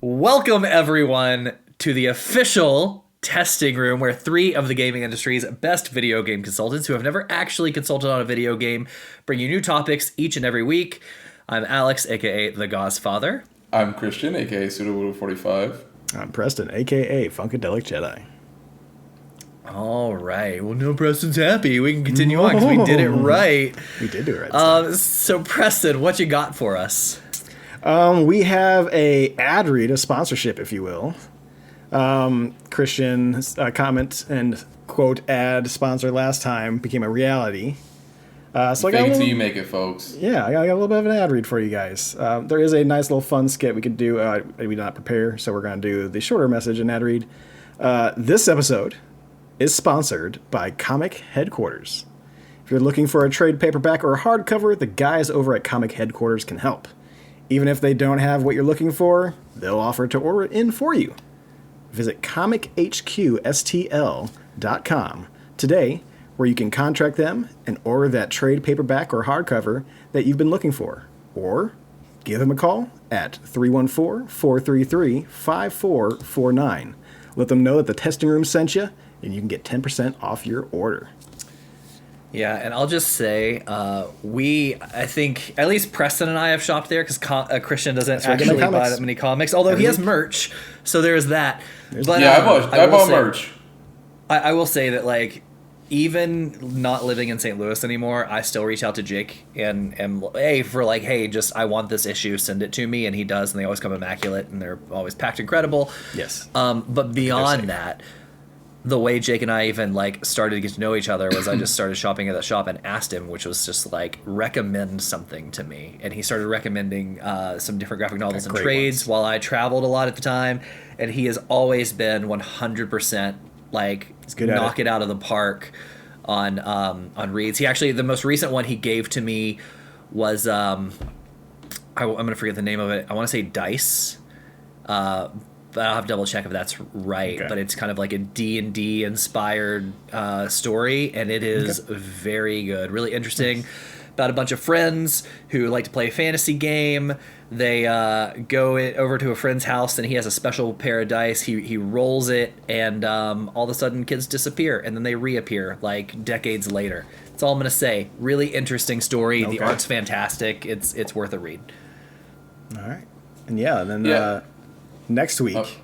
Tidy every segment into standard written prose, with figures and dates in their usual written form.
Welcome, everyone, to the official testing room where three of the gaming industry's best video game consultants who have never actually consulted on a video game bring you new topics each and every week. I'm Alex, a.k.a. The Godfather. I'm Christian, a.k.a. Pseudo45. I'm Preston, a.k.a. Funkadelic Jedi. All right. Well, no, Preston's happy. We can continue on because we did it right. We did do it right. So, Preston, what you got for us? We have a ad read, a sponsorship, if you will. Christian's comment and quote ad sponsor last time became a reality. So fake it till you make it, folks. Yeah, I got a little bit of an ad read for you guys. There is a nice little fun skit we could do. We did not prepare, so we're going to do the shorter message and ad read. This episode is sponsored by Comic Headquarters. If you're looking for a trade paperback or a hardcover, the guys over at Comic Headquarters can help. Even if they don't have what you're looking for, they'll offer to order it in for you. Visit comichqstl.com today, where you can contract them and order that trade paperback or hardcover that you've been looking for. Or give them a call at 314-433-5449. Let them know that the testing room sent you, and you can get 10% off your order. Yeah, and I'll just say, I think, at least Preston and I have shopped there because Christian doesn't actually buy that many comics, although he has merch, so there's that. But, I bought merch. I will say that, like, even not living in St. Louis anymore, I still reach out to Jake and I want this issue, send it to me, and he does, and they always come immaculate, and they're always packed incredible. Yes. But beyond that, the way Jake and I even started to get to know each other was I just started shopping at that shop and asked him, which was just recommend something to me. And he started recommending some different graphic novels and trades while I traveled a lot at the time. And he has always been 100% knock it out of the park on reads. He actually, the most recent one he gave to me was, I'm going to forget the name of it. I want to say Dice. But I'll have to double check if that's right. Okay. But it's kind of like a D&D inspired story, and it is very good, really interesting. About a bunch of friends who like to play a fantasy game. They go over to a friend's house, and he has a special pair of dice. He rolls it, and all of a sudden kids disappear, and then they reappear decades later. That's all I'm going to say. Really interesting story. Okay. The art's fantastic. It's worth a read. All right. And then next week,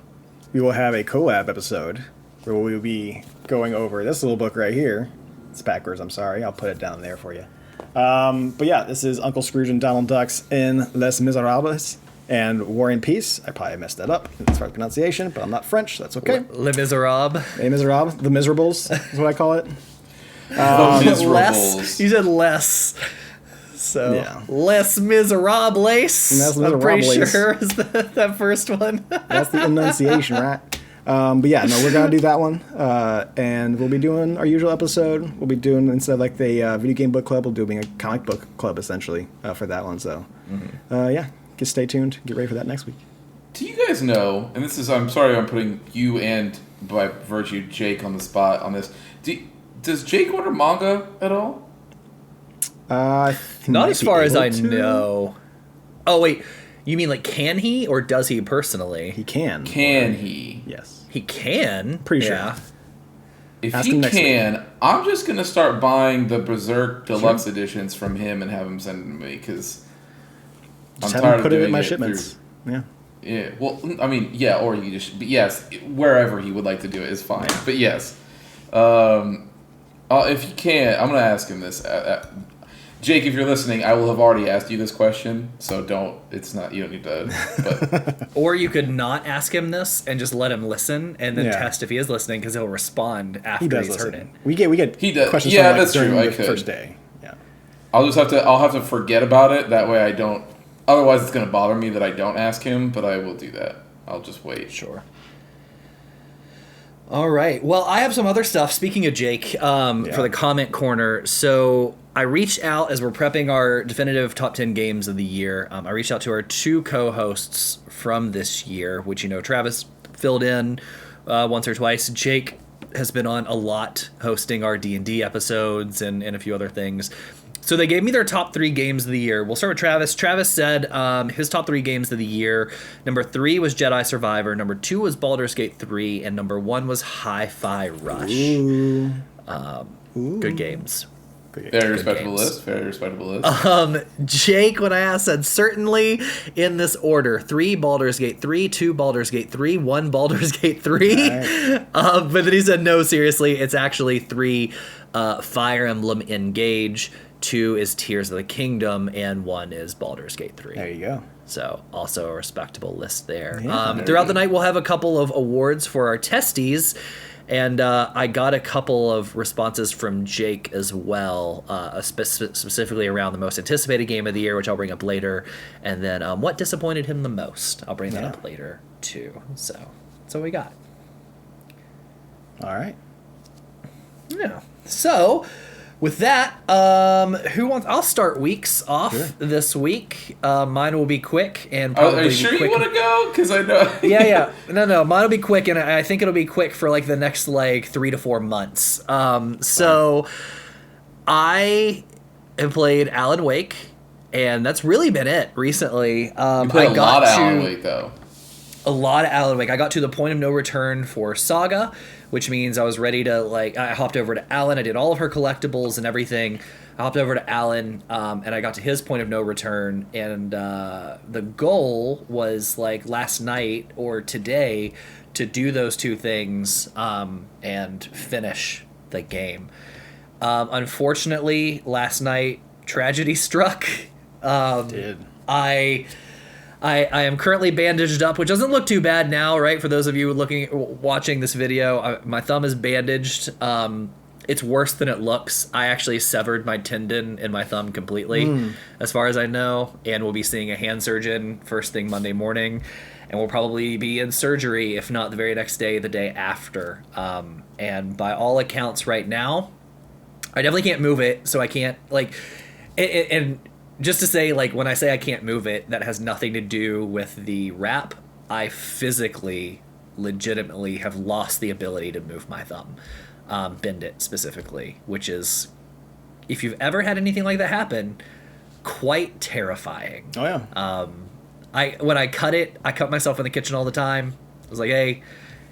we will have a collab episode where we will be going over this little book right here. It's backwards, I'm sorry. I'll put it down there for you. But yeah, this is Uncle Scrooge and Donald Duck's In Les Miserables and War and Peace. I probably messed that up as far as pronunciation, but I'm not French. That's okay. Les Miserables. Les Miserables. The Miserables is what I call it. The Miserables. You said less. So, yeah. Les Miserables. I'm pretty sure is that first one. That's the enunciation, right? But yeah, no, we're going to do that one. And we'll be doing our usual episode. We'll be doing, instead of the video game book club, we'll be doing a comic book club, essentially, for that one. So, just stay tuned. Get ready for that next week. Do you guys know, and this is, I'm sorry I'm putting you and, by virtue, Jake on the spot on this. Does Jake order manga at all? Not as far as I know. Oh, wait. You mean can he, or does he personally? He can. Can he? Yes. He can? Pretty sure. Yeah. If he can, I'm just going to start buying the Berserk Deluxe editions from him and have him send them to me, because I'm tired of doing it in my shipments. Yeah. Yeah. Well, I mean, yeah, or he just, but yes, wherever he would like to do it is fine. But yes. If he can, I'm going to ask him this. Jake, if you're listening, I will have already asked you this question, so you don't need to. But. Or you could not ask him this and just let him listen and then test if he is listening, because he'll respond after he's heard it. We get questions from that's true. I could. First day. Yeah. I'll have to forget about it. That way I don't. Otherwise, it's going to bother me that I don't ask him, but I will do that. I'll just wait. Sure. All right. Well, I have some other stuff. Speaking of Jake, for the comment corner. So I reached out as we're prepping our definitive top 10 games of the year. I reached out to our two co-hosts from this year, which, Travis filled in once or twice. Jake has been on a lot hosting our D&D episodes and a few other things. So they gave me their top 3 games of the year. We'll start with Travis. Travis said his top 3 games of the year. Number 3 was Jedi Survivor. Number 2 was Baldur's Gate 3. And number 1 was Hi-Fi Rush. Ooh. Good games. Very respectable list. Jake, when I asked, said certainly in this order: 3 Baldur's Gate 3, 2 Baldur's Gate 3, 1 Baldur's Gate 3. Right. But then he said, no, seriously, it's actually 3 Fire Emblem Engage, 2 is Tears of the Kingdom, and 1 is Baldur's Gate 3. There you go. So also a respectable list there. Yeah, throughout the night, we'll have a couple of awards for our testies. And I got a couple of responses from Jake as well, specifically around the most anticipated game of the year, which I'll bring up later. And then what disappointed him the most. I'll bring that up later, too. So that's what we got. All right. Yeah. So with that, who wants? I'll start weeks off this week. Mine will be quick and probably. Are you sure you want to go? Because I know. Yeah. No. Mine will be quick, and I think it'll be quick for like the next 3 to 4 months. So I have played Alan Wake, and that's really been it recently. You played a lot of Alan Wake, though. A lot of Alan Wake. I got to the point of no return for Saga, which means I was ready to, I hopped over to Alan. I did all of her collectibles and everything. I hopped over to Alan, and I got to his point of no return. And the goal was, last night or today to do those 2 things and finish the game. Unfortunately, last night, tragedy struck. Did. I am currently bandaged up, which doesn't look too bad now, right? For those of you watching this video, my thumb is bandaged. It's worse than it looks. I actually severed my tendon in my thumb completely, as far as I know, and we'll be seeing a hand surgeon first thing Monday morning, and we'll probably be in surgery, if not the very next day, the day after. And by all accounts right now, I definitely can't move it, so I can't, and just to say, when I say I can't move it, that has nothing to do with the wrap. I physically, legitimately have lost the ability to move my thumb. Bend it specifically, which is, if you've ever had anything like that happen, quite terrifying. Oh, yeah. When I cut myself in the kitchen all the time. I was like, hey,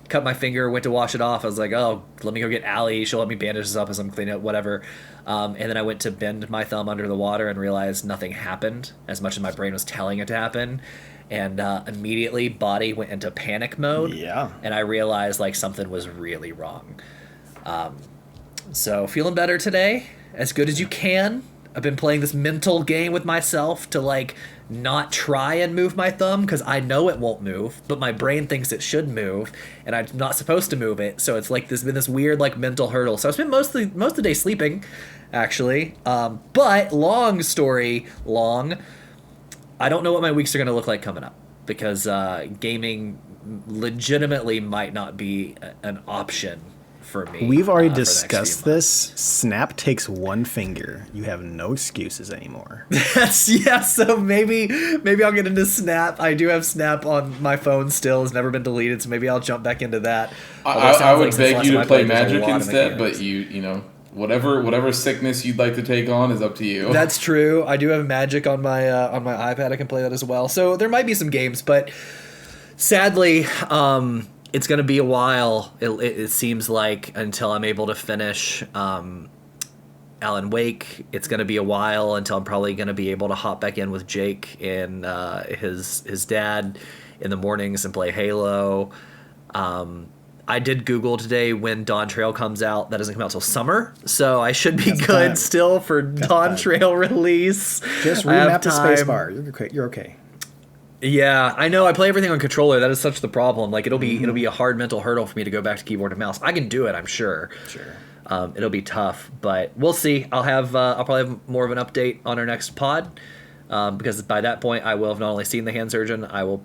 cut my finger, went to wash it off. I was like, oh, let me go get Allie. She'll let me bandage this up as I'm cleaning it, whatever. And then I went to bend my thumb under the water and realized nothing happened as much as my brain was telling it to happen. And immediately, body went into panic mode. Yeah. And I realized, something was really wrong. So feeling better today, as good as you can. I've been playing this mental game with myself to, not try and move my thumb, because I know it won't move, but my brain thinks it should move, and I'm not supposed to move it. So it's been this weird mental hurdle. So I spent most of the day sleeping, actually. But long story long, I don't know what my weeks are going to look like coming up, because gaming legitimately might not be an option for me. We've already discussed this. Snap takes 1 finger. You have no excuses anymore. So maybe I'll get into Snap. I do have Snap on my phone still. It's never been deleted, so maybe I'll jump back into that. I would beg you to play Magic instead, but you know, whatever sickness you'd like to take on is up to you. That's true. I do have Magic on my iPad. I can play that as well. So there might be some games, but sadly, it's going to be a while, it seems like, until I'm able to finish Alan Wake. It's going to be a while until I'm probably going to be able to hop back in with Jake and his dad in the mornings and play Halo. I did Google today when Dawn Trail comes out. That doesn't come out till summer, so I should be good still for Dawn Trail release. Just remap the spacebar. You're okay. Yeah, I know. I play everything on controller. That is such the problem. It'll be a hard mental hurdle for me to go back to keyboard and mouse. I can do it, I'm sure. Sure. It'll be tough, but we'll see. I'll probably have more of an update on our next pod, because by that point I will have not only seen the hand surgeon, I will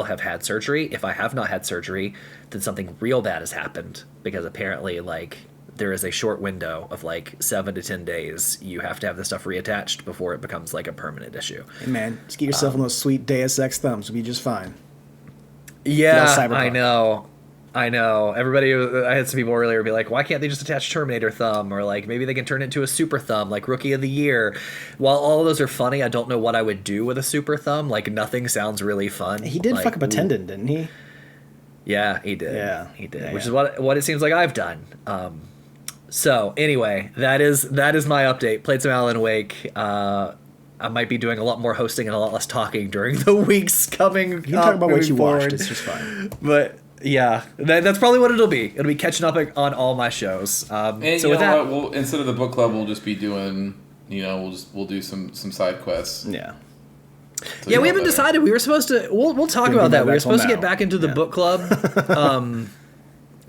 have had surgery. If I have not had surgery, then something real bad has happened, because apparently there is a short window of 7 to 10 days. You have to have the stuff reattached before it becomes a permanent issue. Hey man, just get yourself on those sweet Deus Ex thumbs. You'll be just fine. Yeah, I know. I know. Everybody, I had some people earlier be like, why can't they just attach Terminator thumb? Or like, maybe they can turn it into a super thumb, like Rookie of the Year. While all of those are funny, I don't know what I would do with a super thumb. Like, nothing sounds really fun. He did like, fuck up a tendon, didn't he? Yeah, he did. Yeah. He did. Yeah, which is what it seems like I've done. So, anyway, that is my update. Played some Alan Wake. I might be doing a lot more hosting and a lot less talking during the weeks coming. You can talk about what you watched. It's just fine. But yeah, that's probably what it'll be. It'll be catching up on all my shows. And so you with know that, what? We'll, instead of the book club, we'll just be doing. We'll do some side quests. Yeah. So yeah, we haven't decided. We were supposed to. We'll talk about that. We were supposed to get back into the book club.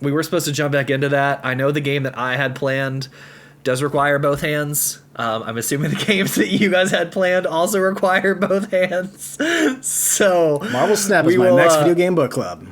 We were supposed to jump back into that. I know the game that I had planned does require both hands. I'm assuming the games that you guys had planned also require both hands. So Marvel Snap is my next video game book club.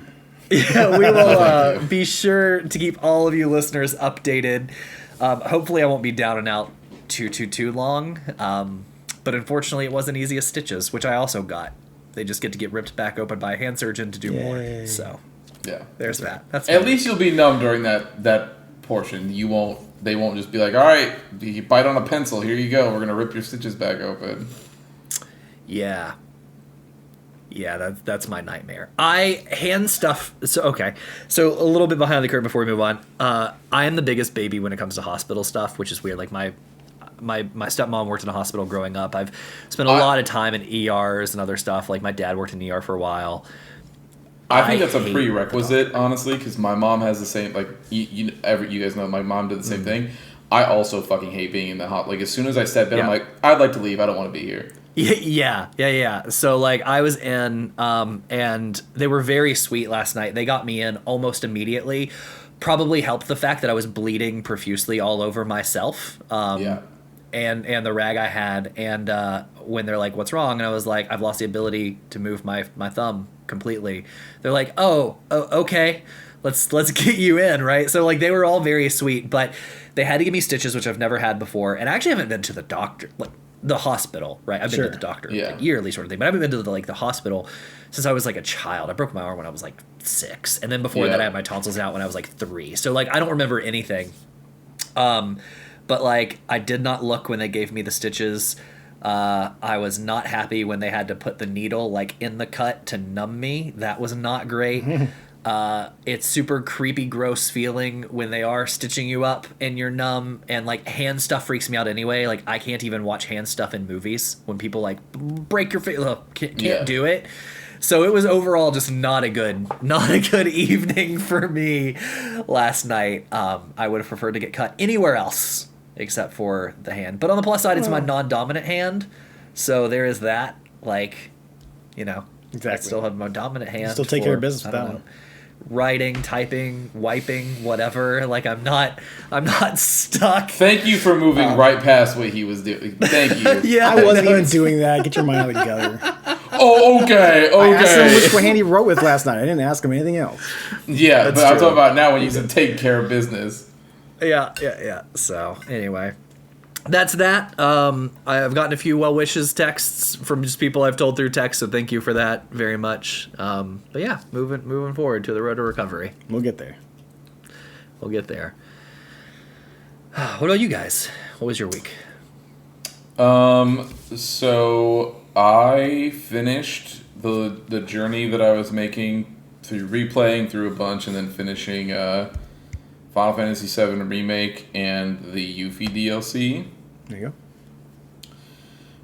Yeah, we will be sure to keep all of you listeners updated. Hopefully, I won't be down and out too long. But unfortunately, it wasn't easy as Stitches, which I also got. They just get to get ripped back open by a hand surgeon to do more. So yeah, there's that. That's at least you'll be numb during that portion. You won't. They won't just be like, all right, you bite on a pencil. Here you go. We're gonna rip your stitches back open. Yeah. Yeah, that's my nightmare. Hand stuff. So a little bit behind the curtain before we move on. I am the biggest baby when it comes to hospital stuff, which is weird. Like my stepmom worked in a hospital growing up. I've spent a lot of time in ERs and other stuff. Like my dad worked in ER for a while. I think that's a prerequisite, honestly, because my mom has the same. Like you guys know, my mom did the same thing. I also fucking hate being in the hot. Like as soon as I step in, I'm like, I'd like to leave. I don't want to be here. Yeah. So like I was in, and they were very sweet last night. They got me in almost immediately. Probably helped the fact that I was bleeding profusely all over myself. And the rag I had, and when they're like, "What's wrong?" and I was like, "I've lost the ability to move my thumb completely." They're like, "Oh, okay, let's get you in, right?" So like they were all very sweet, but they had to give me stitches, which I've never had before, and I actually haven't been to the doctor, like the hospital, right? I've been to the doctor like yearly sort of thing, but I haven't been to the hospital since I was like a child. I broke my arm when I was like 6, and then before that I had my tonsils out when I was like 3. So like I don't remember anything. But like I did not look when they gave me the stitches. I was not happy when they had to put the needle like in the cut to numb me. That was not great. It's super creepy, gross feeling when they are stitching you up and you're numb, and like hand stuff freaks me out anyway. Like I can't even watch hand stuff in movies when people like break your face. Can't do it. So it was overall just not a good evening for me last night. I would have preferred to get cut anywhere else except for the hand. But on the plus side, it's my non-dominant hand, so there is that. Like, exactly. I still have my dominant hand. Still take care of business with that one. Writing, typing, wiping, whatever. Like I'm not stuck. Thank you for moving right past what he was doing. Thank you. Yeah, I wasn't even doing that. Get your mind out of the gutter. Oh, okay. I asked him which hand he wrote with last night. I didn't ask him anything else. Yeah, that's but true. I'm talking about now when you said take care of business. Yeah. So anyway, that's that. I've gotten a few well wishes texts from just people I've told through text, so thank you for that very much. But yeah, moving forward to the road to recovery. We'll get there. What about you guys? What was your week? So I finished the journey that I was making through replaying through a bunch and then finishing Final Fantasy VII Remake and the Yuffie DLC. There you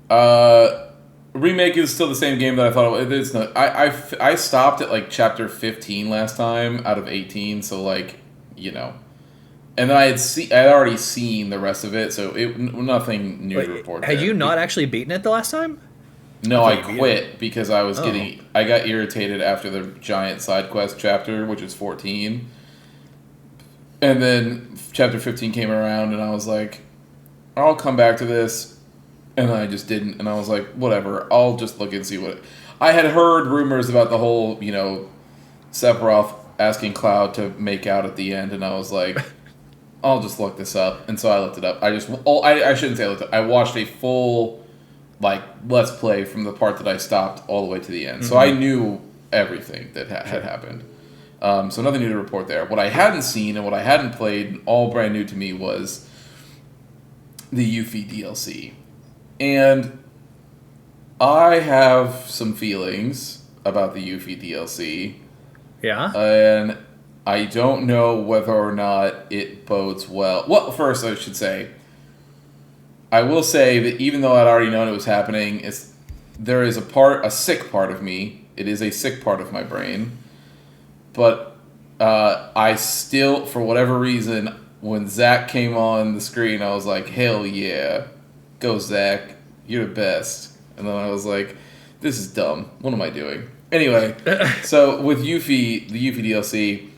go. Remake is still the same game that I thought it was. It's not. I stopped at like chapter 15 last time out of 18, so like, and then I had already seen the rest of it, so nothing new to report. Had you not actually beaten it the last time? No, I quit because I was I got irritated after the giant side quest chapter, which is 14. And then chapter 15 came around, and I was like, I'll come back to this. And then I just didn't, and I was like, whatever, I'll just look and see what... I had heard rumors about the whole, Sephiroth asking Cloud to make out at the end, and I was like, I'll just look this up. And so I looked it up. I shouldn't say I looked it up. I watched a full, Let's Play from the part that I stopped all the way to the end. Mm-hmm. So I knew everything that had happened. So nothing new to report there. What I hadn't seen and what I hadn't played, all brand new to me, was the Yuffie DLC. And I have some feelings about the Yuffie DLC. Yeah? And I don't know whether or not it bodes well. Well, first I should say, I will say that even though I'd already known it was happening, there is a sick part of me. It is a sick part of my brain. But I still, for whatever reason, when Zach came on the screen, I was like, hell yeah. Go, Zach. You're the best. And then I was like, this is dumb. What am I doing? Anyway, so with Yuffie, the Yuffie DLC,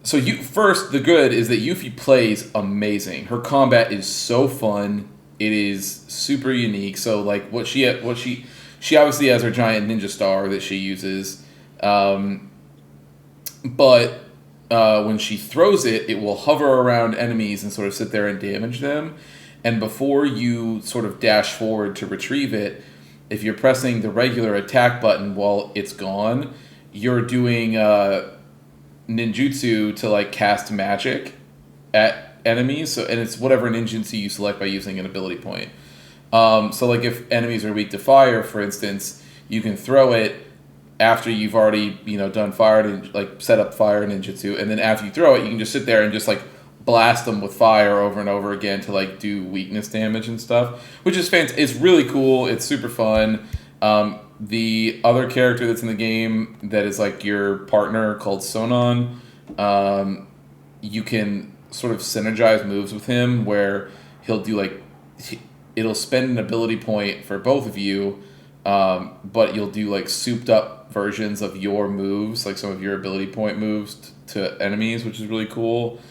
so first, the good is that Yuffie plays amazing. Her combat is so fun. It is super unique. So like she obviously has her giant ninja star that she uses, but when she throws it, it will hover around enemies and sort of sit there and damage them. And before you sort of dash forward to retrieve it, if you're pressing the regular attack button while it's gone, you're doing ninjutsu to like cast magic at enemies. So, and it's whatever ninjutsu you select by using an ability point. So like if enemies are weak to fire, for instance, you can throw it after you've already done fire, like set up fire ninjutsu, and then after you throw it, you can just sit there and just like blast them with fire over and over again to like do weakness damage and stuff, which is fantastic. It's really cool. It's super fun. The other character that's in the game that is like your partner called Sonon, you can sort of synergize moves with him where he'll do like, it'll spend an ability point for both of you, but you'll do like souped up versions of your moves, like some of your ability point moves to enemies, which is really cool.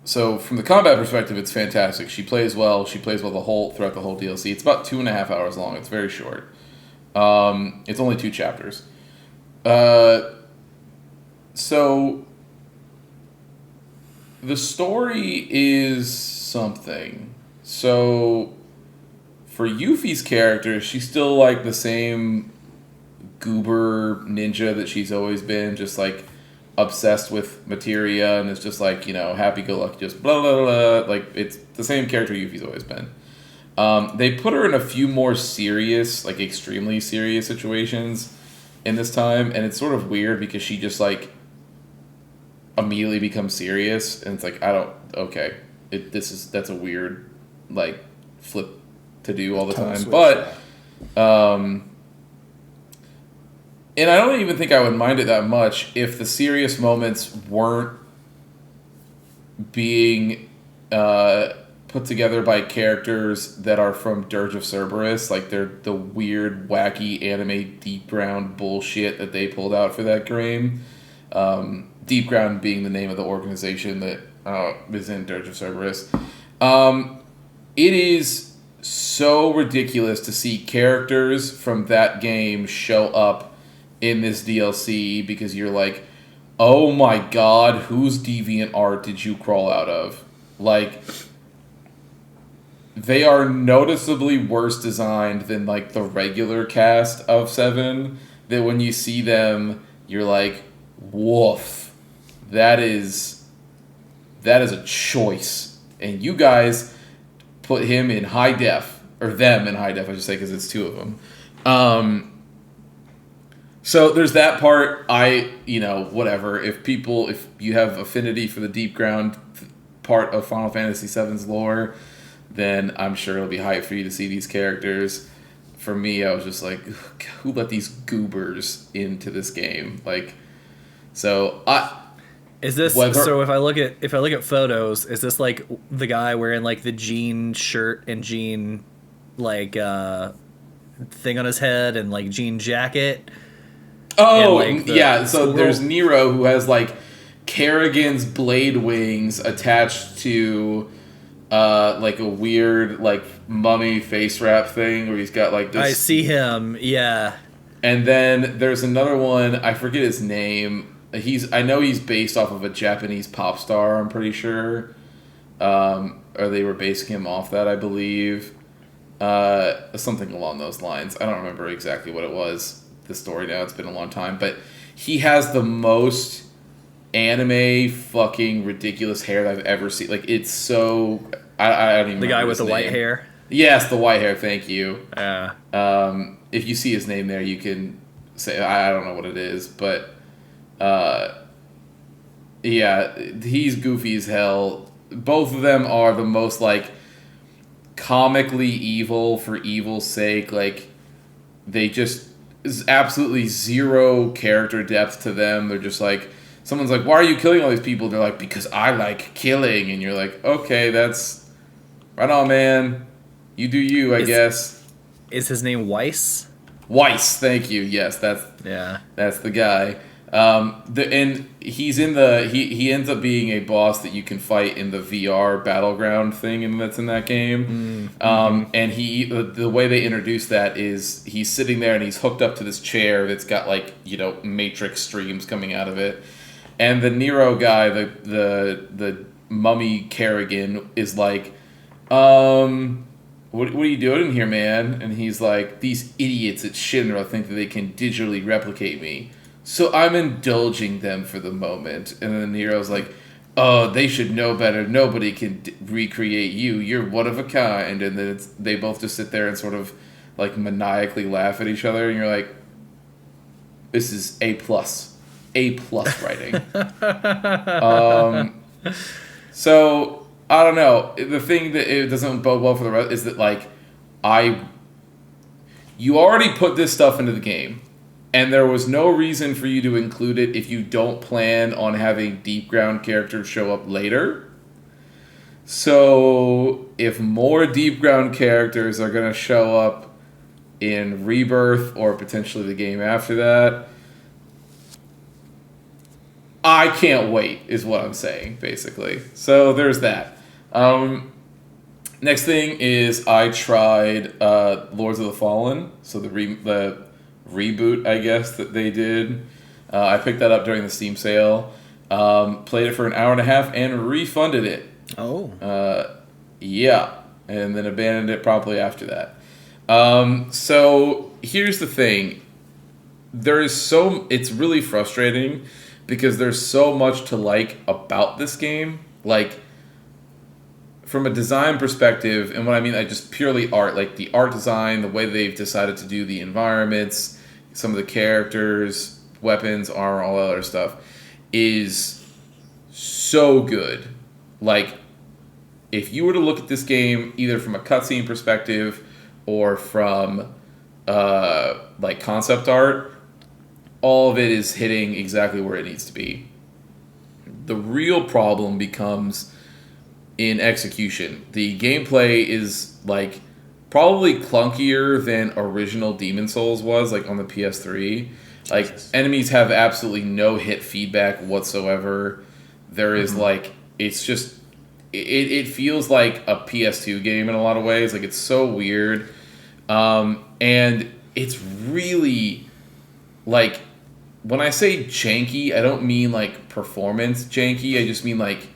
So from the combat perspective, it's fantastic. She plays well. She plays well throughout the whole DLC. It's about 2.5 hours long. It's very short. It's only 2 chapters. So the story is something. So for Yuffie's character, she's still like the same goober ninja that she's always been, just like obsessed with materia, and it's just like, happy-go-lucky, just blah, blah, blah. Like, it's the same character Yuffie's always been. They put her in a few more serious, like, extremely serious situations in this time, and it's sort of weird because she just, like, immediately becomes serious, and it's like, that's a weird, like, flip to do all the time. Switch, but, and I don't even think I would mind it that much if the serious moments weren't being put together by characters that are from Dirge of Cerberus. Like, they're the weird, wacky anime Deep Ground bullshit that they pulled out for that game. Deep Ground being the name of the organization that is in Dirge of Cerberus. It is so ridiculous to see characters from that game show up in this DLC because you're like, oh my god, whose DeviantArt did you crawl out of? Like, they are noticeably worse designed than like the regular cast of 7, that when you see them, you're like, woof, that is a choice. And you guys put him in high def, or them in high def, I should say, because it's 2 of them. So there's that part. Whatever. If you have affinity for the Deep Ground part of Final Fantasy VII's lore, then I'm sure it'll be hype for you to see these characters. For me, I was just like, who let these goobers into this game? Like, so is this so? If I look at photos, is this like the guy wearing like the jean shirt and jean like thing on his head and like jean jacket? Oh, like yeah. So there's Nero, who has like Kerrigan's blade wings attached to like a weird like mummy face wrap thing where he's got like this. I see him, yeah. And then there's another one, I forget his name. I know he's based off of a Japanese pop star, I'm pretty sure. Or they were basing him off that, I believe. Something along those lines. I don't remember exactly what it was. the story now. It's been a long time, but he has the most anime fucking ridiculous hair that I've ever seen. Like, it's so I don't even. The guy with the white hair. Yes, the white hair. Thank you. Yeah. If you see his name there, you can say I don't know what it is, but yeah, he's goofy as hell. Both of them are the most like comically evil for evil's sake. Like, they just is absolutely zero character depth to them. They're just like, someone's like, why are you killing all these people? They're like, because I like killing. And you're like, okay, that's right on, man. You do you, I guess. Is his name Weiss? Weiss, thank you. Yes, that's the guy. And he's in he ends up being a boss that you can fight in the VR battleground thing, and that's in that game. And the way they introduce that is he's sitting there and he's hooked up to this chair that's got like, matrix streams coming out of it, and the Nero guy, the mummy Kerrigan, is like, What are you doing in here, man? And he's like, these idiots at Shinra think that they can digitally replicate me, so I'm indulging them for the moment. And then Nero's like, oh, they should know better. Nobody can recreate you. You're one of a kind. And then they both just sit there and sort of like maniacally laugh at each other. And you're like, this is A+ writing. So I don't know. The thing that it doesn't bode well for the rest is that like you already put this stuff into the game, and there was no reason for you to include it if you don't plan on having deep ground characters show up later. So if more deep ground characters are going to show up in Rebirth or potentially the game after that, I can't wait, is what I'm saying, basically. So there's that. Next thing is I tried Lords of the Fallen, so the reboot, I guess, that they did. I picked that up during the Steam sale, played it for an hour and a half, and refunded it. Oh. Yeah, and then abandoned it promptly after that. So here's the thing. It's really frustrating because there's so much to like about this game. Like, from a design perspective, and what I mean, like just purely art, like the art design, the way they've decided to do the environments, some of the characters, weapons, armor, all that other stuff, is so good. Like, if you were to look at this game either from a cutscene perspective or from like concept art, all of it is hitting exactly where it needs to be. The real problem becomes in execution. The gameplay is like probably clunkier than original Demon's Souls was, like on the PS3. Like, enemies have absolutely no hit feedback whatsoever. There is like, it's just, it feels like a PS2 game in a lot of ways. Like, it's so weird. And it's really, like, when I say janky, I don't mean like performance janky. I just mean like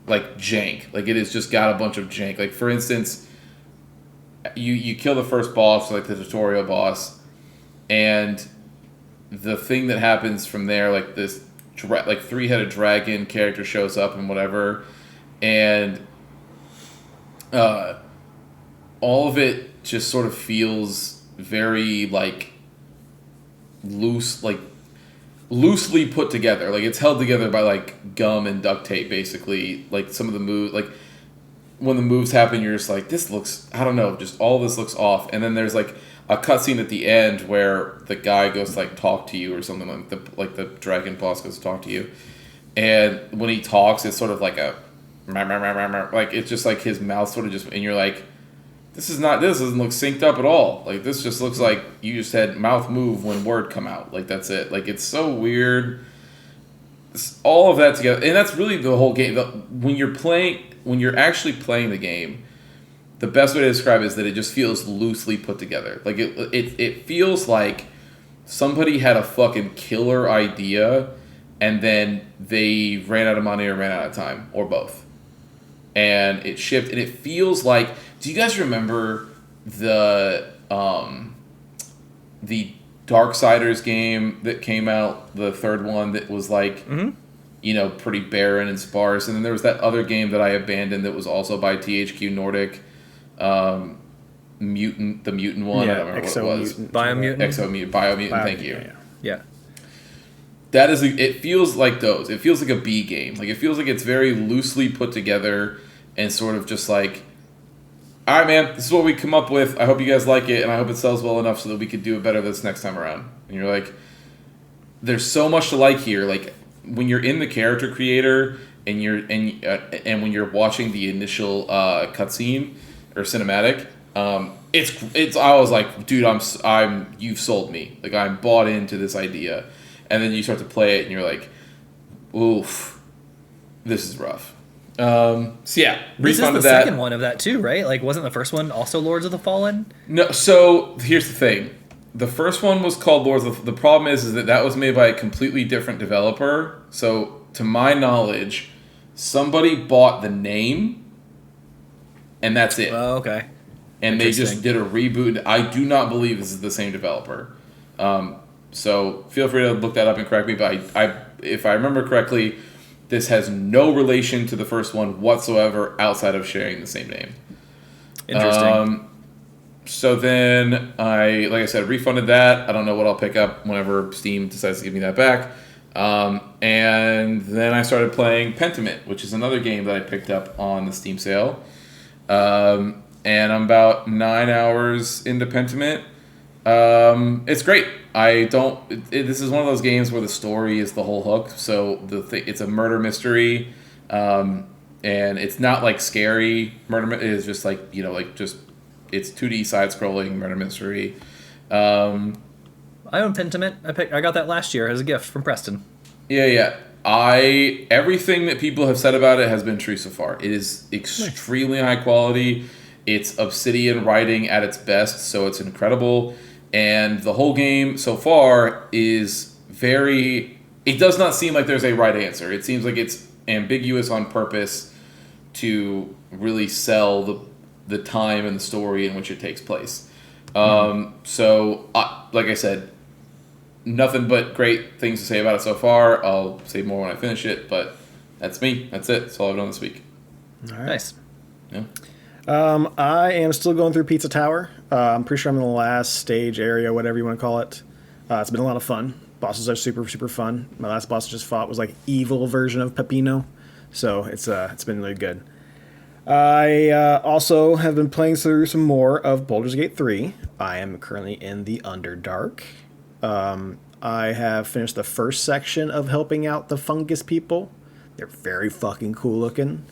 jank. Like, it has just got a bunch of jank. Like, for instance, you kill the first boss, like the tutorial boss, and the thing that happens from there, like this like 3-headed dragon character shows up and whatever, and all of it just sort of feels very like loose, like loosely put together. Like, it's held together by like gum and duct tape, basically. Like, some of the moves, like when the moves happen, you're just like, this looks, I don't know, just all this looks off. And then there's like a cutscene at the end where the guy goes to like talk to you or something, like the dragon boss goes to talk to you, and when he talks, it's sort of like a like, it's just like his mouth sort of just, and you're like, this doesn't look synced up at all. Like, this just looks like you just had mouth move when word come out. Like, that's it. Like, it's so weird. All of that together, and that's really the whole game. When you're actually playing the game, the best way to describe it is that it just feels loosely put together. Like, it feels like somebody had a fucking killer idea, and then they ran out of money or ran out of time, or both. And it shipped, and it feels like, do you guys remember the Darksiders game that came out, the third one that was like, pretty barren and sparse. And then there was that other game that I abandoned that was also by THQ Nordic, the mutant one. I don't remember what it was. Biomutant. Thank you. Yeah. That is, it feels like those. It feels like a B game. Like, it feels like it's very loosely put together and sort of just like, all right, man, this is what we come up with. I hope you guys like it, and I hope it sells well enough so that we could do it better this next time around. And you're like, there's so much to like here. Like, when you're in the character creator and and when you're watching the initial cutscene or cinematic, it's. I was like, dude, you've sold me. Like, I'm bought into this idea. And then you start to play it, and you're like, oof, this is rough. So yeah, this is the second one of that too, right? Like, wasn't the first one also Lords of the Fallen? No. So here's the thing: the first one was called Lords of the problem is that was made by a completely different developer. So to my knowledge, somebody bought the name, and that's it. Oh, okay. And they just did a reboot. I do not believe this is the same developer. So feel free to look that up and correct me, but if I remember correctly, this has no relation to the first one whatsoever outside of sharing the same name. Interesting. So then like I said, refunded that. I don't know what I'll pick up whenever Steam decides to give me that back. And then I started playing Pentiment, which is another game that I picked up on the Steam sale. And I'm about 9 hours into Pentiment. It's great. This is one of those games where the story is the whole hook. So it's a murder mystery, and it's not like scary murder. It is just like it's 2D side scrolling murder mystery. I own Pentiment. I got that last year as a gift from Preston. Yeah. Everything that people have said about it has been true so far. It is extremely high quality. It's Obsidian writing at its best, so it's incredible. And the whole game so far is it does not seem like there's a right answer. It seems like it's ambiguous on purpose to really sell the time and the story in which it takes place. So, like I said, nothing but great things to say about it so far. I'll say more when I finish it, but that's me. That's it. That's all I've done this week. All right. Nice. Yeah. I am still going through Pizza Tower. I'm pretty sure I'm in the last stage area, whatever you want to call it. It's been a lot of fun. Bosses are super, super fun. My last boss I just fought was like evil version of Peppino, so it's been really good. I also have been playing through some more of Baldur's Gate 3. I am currently in the Underdark. I have finished the first section of helping out the fungus people. They're very fucking cool looking.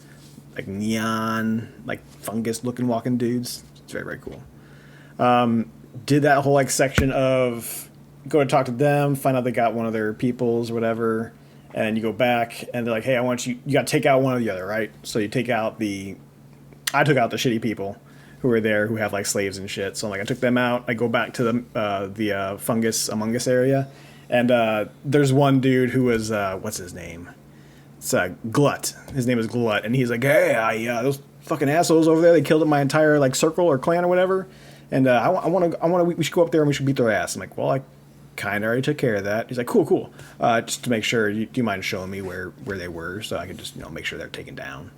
Like neon, like fungus looking walking dudes. It's very, very cool. Did that whole like section of go to talk to them, find out they got one of their peoples or whatever, and you go back and they're like, hey, I want you got to take out one or the other, right? So you take out I took out the shitty people who were there who have like slaves and shit. So like I took them out. I go back to the fungus Among Us area, and there's one dude who was what's his name? It's Glut. His name is Glut, and he's like, hey, those fucking assholes over there, they killed my entire like circle or clan or whatever, and we should go up there and we should beat their ass. I'm like, well, I kind of already took care of that. He's like, cool. Just to make sure, do you mind showing me where they were so I could just make sure they're taken down?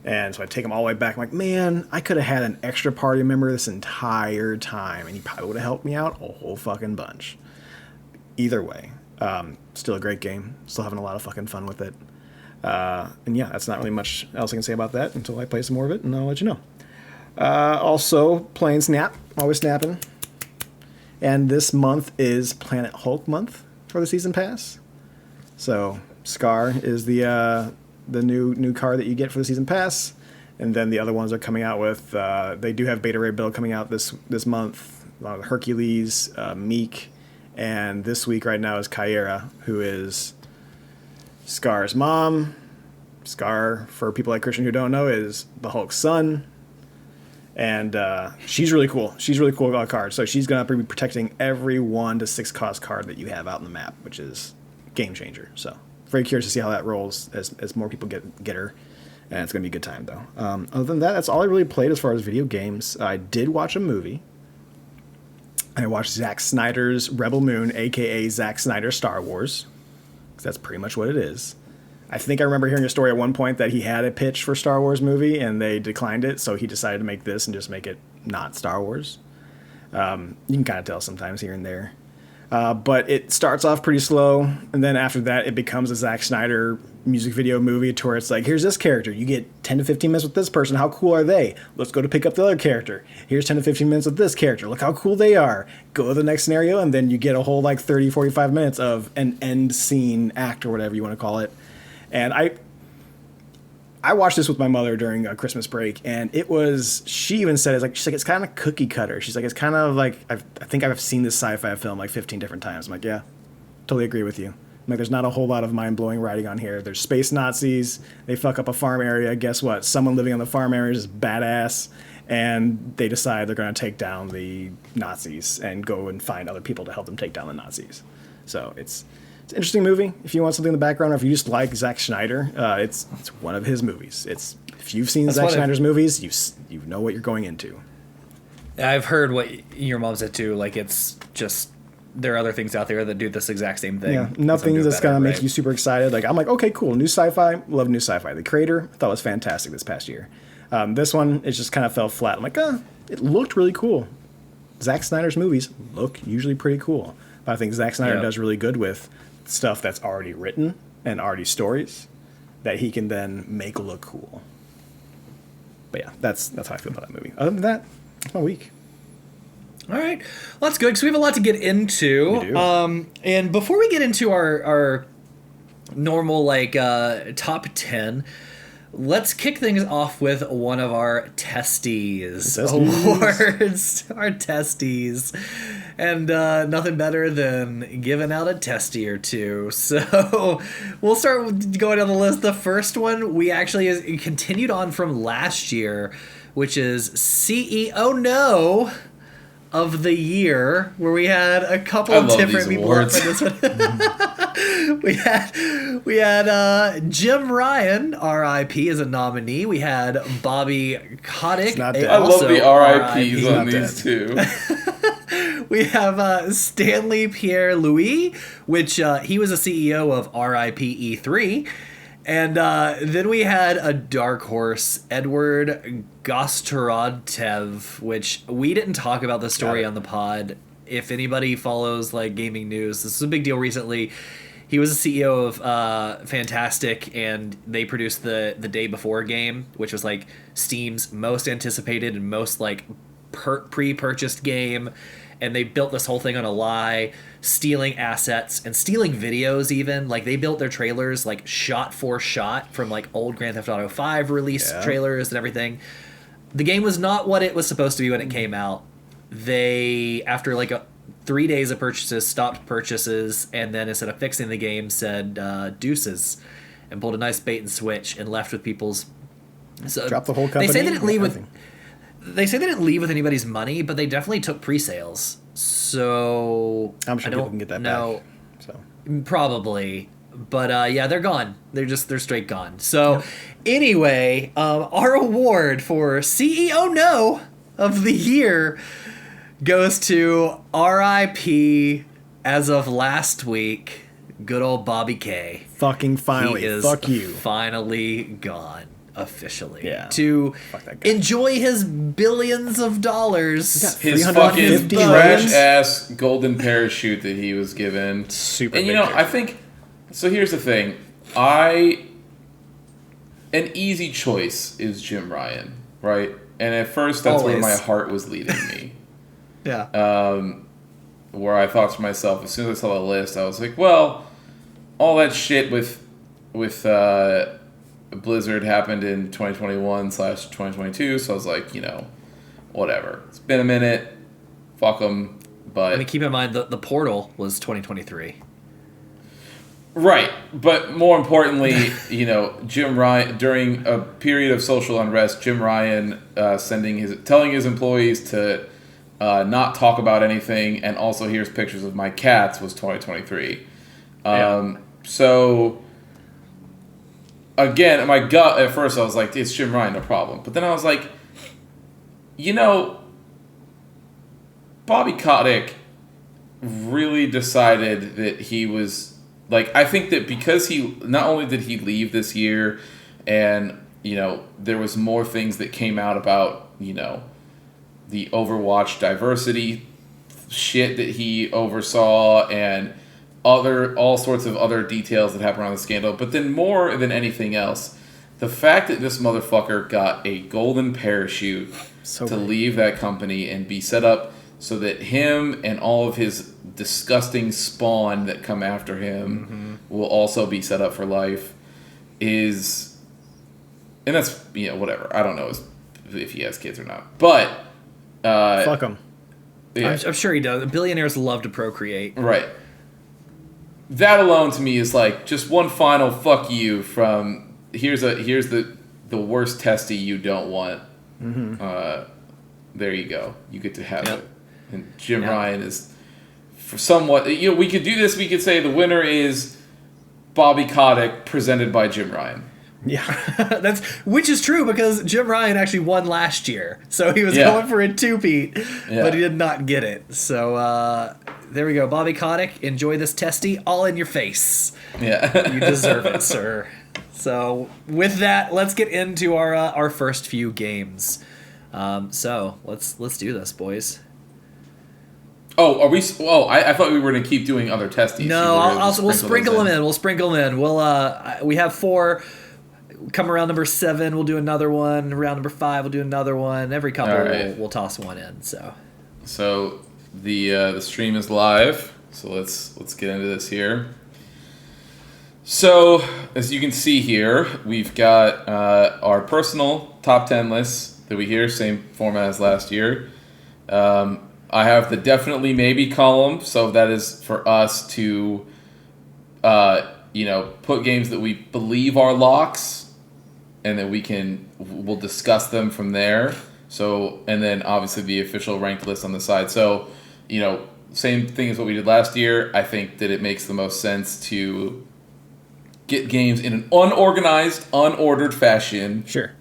And so I take them all the way back. I'm like, man, I could have had an extra party member this entire time, and he probably would have helped me out a whole fucking bunch. Either way, still a great game. Still having a lot of fucking fun with it. And yeah, that's not really much else I can say about that until I play some more of it, and I'll let you know. Also, playing Snap. Always snapping. And this month is Planet Hulk month for the season pass. So Scar is the new card that you get for the season pass, and then the other ones are coming out with. They do have Beta Ray Bill coming out this month. Hercules, Meek, and this week right now is Kyera, who is Scar's mom. Scar, for people like Christian who don't know, is the Hulk's son. And she's really cool. She's really cool card. So she's going to be protecting every 1 to 6 cost card that you have out in the map, which is game changer. So very curious to see how that rolls as more people get her. And it's going to be a good time, though. Other than that, that's all I really played as far as video games. I did watch a movie. I watched Zack Snyder's Rebel Moon, aka Zack Snyder Star Wars, because that's pretty much what it is. I think I remember hearing a story at one point that he had a pitch for Star Wars movie and they declined it, so he decided to make this and just make it not Star Wars. You can kind of tell sometimes here and there. But it starts off pretty slow, and then after that it becomes a Zack Snyder music video movie to where it's like, here's this character, you get 10 to 15 minutes with this person, how cool are they? Let's go to pick up the other character. Here's 10 to 15 minutes with this character, look how cool they are. Go to the next scenario, and then you get a whole like 30, 45 minutes of an end scene act or whatever you want to call it. And I watched this with my mother during a Christmas break, and it was, she even said, she's like, it's kind of cookie cutter. She's like, it's kind of like, I think I've seen this sci-fi film like 15 different times. I'm like, yeah, totally agree with you. I'm like, there's not a whole lot of mind-blowing writing on here. There's space Nazis. They fuck up a farm area. Guess what? Someone living on the farm area is badass, and they decide they're going to take down the Nazis and go and find other people to help them take down the Nazis. So it's an interesting movie. If you want something in the background, or if you just like Zack Schneider, it's one of his movies. If you've seen Zack Schneider's movies, you know what you're going into. I've heard what your mom said too. Like, it's just, there are other things out there that do this exact same thing. Yeah, nothing that's gonna make you super excited. Like, I'm like, okay, cool, new sci-fi. Love new sci-fi. The Creator, I thought was fantastic this past year. This one, it just kind of fell flat. I'm like, it looked really cool. Zack Snyder's movies look usually pretty cool, but I think Zack Snyder does really good with stuff that's already written and already stories that he can then make look cool. But yeah, that's how I feel about that movie. Other than that, it's my week. All right, well, that's good because we have a lot to get into. We do. And before we get into our normal top 10, let's kick things off with one of our Testies awards. Our Testies. And nothing better than giving out a testy or two. So we'll start going down the list. The first one we actually continued on from last year, which is CEO No of the Year, where we had a couple of different people up for this one. we had Jim Ryan, R.I.P. as a nominee. We had Bobby Kotick. I love the R.I.P.s on these two. We have Stanley Pierre Louis, which he was a CEO of R.I.P. E3. And then we had a dark horse, Edward Gostorodtev, which we didn't talk about the story on the pod. If anybody follows gaming news, this is a big deal recently. He was the CEO of Fantastic, and they produced the Day Before game, which was Steam's most anticipated and most pre-purchased game. And they built this whole thing on a lie, stealing assets and stealing videos even. They built their trailers shot for shot from old Grand Theft Auto 5 release trailers and everything. The game was not what it was supposed to be when it came out. They, after 3 days of purchases, stopped purchases, and then instead of fixing the game said deuces and pulled a nice bait and switch and left with people's... So drop the whole company? They say they didn't leave with... They say they didn't leave with anybody's money, but they definitely took pre-sales. So I'm sure people can get that back. So probably, but yeah, they're gone. They're straight gone. So anyway, our award for CEO No of the Year goes to R.I.P. as of last week. Good old Bobby K. Fucking finally. He is Fuck you. Finally gone. Officially, yeah. To enjoy his billions of dollars, his fucking trash ass golden parachute that he was given. Super. And I think so. Here's the thing: an easy choice is Jim Ryan, right? And at first, that's where my heart was leading me. Yeah. Where I thought to myself, as soon as I saw the list, I was like, well, all that shit with Blizzard happened in 2021/2022, so I was like, whatever. It's been a minute. Fuck them. But keep in mind the Portal was 2023. Right, but more importantly, Jim Ryan, during a period of social unrest, Jim Ryan telling his employees to not talk about anything, and also here's pictures of my cats, was 2023. So again, my gut at first I was like, it's Jim Ryan, no problem. But then I was like, Bobby Kotick really decided that he was like, I think that because he not only did he leave this year, and there was more things that came out about the Overwatch diversity shit that he oversaw and all sorts of other details that happened around the scandal. But then more than anything else, the fact that this motherfucker got a golden parachute to leave that company and be set up so that him and all of his disgusting spawn that come after him will also be set up for life is, and that's, whatever. I don't know if he has kids or not, but fuck him. Yeah. I'm sure he does. Billionaires love to procreate. Right. That alone to me is like just one final fuck you from here's the worst testy you don't want. There you go. You get to have it. And Jim Ryan is for somewhat. We could do this. We could say the winner is Bobby Kotick, presented by Jim Ryan. Yeah, which is true because Jim Ryan actually won last year, so he was going for a two-peat, but he did not get it. So there we go, Bobby Kotick. Enjoy this testy, all in your face. Yeah, you deserve it, sir. So with that, let's get into our first few games. So let's do this, boys. Oh, are we? Oh, I thought we were going to keep doing other testies. No, we'll sprinkle them in. We'll sprinkle them in. We have 4. Come around number 7, we'll do another one. Around number 5, we'll do another one. Every couple, we'll toss one in. So the stream is live. So let's get into this here. So as you can see here, we've got our personal top 10 lists that we hear, same format as last year. I have the definitely maybe column, so that is for us to put games that we believe are locks, and then we'll discuss them from there. So, and then obviously the official ranked list on the side. So, same thing as what we did last year. I think that it makes the most sense to get games in an unorganized, unordered fashion. Sure.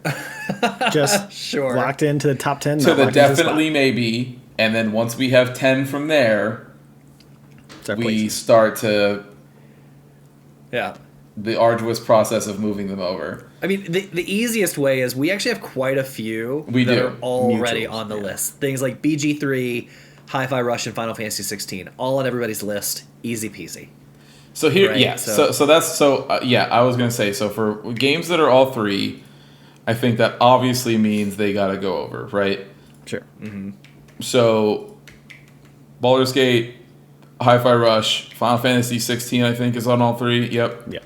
Just locked into the top 10. To the definitely maybe. And then once we have 10 from there, we start to the arduous process of moving them over. I mean, the easiest way is we actually have quite a few are already on the list. Things like BG3, Hi-Fi Rush, and Final Fantasy 16, all on everybody's list. Easy peasy. So here, right? I was going to say, so for games that are all 3, I think that obviously means they got to go over, right? Sure. Mm-hmm. So, Baldur's Gate, Hi-Fi Rush, Final Fantasy 16, I think, is on all 3. Yep. Yeah.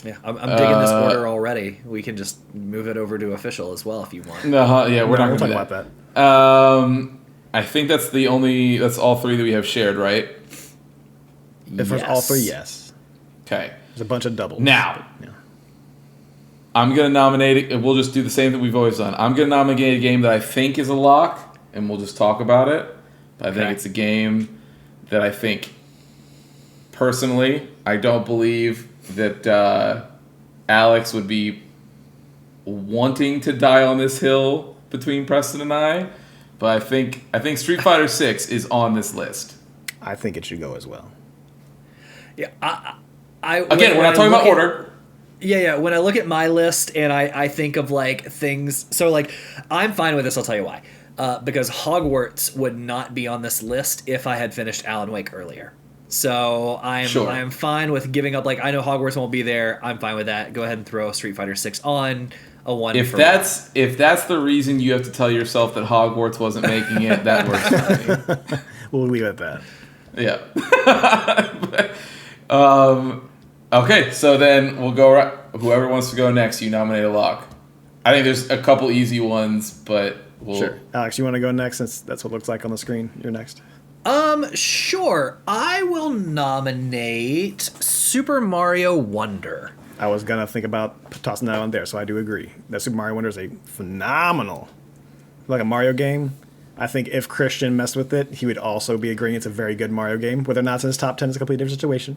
Yeah, I'm digging this order already. We can just move it over to official as well if you want. We're not going to talk about that. I think that's all 3 that we have shared, right? If it's all 3, yes. Okay. There's a bunch of doubles. Now, I'm going to nominate it. We'll just do the same that we've always done. I'm going to nominate a game that I think is a lock, and we'll just talk about it. I think it's a game that I think, personally, I don't believe that Alex would be wanting to die on this hill between Preston and I, but I think Street Fighter 6 is on this list. I think it should go as well. Yeah, we're not talking about order. Yeah. When I look at my list and I think of like things, so like I'm fine with this. I'll tell you why. Because Hogwarts would not be on this list if I had finished Alan Wake earlier. So I am fine with giving up. Like I know Hogwarts won't be there. I'm fine with that. Go ahead and throw Street Fighter 6 on a 1. If that's the reason you have to tell yourself that Hogwarts wasn't making it, that works for me. We'll leave it at that. Yeah. Okay, so then we'll go. Whoever wants to go next, you nominate a lock. I think there's a couple easy ones, but sure. Alex, you want to go next since that's what it looks like on the screen? You're next. Sure. I will nominate Super Mario Wonder. I was gonna think about tossing that on there, so I do agree. That Super Mario Wonder is a phenomenal, like a Mario game. I think if Christian messed with it, he would also be agreeing it's a very good Mario game. Whether or not it's in his top 10 is a completely different situation.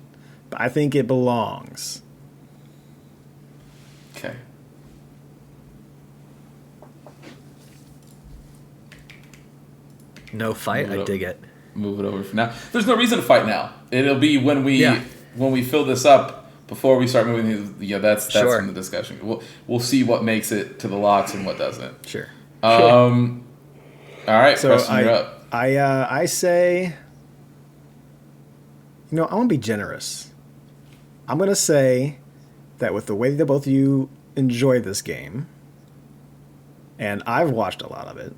But I think it belongs. Okay. No fight. I dig it. move it over for now. There's no reason to fight now. It'll be when we fill this up before we start moving these. Yeah, that's in the discussion. We'll see what makes it to the locks and what doesn't. Sure. All right, so Preston, you're up. I say, I'm gonna be generous. I'm gonna say that with the way that both of you enjoy this game, and I've watched a lot of it,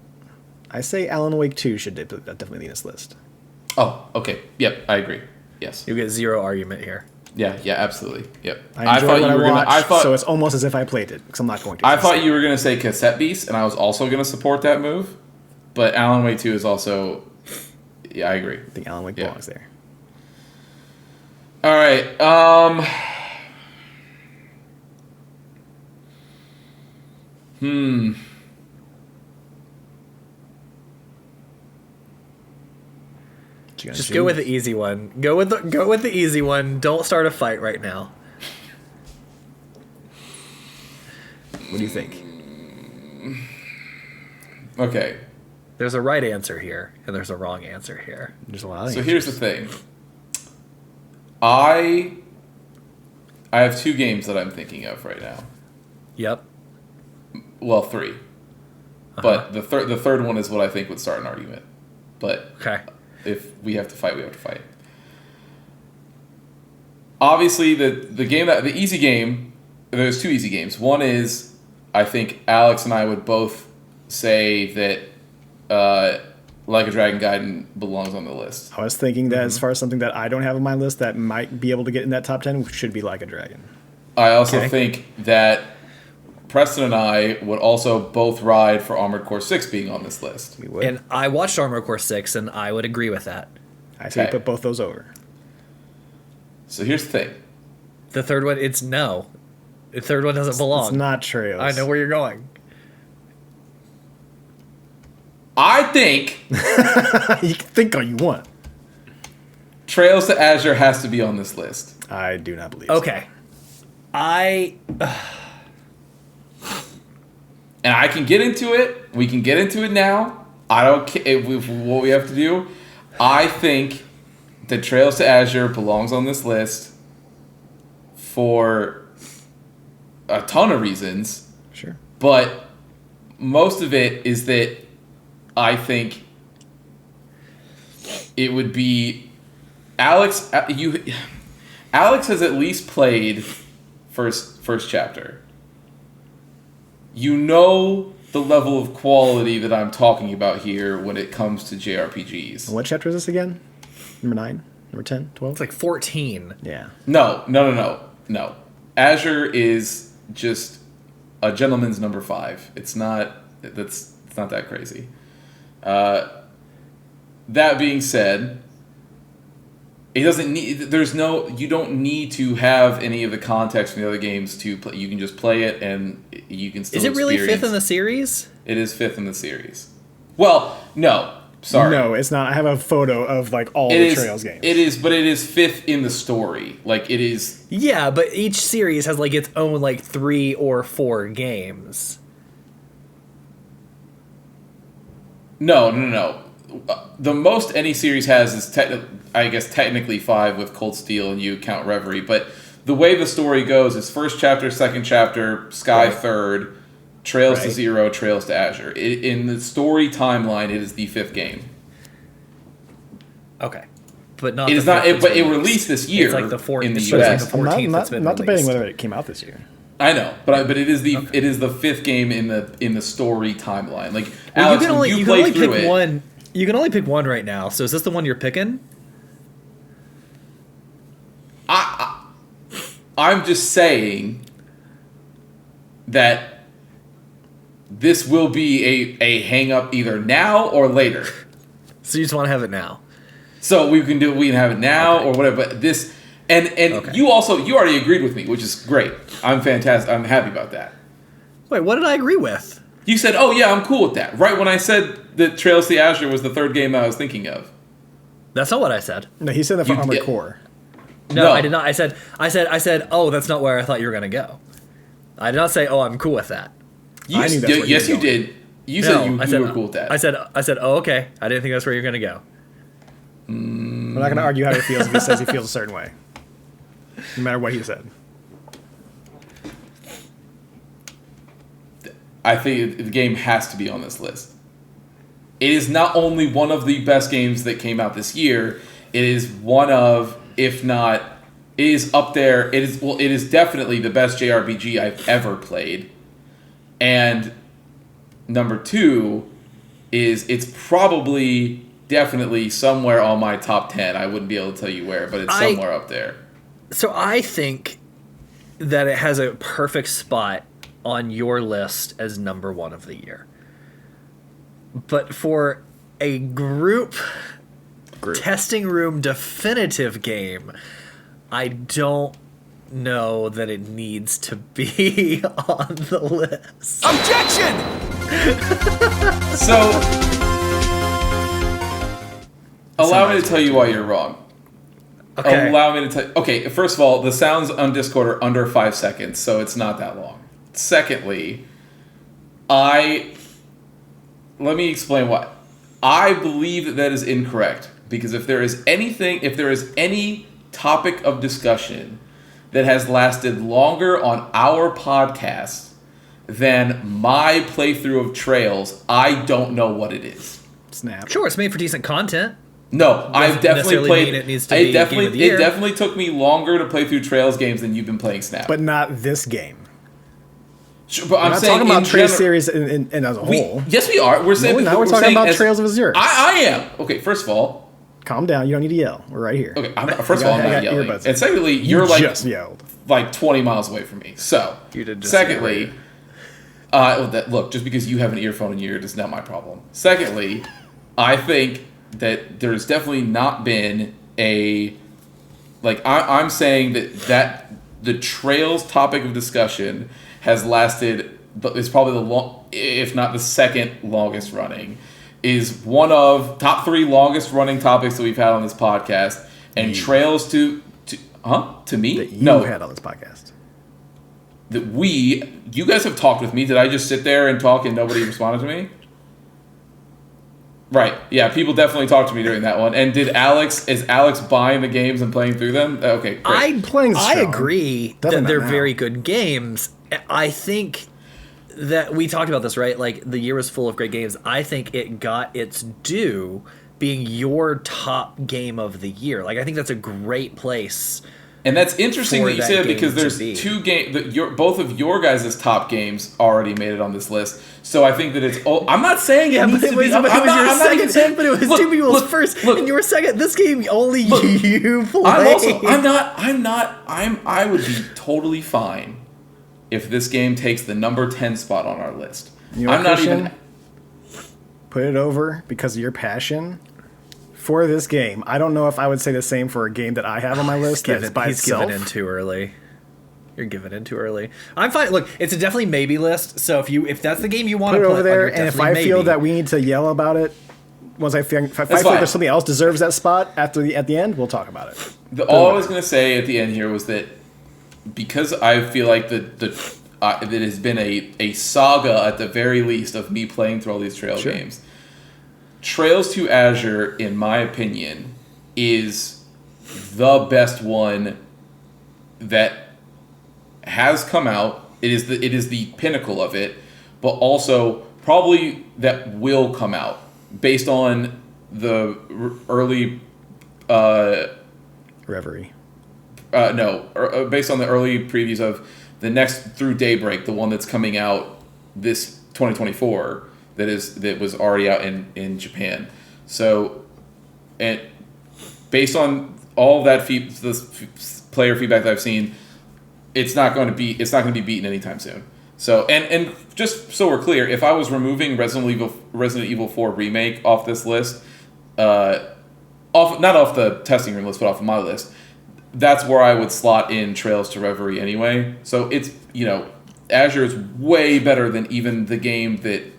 I say Alan Wake 2 should definitely be in this list. Oh, okay. Yep, I agree. Yes. You get zero argument here. Yeah, absolutely. Yep. I enjoy what I watch, so it's almost as if I played it, because I'm not going to. I thought you were going to say Cassette Beast, and I was also going to support that move. But Alan Wake 2 is also... Yeah, I agree. I think Alan Wake belongs there. All right. Just go with the easy one. Go with the easy one. Don't start a fight right now. What do you think? Okay. There's a right answer here, and there's a wrong answer here. There's a lot of answers. Here's the thing. I have 2 games that I'm thinking of right now. Yep. Well, 3. But the third one is what I think would start an argument. But okay. If we have to fight, we have to fight. Obviously, the easy game, there's 2 easy games. One is, I think Alex and I would both say that Like a Dragon Gaiden belongs on the list. I was thinking that as far as something that I don't have on my list that might be able to get in that top 10 should be Like a Dragon. I also think that Preston and I would also both ride for Armored Core 6 being on this list. We would. And I watched Armored Core 6, and I would agree with that. I say put both those over. So here's the thing. The third one, it's no. The third one doesn't belong. It's not Trails. I know where you're going. I think... You can think all you want. Trails to Azure has to be on this list. I do not believe Okay. And I can get into it. We can get into it now. I don't care what we have to do. I think that Trails to Azure belongs on this list for a ton of reasons. Sure. But most of it is that I think it would be Alex. Alex has at least played first chapter. You know the level of quality that I'm talking about here when it comes to JRPGs. What chapter is this again? Number 9? Number 10? 12? It's like 14. Yeah. No. Azure is just a gentleman's number 5. It's not that crazy. That being said, it doesn't need. You don't need to have any of the context from the other games to play. You can just play it, and you can still. Is it really experience. 5th in the series? It is 5th in the series. Well, no, sorry. No, it's not. I have a photo of like all the Trails games. It is, but it is 5th in the story. Like it is. Yeah, but each series has like its own like 3 or 4 games. No. The most any series has is technically 5 with Cold Steel and you count Reverie, but the way the story goes is first chapter, second chapter, Sky third, Trails to Zero, Trails to Azure. In the story timeline, it is the 5th game. Okay, but not. It is not. But it released this year. It's like the 14th in the US. US. Like the 14th that's been not debating released. whether it came out this year. I know, but it is the 5th game in the story timeline. Like Well, Alex, you can only pick one. You can only pick one right now. So is this the one you're picking? I'm just saying that this will be a hang up either now or later. So you just want to have it now? So we can have it now or whatever. But this and you already agreed with me, which is great. I'm fantastic. I'm happy about that. Wait, what did I agree with? You said, "Oh yeah, I'm cool with that." Right when I said that Trails to Azure was the 3rd game that I was thinking of. That's not what I said. No, he said that for Armored Core. No, I did not. I said, oh, that's not where I thought you were going to go. I did not say, oh, I'm cool with that. Yes, you did. You said you were cool with that. I said, oh, okay. I didn't think that's where you're going to go. We're not going to argue how he feels if he says he feels a certain way. No matter what he said. I think the game has to be on this list. It is not only one of the best games that came out this year, it is one of, if not, it is up there. It is definitely the best JRPG I've ever played. And number 2 is it's probably definitely somewhere on my top 10. I wouldn't be able to tell you where, but it's somewhere up there. So I think that it has a perfect spot on your list as number 1 of the year. But for a group testing room definitive game, I don't know that it needs to be on the list. Objection! So, allow me to tell you why you're wrong. Okay. Allow me to tell. Okay, first of all, the sounds on Discord are under 5 seconds, so it's not that long. Secondly, let me explain why. I believe that is incorrect, because if there is any topic of discussion that has lasted longer on our podcast than my playthrough of Trails, I don't know what it is. Snap. Sure, it's made for decent content. No, I've definitely played. Mean it needs to be It definitely took me longer to play through Trails games than you've been playing Snap. But not this game. Sure, but I'm not saying talking about Trails general, series in as a whole. Yes, we are. We're saying We're talking about Trails of Azure. I am. Okay, first of all, calm down. You don't need to yell. We're right here. Okay, first of all, I'm not yelling. Earbuds. And secondly, you're just yelled. like 20 miles away from me. So, You did just secondly, look, just because you have an earphone in your ear is not my problem. Secondly, I think that there's definitely not been I'm saying that the Trails topic of discussion has lasted, is probably if not the second longest running, is one of top 3 longest running topics that we've had on this podcast, and Trails to me? That you had on this podcast. That you guys have talked with me. Did I just sit there and talk and nobody responded to me? Right. Yeah, people definitely talked to me during that one. And is Alex buying the games and playing through them? Okay, great. I agree that they're very good games. I think that we talked about this, right? Like, the year was full of great games. I think it got its due being your top game of the year. Like, I think that's a great place. And that's interesting that you say that, because there's 2 games, both of your guys' top games already made it on this list. So I think that it's. I'm not saying it needs to be. But it was 2 people's first, and your second. This game only you play. I would be totally fine if this game takes the number 10 spot on our list. You know, I'm not even. Put it over because of your passion for this game. I don't know if I would say the same for a game that I have on my list that's by itself. He's giving in too early. You're giving in too early. I'm fine. Look, it's a definitely maybe list. So if that's the game you want to put play, over there, and if I feel that we need to yell about it, once I feel that something else deserves that spot at the end, we'll talk about it. All I was going to say at the end here was that because I feel like that has been a saga at the very least of me playing through all these Trails games. Trails to Azure, in my opinion, is the best one that has come out. It is the pinnacle of it, but also probably that will come out based on the early Reverie. Based on the early previews of the next Through Daybreak, the one that's coming out this 2024. That was already out in Japan. So, and based on all that player feedback that I've seen, it's not going to be beaten anytime soon. So, and just so we're clear, if I was removing Resident Evil 4 Remake off this list, not off the testing room list, but off of my list, that's where I would slot in Trails to Reverie anyway. So it's, Azure is way better than even the game that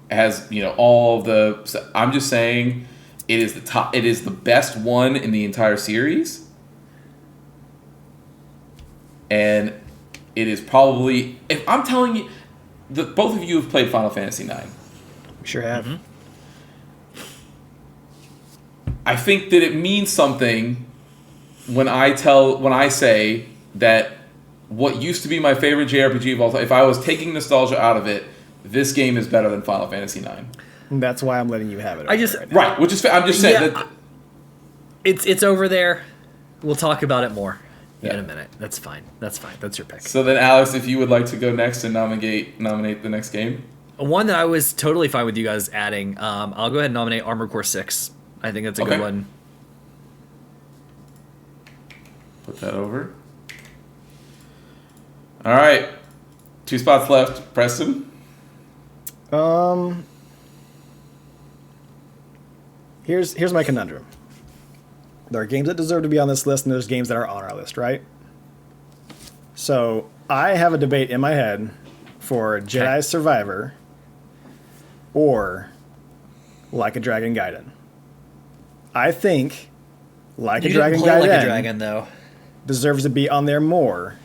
has, all of the. I'm just saying, it is the top. It is the best one in the entire series, and it is probably. If I'm telling you, both of you have played Final Fantasy IX. We sure have. Mm-hmm. I think that it means something when I say that what used to be my favorite JRPG of all time, if I was taking nostalgia out of it, this game is better than Final Fantasy IX. And that's why I'm letting you have it. Right, which is I'm just saying that it's over there. We'll talk about it more in a minute. That's fine. That's your pick. So then, Alex, if you would like to go next and nominate the next game. One that I was totally fine with you guys adding, I'll go ahead and nominate Armored Core 6. I think that's a good one. Put that over. All right. 2 spots left. Preston? Here's my conundrum. There are games that deserve to be on this list, and there's games that are on our list, right? So I have a debate in my head for Jedi Survivor or Like a Dragon Gaiden. I think Like a Dragon Gaiden Like a Dragon, though. deserves to be on there more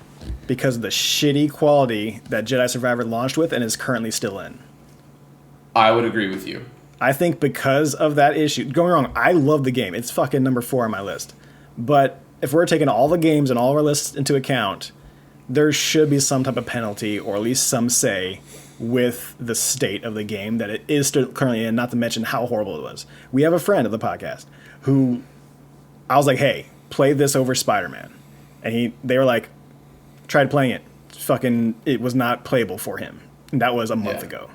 because of the shitty quality that Jedi Survivor launched with and is currently still in. I would agree with you. I think because of that issue, don't get me wrong, I love the game. It's fucking number 4 on my list. But if we're taking all the games and all of our lists into account, there should be some type of penalty or at least some say with the state of the game that it is still currently in, not to mention how horrible it was. We have a friend of the podcast who I was like, hey, play this over Spider-Man. And they were like, tried playing it. It was not playable for him. And that was a month ago.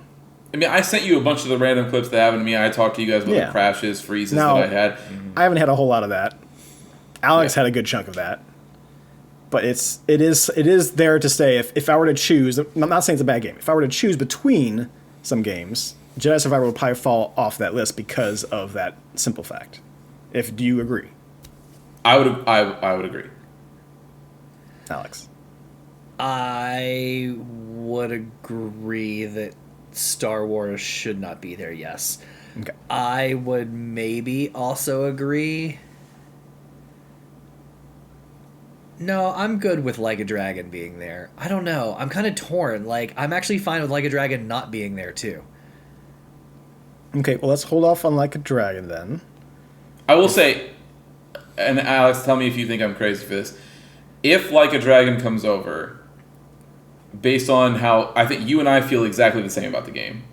I mean, I sent you a bunch of the random clips that happened to me. I talked to you guys about the crashes, freezes that I had. I haven't had a whole lot of that. Alex had a good chunk of that. But it is there to stay. If I were to choose, I'm not saying it's a bad game. If I were to choose between some games, Jedi Survivor would probably fall off that list because of that simple fact. Do you agree? I would agree. Alex? I would agree that Star Wars should not be there, yes. Okay. I would maybe also agree. No, I'm good with Like a Dragon being there. I don't know. I'm kind of torn. Like, I'm actually fine with Like a Dragon not being there, too. Okay, well, let's hold off on Like a Dragon, then. I will say, and Alex, tell me if you think I'm crazy for this. If Like a Dragon comes over, based on how I think you and I feel exactly the same about the game,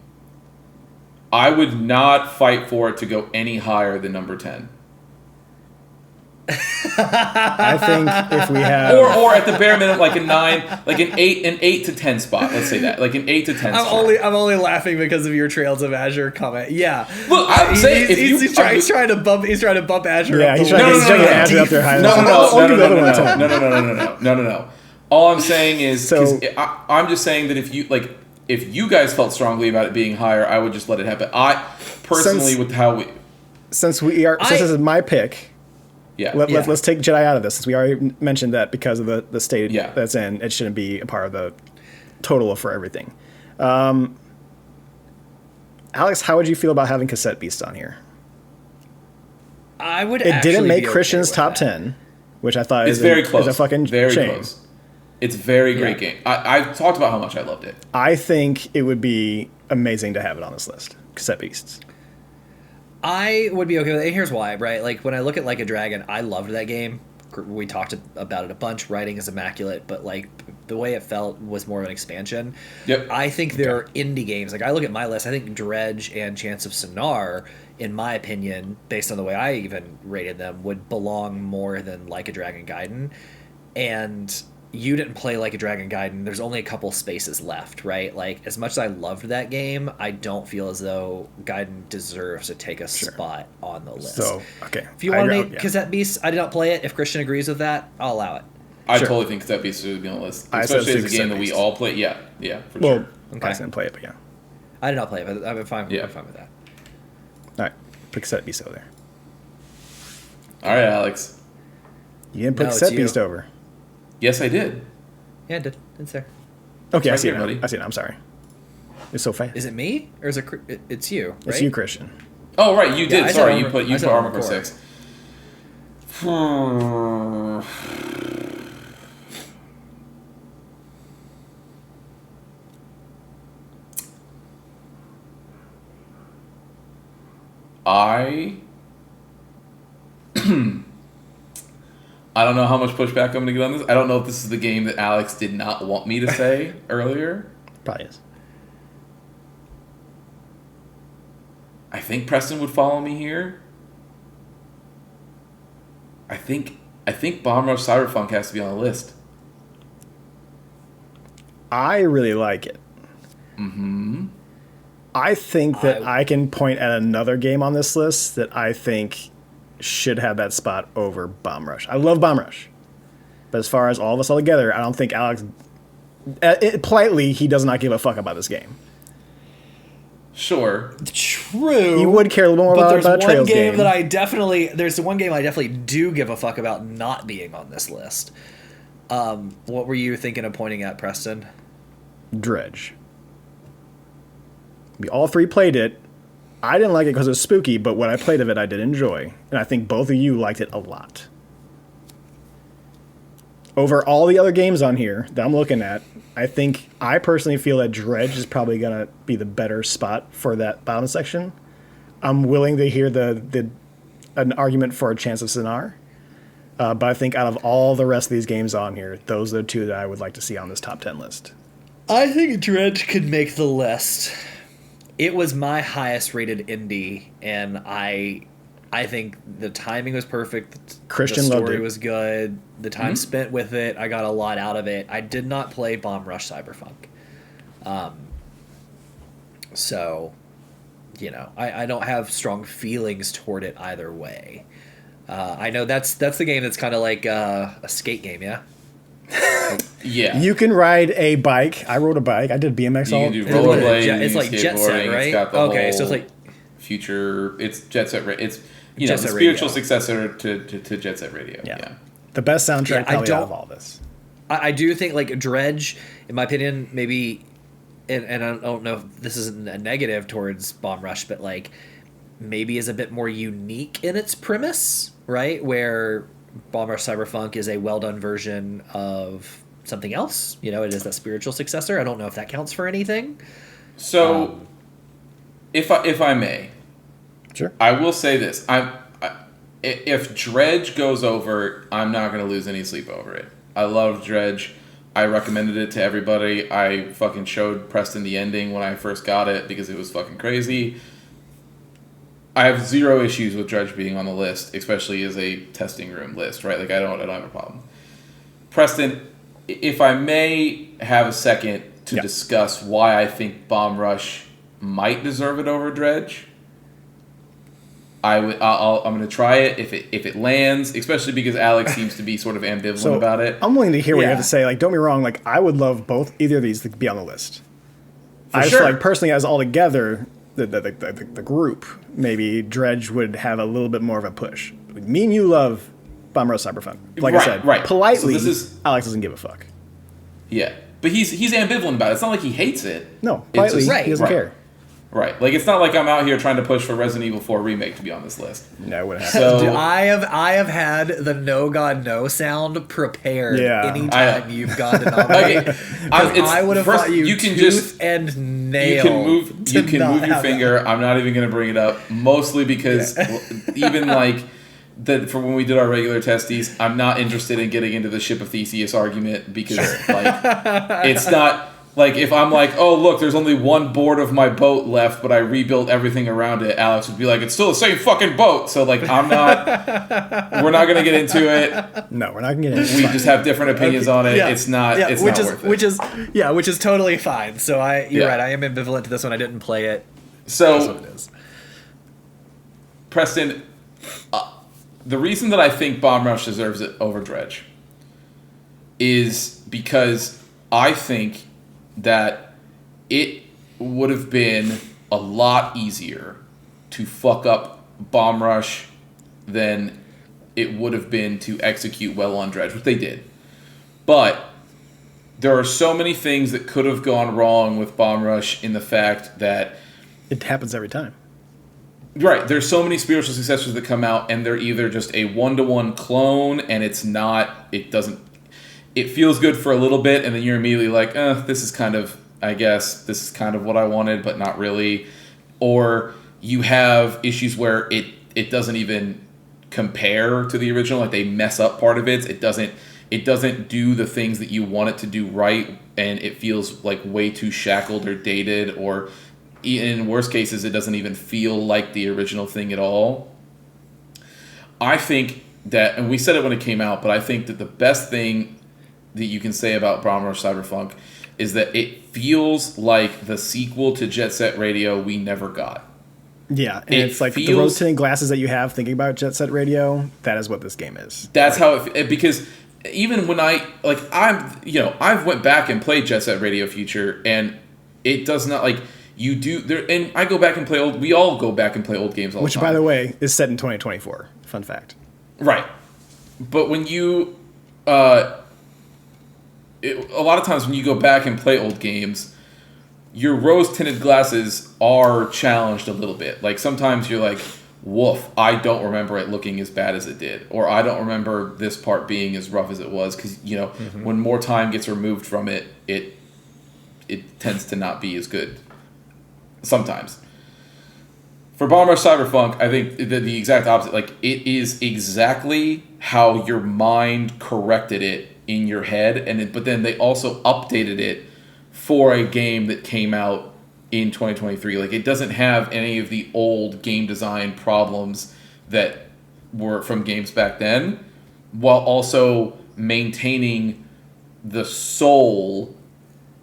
I would not fight for it to go any higher than number 10. I think if we have, or at the bare minimum, like a 9, like an 8 to 10 spot. Let's say that, like an 8 to 10. I'm only laughing because of your Trails of Azure comment. Yeah, look, I'm saying he's trying to bump Azure. Yeah, up he's the trying list. to get Azure up there higher. No. All I'm saying is, I'm just saying that if you guys felt strongly about it being higher, I would just let it happen. I personally, since this is my pick. Yeah. Let's take Jedi out of this, since we already mentioned that because of the state that's in, it shouldn't be a part of the total for everything. Alex, how would you feel about having Cassette Beast on here? I would. It didn't make Christian's top 10, which I thought is very close. Is a fucking very shame. Close. It's a very great game. I've talked about how much I loved it. I think it would be amazing to have it on this list. Cassette Beasts. I would be okay with it. And here's why, right? Like, when I look at Like a Dragon, I loved that game. We talked about it a bunch. Writing is immaculate, but, like, the way it felt was more of an expansion. Yep. I think there are indie games. Like, I look at my list, I think Dredge and Chants of Sonar, in my opinion, based on the way I even rated them, would belong more than Like a Dragon Gaiden. And you didn't play Like a Dragon Gaiden. There's only a couple spaces left, right? Like, as much as I loved that game, I don't feel as though Gaiden deserves to take a spot on the list. So, okay. If you want to make Cassette Beast, I did not play it. If Christian agrees with that, I'll allow it. I totally think Cassette Beast should be on the list. Especially as a game that we all play. Yeah, for sure. Okay. I didn't play it, but yeah. I did not play it, but I'm fine, Yeah. I'm fine with that. All right. Put Cassette Beast over there. All right, Alex. You didn't put Cassette Beast over. Yes, I did. Yeah, I did. It's there. Okay, right I see here, it buddy. now. I see it now. I'm sorry. It's so fast. Is it me? Or is it... It's you, right? It's you, Christian. Oh, right, you did. I Sorry, said you put Armored Armored Core Core. 6. I don't know how much pushback I'm going to get on this. I don't know if this is the game that Alex did not want me to say earlier. Probably is. I think Preston would follow me here. I think Bomb Rush Cyberpunk has to be on the list. I really like it. Mm-hmm. I think that I can point at another game on this list that I think should have that spot over Bomb Rush. I love Bomb Rush. But as far as all of us all together, I don't think Alex... politely, he does not give a fuck about this game. Sure. True. He would care a little more about a Trails game. There's one game I definitely do give a fuck about not being on this list. What were you thinking of pointing at, Preston? Dredge. We all three played it. I didn't like it because it was spooky, but when I played of it, I did enjoy. And I think both of you liked it a lot. Over all the other games on here that I'm looking at, I personally feel that Dredge is probably going to be the better spot for that bottom section. I'm willing to hear an argument for a Chance of Sinar. But I think out of all the rest of these games on here, those are the two that I would like to see on this top 10 list. I think Dredge could make the list. It was my highest rated indie, and I think the timing was perfect. Christian the loved story it. was good. The time spent with it, I got a lot out of it. I did not play Bomb Rush Cyberpunk. So, I don't have strong feelings toward it either way. I know that's the game that's kind of like a skate game, yeah? Yeah. You can ride a bike. I rode a bike. I did BMX You all. can do rollerblades. It's like Jet Set, right? It's got the Okay, whole so it's like future. It's Jet Set. It's Jet the Set spiritual Radio. successor to Jet Set Radio. Yeah. The best soundtrack Yeah, probably out of all this. I do think like Dredge, in my opinion, maybe, and I don't know if this isn't a negative towards Bomb Rush, but like maybe is a bit more unique in its premise, right? Where Bomb Rush Cyberpunk is a well done version of something else. It is that spiritual successor. I don't know if that counts for anything. So, if I may, Sure. I will say this: if Dredge goes over, I'm not going to lose any sleep over it. I love Dredge. I recommended it to everybody. I fucking showed Preston the ending when I first got it because it was fucking crazy. I have zero issues with Dredge being on the list, especially as a testing room list, right? Like I don't have a problem. Preston, if I may have a second to discuss why I think Bomb Rush might deserve it over Dredge. I'm going to try it if it lands, especially because Alex seems to be sort of ambivalent about it. I'm willing to hear what you have to say. Like, don't get me wrong. Like, I would love either of these to be on the list. I just feel like personally, as all together, the group, maybe Dredge would have a little bit more of a push. Me and you love Bomb Rush Cyberpunk. Like I said, politely, so Alex doesn't give a fuck. Yeah, but he's ambivalent about it. It's not like he hates it. No, politely, he doesn't care. Right, like it's not like I'm out here trying to push for Resident Evil 4 remake to be on this list. No, it wouldn't happen. So Dude, I have had the no god no sound prepared anytime you've gone to nominate. I would have thought you can tooth and nail. You can move your finger. I'm not even going to bring it up, mostly because even like for when we did our regular testies, I'm not interested in getting into the Ship of Theseus argument because like it's not. Like, if I'm like, oh, look, there's only one board of my boat left, but I rebuilt everything around it, Alex would be like, it's still the same fucking boat. So, like, we're not going to get into it. No, we're not going to get into it. We just have different opinions on it. Yeah. It's not worth it. Which is totally fine. So, you're right. I am ambivalent to this one. I didn't play it. So, that's what it is. Preston, the reason that I think Bomb Rush deserves it over Dredge is because I think that it would have been a lot easier to fuck up Bomb Rush than it would have been to execute well on Dredge, which they did. But there are so many things that could have gone wrong with Bomb Rush in the fact that it happens every time. Right, there's so many spiritual successors that come out and they're either just a one-to-one clone and it feels good for a little bit, and then you're immediately like, this is kind of what I wanted, but not really. Or you have issues where it doesn't even compare to the original. Like they mess up part of it. It doesn't do the things that you want it to do right, and it feels like way too shackled or dated, or in worst cases, it doesn't even feel like the original thing at all. I think that, and we said it when it came out, but I think that the best thing that you can say about Bomber Cyberfunk is that it feels like the sequel to Jet Set Radio we never got. Yeah, and it's like the rose-tinted glasses that you have thinking about Jet Set Radio, that is what this game is. That's how it, because even when I've went back and played Jet Set Radio Future, and it does not, like, you do there, and I go back and play we all go back and play old games all the time. Which, by the way, is set in 2024. Fun fact. Right. But when you a lot of times when you go back and play old games, your rose-tinted glasses are challenged a little bit. Like, sometimes you're like, woof, I don't remember it looking as bad as it did. Or I don't remember this part being as rough as it was. Because, when more time gets removed from it, it tends to not be as good. Sometimes. For Bomber Cyberfunk, I think the exact opposite. Like, it is exactly how your mind corrected it in your head, but then they also updated it for a game that came out in 2023. Like, it doesn't have any of the old game design problems that were from games back then, while also maintaining the soul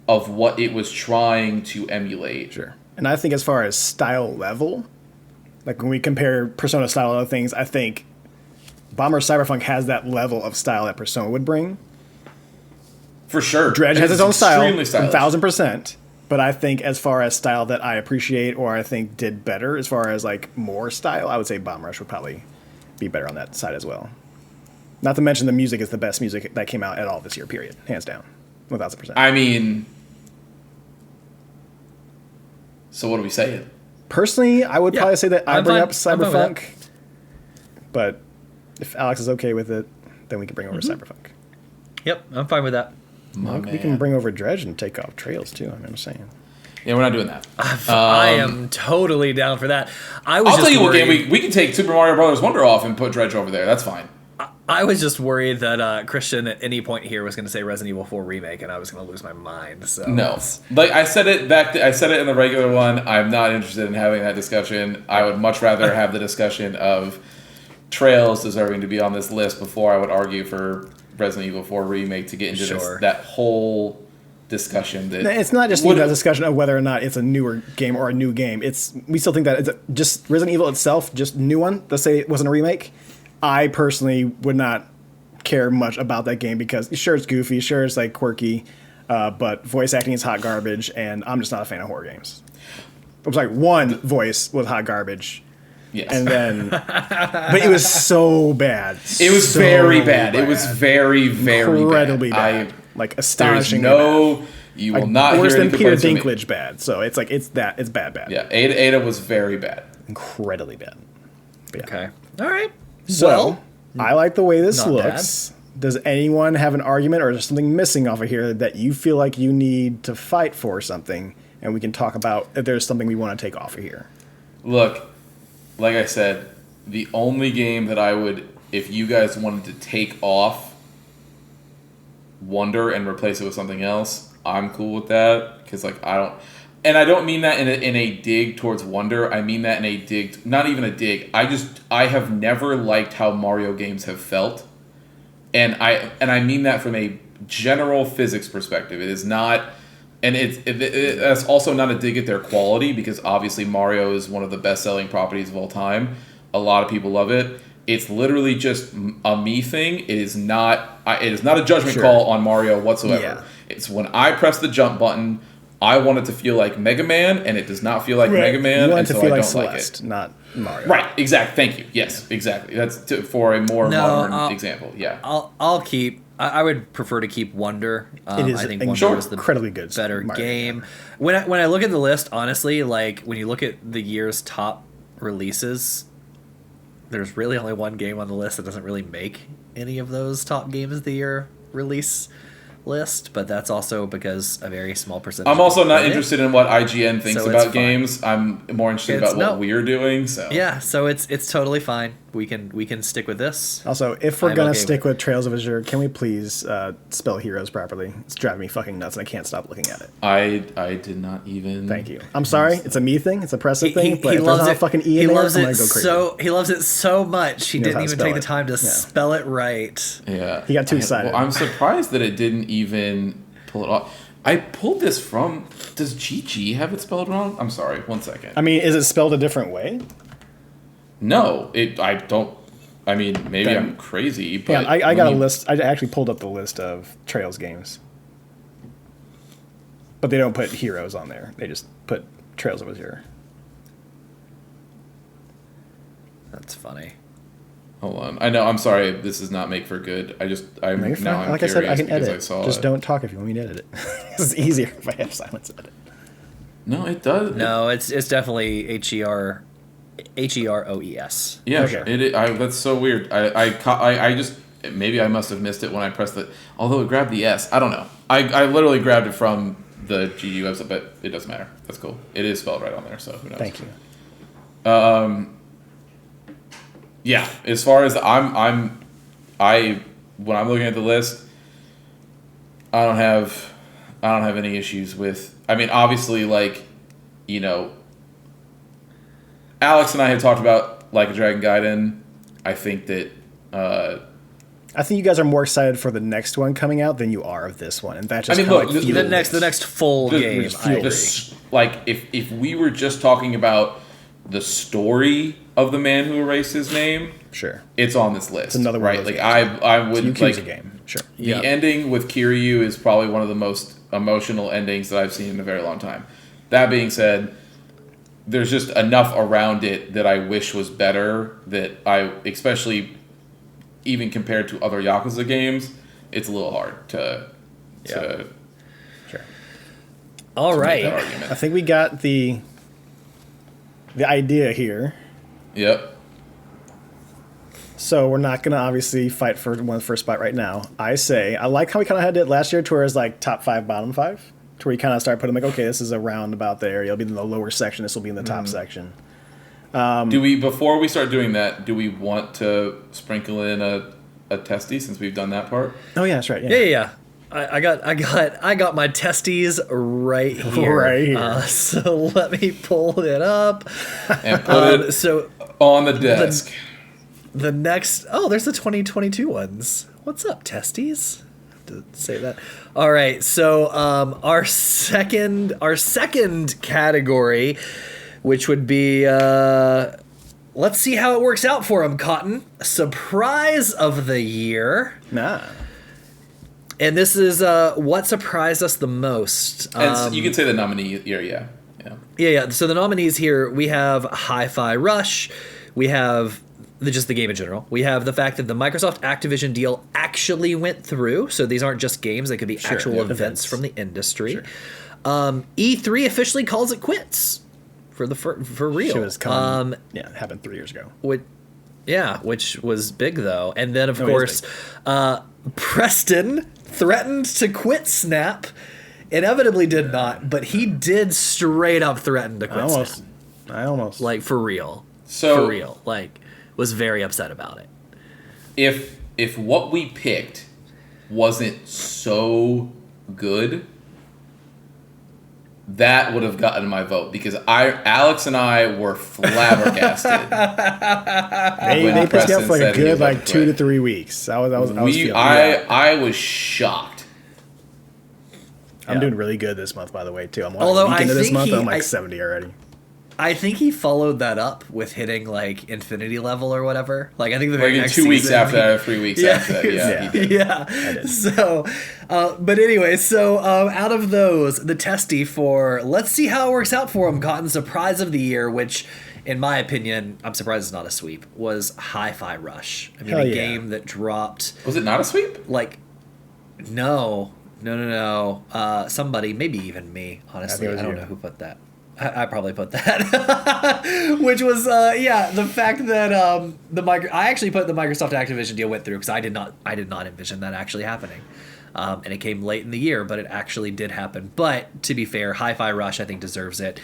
of what it was trying to emulate. Sure. And I think as far as style level, like when we compare Persona style to other things, I think Bomber Cyberfunk has that level of style that Persona would bring. For sure. Dredge has its own style, 1,000%. But I think as far as style that I appreciate or I think did better, as far as like more style, I would say Bomb Rush would probably be better on that side as well. Not to mention the music is the best music that came out at all this year, period. Hands down. 1,000%. I mean, so what are we saying? Personally, I would probably say that I bring up Cyberpunk. That. But if Alex is okay with it, then we can bring over Cyberpunk. Yep, I'm fine with that. We can bring over Dredge and take off Trails too. I'm saying. Yeah, we're not doing that. I am totally down for that. I'll tell you what game we can take Super Mario Brothers Wonder off and put Dredge over there. That's fine. I was just worried that Christian at any point here was going to say Resident Evil 4 remake, and I was going to lose my mind. So no, like I said it I said it in the regular one. I'm not interested in having that discussion. I would much rather have the discussion of Trails deserving to be on this list before I would argue for Resident Evil 4 remake to get into that whole discussion. That it's not just a discussion of whether or not it's a newer game or a new game. We still think that it's just Resident Evil itself, just new one. Let's say it wasn't a remake. I personally would not care much about that game because sure it's goofy, sure it's like quirky, but voice acting is hot garbage, and I'm just not a fan of horror games. I'm sorry, one voice was hot garbage. Yes. And then, but it was so bad. It was very bad. It was very, very incredibly bad. Like astonishingly bad. You will not worse hear than Peter Dinklage bad. So it's like it's bad. Yeah, Ada was very bad. Incredibly bad. Yeah. Okay. All right. So, I like the way this looks. Bad. Does anyone have an argument or is there something missing off of here that you feel like you need to fight for something? And we can talk about if there's something we want to take off of here. Look, like I said, the only game that I would, if you guys wanted to take off Wonder and replace it with something else, I'm cool with that. Because, like, I don't mean that in a dig towards Wonder. I mean that in a dig, not even a dig. I have never liked how Mario games have felt, and I mean that from a general physics perspective. It is not, and that's also not a dig at their quality because obviously Mario is one of the best-selling properties of all time. A lot of people love it. It's literally just a me thing. It is not a judgment call on Mario whatsoever. Yeah. It's when I press the jump button, I want it to feel like Mega Man, and it does not feel like Mega Man, and so I don't like it. Not Mario. Right, exactly. Thank you. Yes, exactly. That's for a more modern example. Yeah. I'll keep. I would prefer to keep Wonder. It is, I think Wonder is the incredibly good better game. When I look at the list, honestly, like when you look at the year's top releases, there's really only one game on the list that doesn't really make any of those top games of the year release list, but that's also because a very small percentage. I'm also not of it. interested in what IGN thinks So it's about fine. games. I'm more interested about what we're doing. So Yeah, so it's totally fine. We can stick with this. Also, if we're I'm gonna okay stick with with Trails of Azure, can we please spell heroes properly? It's driving me fucking nuts, and I can't stop looking at it. I did not even. Thank you. I'm sorry. It's a me thing. It's a Pressa thing. But He if there's loves not it. a fucking E He in there, loves I'm it gonna go crazy. he loves it so much. He knows didn't how to even spell take the it. time to Yeah. spell it right. Yeah, He got two-sided. Well, I'm surprised that it didn't even pull it off. I pulled this from. Does GG have it spelled wrong? I'm sorry. 1 second. I mean, is it spelled a different way? No, I don't. I mean, maybe Then- I'm crazy, but Yeah, I got a when you- list. I actually pulled up the list of Trails games, but they don't put heroes on there. They just put Trails of Azure. That's funny. Hold on. I know. I'm sorry. This does not make for good. No, you're I'm fine. Like I said, I curious can because edit. I saw Just it. don't talk if you want me to edit it. It's easier if I have silence edit. No, it does. No, it's definitely HEROES. Yeah, Okay. that's so weird. I just maybe I must have missed it when I pressed it. Although it grabbed the S, I don't know. I literally grabbed it from the GU website, but it doesn't matter. That's cool. It is spelled right on there, so who knows? Thank you. Yeah, as far as when I'm looking at the list, I don't have any issues with. I mean, obviously, like, you know, Alex and I had talked about Like a Dragon Gaiden. I think that. I think you guys are more excited for the next one coming out than you are of this one, and that just I mean, kinda, look, like, the fuels The next full game. I agree. Like if we were just talking about the story of the man who erased his name, Sure. it's on this list. It's another one right. of those Like games. I would You like choose a game. Sure. the Yeah. ending with Kiryu is probably one of the most emotional endings that I've seen in a very long time. That being said, there's just enough around it that I wish was better. That I, especially even compared to other Yakuza games, it's a little hard to Sure. All make right. that I argument. think we got the idea here. Yep. So we're not gonna obviously fight for one first spot right now. I say I like how we kind of had it last year, to where it's like top 5, bottom 5, to where you kind of start putting like, okay, this is around about there. You'll be in the lower section. This will be in the top section. Do we, before we start doing that, do we want to sprinkle in a testy since we've done that part? Oh yeah, that's right. Yeah. I got my testes right here. Right here. So let me pull it up. And put it So on the desk. the next, there's the 2022 ones. What's up, testes? To say that. All right. So our second category, which would be let's see how it works out for him, Cotton. Surprise of the year. Nah. And this is what surprised us the most. And so you can say the nominee here, yeah. Yeah. So the nominees here, we have Hi-Fi Rush. We have just the game in general. We have the fact that the Microsoft Activision deal actually went through. So these aren't just games; they could be actual events from the industry. Sure. E3 officially calls it quits for real. She was coming. Yeah, it happened 3 years ago. Which was big though. And then of Oh, it is course, Preston threatened to quit Snap. Inevitably did not, but he did straight up threaten to quit Snap. I almost. Like for real. So For real. Like was very upset about it. if what we picked wasn't so good, that would have gotten my vote because Alex and I were flabbergasted. They when pissed me Preston off for like said a he was good about like to 2 to quit. 3 weeks. I was feeling it. I was shocked. I'm doing really good this month, by the way, too. I'm like Although a week I into this think month, he- I'm like I- 70 already. I think he followed that up with hitting like infinity level or whatever. Like I think the very Like in next 2 weeks season, after that, or 3 weeks after that, yeah. he did. Yeah. So, but anyway, so out of those, the testy for let's see how it works out for him. Cotton surprise of the year, which, in my opinion, I'm surprised it's not a sweep. Was Hi-Fi Rush. I mean, Hell a yeah. game that dropped Was it not a sweep? like, no. Somebody, maybe even me. Honestly, it was I don't you. know who put that. I probably put that, which was the fact that I actually put the Microsoft Activision deal went through because I did not envision that actually happening. And it came late in the year, but it actually did happen. But to be fair, Hi-Fi Rush, I think, deserves it.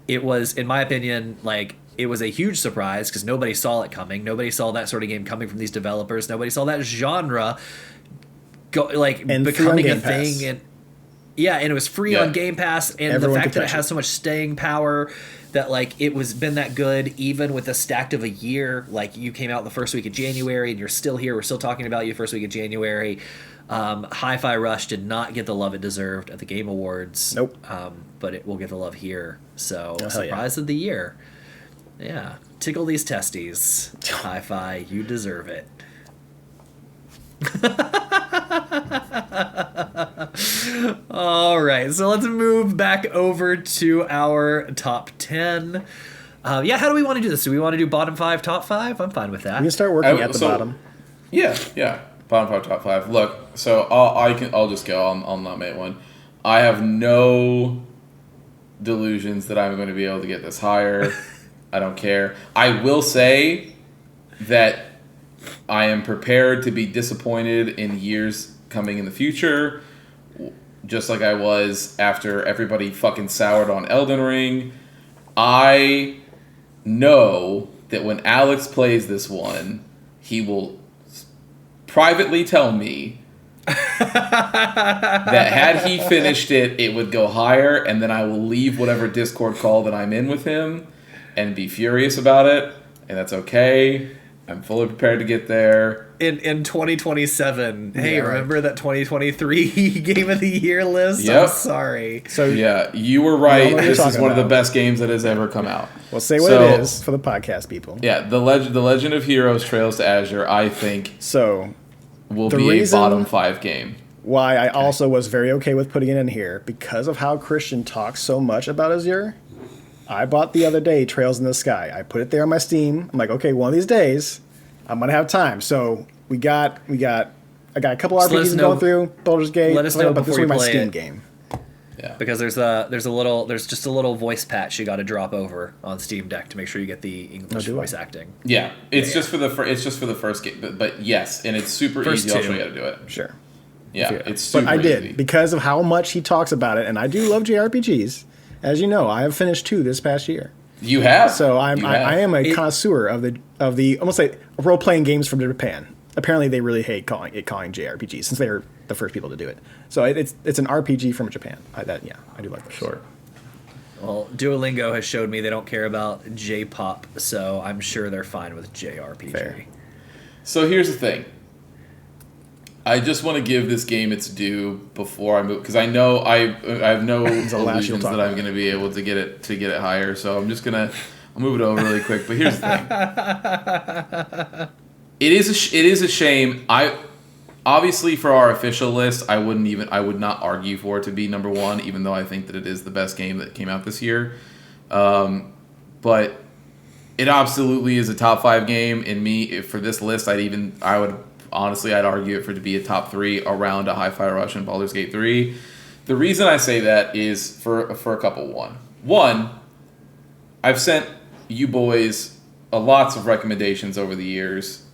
It was, in my opinion, like, it was a huge surprise because nobody saw it coming. Nobody saw that sort of game coming from these developers. Nobody saw that genre becoming a thing. And and it was free on Game Pass. And everyone the fact that it has so much staying power, that like it was been that good even with the stacked of a year. Like, you came out the first week of January and you're still here. We're still talking about you the first week of January. Hi-Fi Rush did not get the love it deserved at the Game Awards. Nope. But it will get the love here. So, surprise of the year. Yeah. Tickle these testes. Hi-Fi, you deserve it. All right, so let's move back over to our top 10. How do we want to do this? Do we want to do bottom 5, top 5? I'm fine with that. We can start working at the bottom. Yeah. Bottom 5, top 5. Look, so I'll just go. I'll nominate one. I have no delusions that I'm going to be able to get this higher. I don't care. I will say that I am prepared to be disappointed in years coming in the future, just like I was after everybody fucking soured on Elden Ring. I know that when Alex plays this one, he will privately tell me that had he finished it, it would go higher, and then I will leave whatever Discord call that I'm in with him and be furious about it, and that's okay. I'm fully prepared to get there. In 2027. Hey, remember that 2023 Game of the Year list? Yep. I'm sorry. So yeah, you were right. This is one of the best games that has ever come out. Well, say what it is for the podcast people. Yeah, the Legend of Heroes Trails to Azure, I think, will be a bottom 5 game. Why I also was very okay with putting it in here, because of how Christian talks so much about Azure. I bought the other day Trails in the Sky. I put it there on my Steam. I'm like, okay, one of these days, I'm gonna have time. So I got a couple RPGs going through. Baldur's Gate. Let us know but this before was my you play Steam it. game. Yeah, because there's just a little voice patch you got to drop over on Steam Deck to make sure you get the English voice acting. Yeah, it's just for the first game, but yes, and it's super easy. I'll show you how to do it. Sure. Yeah, it's super But I did easy. because of how much he talks about it, and I do love JRPGs. As you know, I have finished 2 this past year. You have. So I am a connoisseur of the almost like role playing games from Japan. Apparently, they really hate calling JRPGs since they're the first people to do it. So it's an RPG from Japan. I do like that. Sure. Well, Duolingo has showed me they don't care about J-pop, so I'm sure they're fine with JRPG. Fair. So here's the thing. I just want to give this game its due before I move, because I know I have no illusions that I'm going to be able to get it higher. So I'm just I'll move it over really quick. But here's the thing. It is a shame. Obviously for our official list, I would not argue for it to be number 1, even though I think that it is the best game that came out this year. But it absolutely is a top 5 game. For this list, I'd argue it for it to be a top 3 around a Hi-Fi Rush and Baldur's Gate 3. The reason I say that is for a couple. One, I've sent you boys lots of recommendations over the years,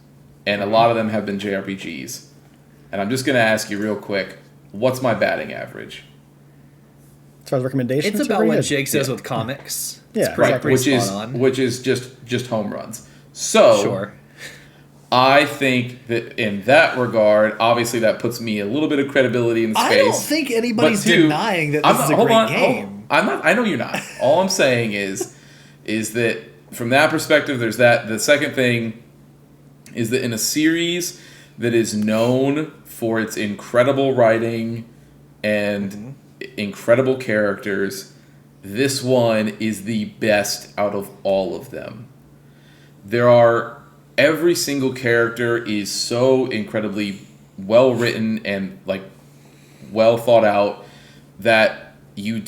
and a lot of them have been JRPGs. And I'm just going to ask you real quick, what's my batting average? As far as recommendations, it's about what Jake says with comics. Yeah, right. Which is just home runs. So sure. I think that in that regard, obviously that puts me a little bit of credibility in space. I don't think anybody's denying that this is a great game. I know you're not. All I'm saying is that from that perspective, there's that. The second thing is that in a series that is known for its incredible writing and incredible characters, this one is the best out of all of them. Every single character is so incredibly well written and like well thought out that when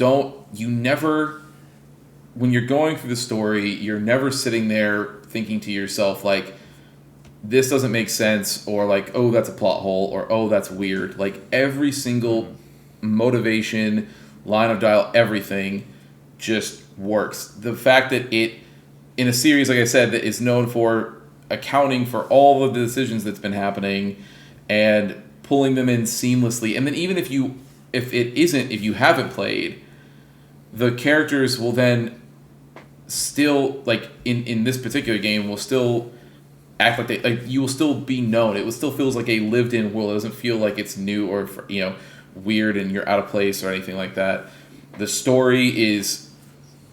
you're going through the story, you're never sitting there thinking to yourself like, this doesn't make sense, or like, oh, that's a plot hole, or oh, that's weird. Like every single motivation, line of dialogue, everything just works. The fact that it, in a series, like I said, that is known for accounting for all of the decisions that's been happening and pulling them in seamlessly. And then even if you haven't played, the characters will then still, like in this particular game, will still act like you will still be known. It still feels like a lived-in world. It doesn't feel like it's new or weird and you're out of place or anything like that. The story is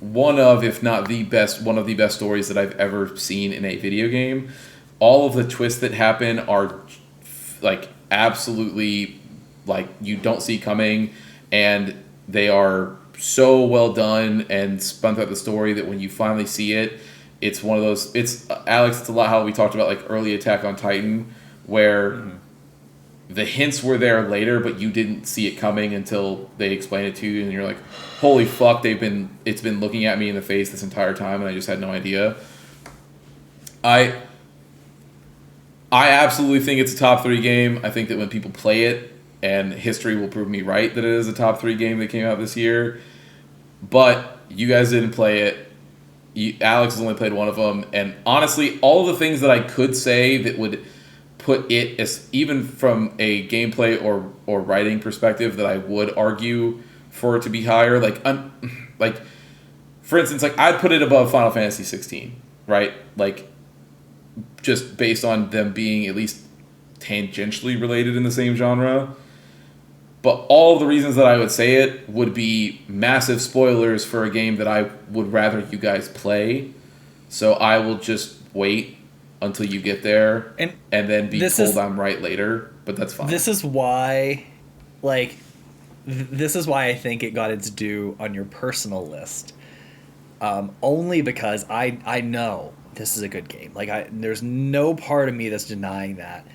one of the best stories that I've ever seen in a video game. All of the twists that happen are like absolutely like you don't see coming, and they are so well done and spun throughout the story that when you finally see it, it's one of those. It's Alex. It's a lot how we talked about like early Attack on Titan, where the hints were there later, but you didn't see it coming until they explained it to you, and you're like, "Holy fuck! It's been looking at me in the face this entire time, and I just had no idea." I absolutely think it's a top 3 game. I think that when people play it, and history will prove me right that it is a top 3 game that came out this year. But you guys didn't play it. Alex has only played one of them. And honestly, all of the things that I could say that would put it, as even from a gameplay or writing perspective, that I would argue for it to be higher. Like for instance, like I'd put it above Final Fantasy 16, right? Like just based on them being at least tangentially related in the same genre. But all of the reasons that I would say it would be massive spoilers for a game that I would rather you guys play. So I will just wait until you get there and then be told I'm right later. But that's fine. This is why, this is why I think it got its due on your personal list. Only because I know this is a good game. There's no part of me that's denying that.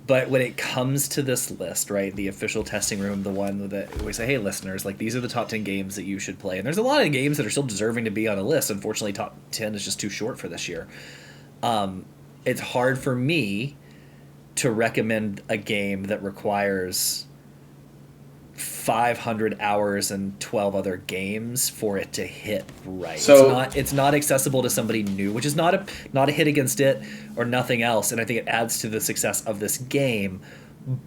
But when it comes to this list, right, the official testing room, the one that we say, hey, listeners, like these are the top 10 games that you should play. And there's a lot of games that are still deserving to be on a list. Unfortunately, top 10 is just too short for this year. It's hard for me to recommend a game that requires 500 hours and 12 other games for it to hit right. So it's not accessible to somebody new, which is not a hit against it or nothing else. And I think it adds to the success of this game.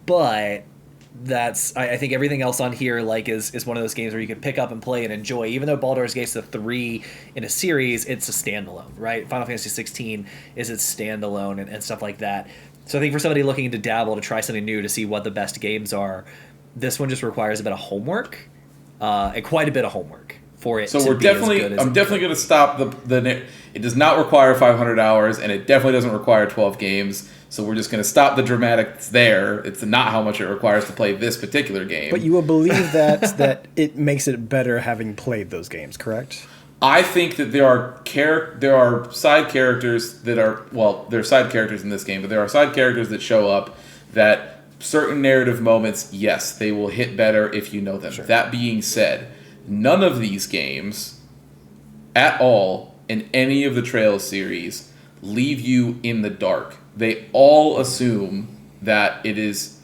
But I think everything else on here is one of those games where you can pick up and play and enjoy. Even though Baldur's Gate's the 3 in a series, it's a standalone, right? Final Fantasy 16 is its standalone and stuff like that. So I think for somebody looking to dabble, to try something new, to see what the best games are, this one just requires a bit of homework, and quite a bit of homework for it. So I'm definitely going to stop the. It does not require 500 hours, and it definitely doesn't require 12 games. So we're just going to stop the dramatics there. It's not how much it requires to play this particular game. But you will believe that it makes it better having played those games, correct? I think that there are side characters that are there are side characters in this game, but there are side characters that show up that. Certain narrative moments, yes, they will hit better if you know them. Sure. That being said, none of these games at all in any of the Trails series leave you in the dark. They all assume that it is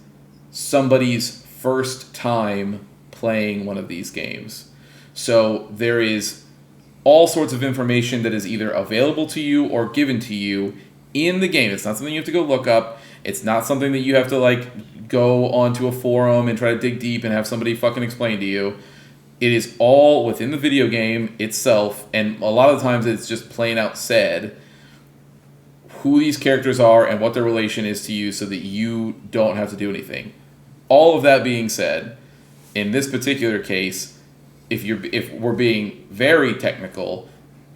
somebody's first time playing one of these games. So there is all sorts of information that is either available to you or given to you in the game. It's not something you have to go look up. It's not something that you have to go onto a forum and try to dig deep and have somebody fucking explain to you. It is all within the video game itself, and a lot of times it's just plain out said who these characters are and what their relation is to you so that you don't have to do anything. All of that being said, in this particular case, if we're being very technical,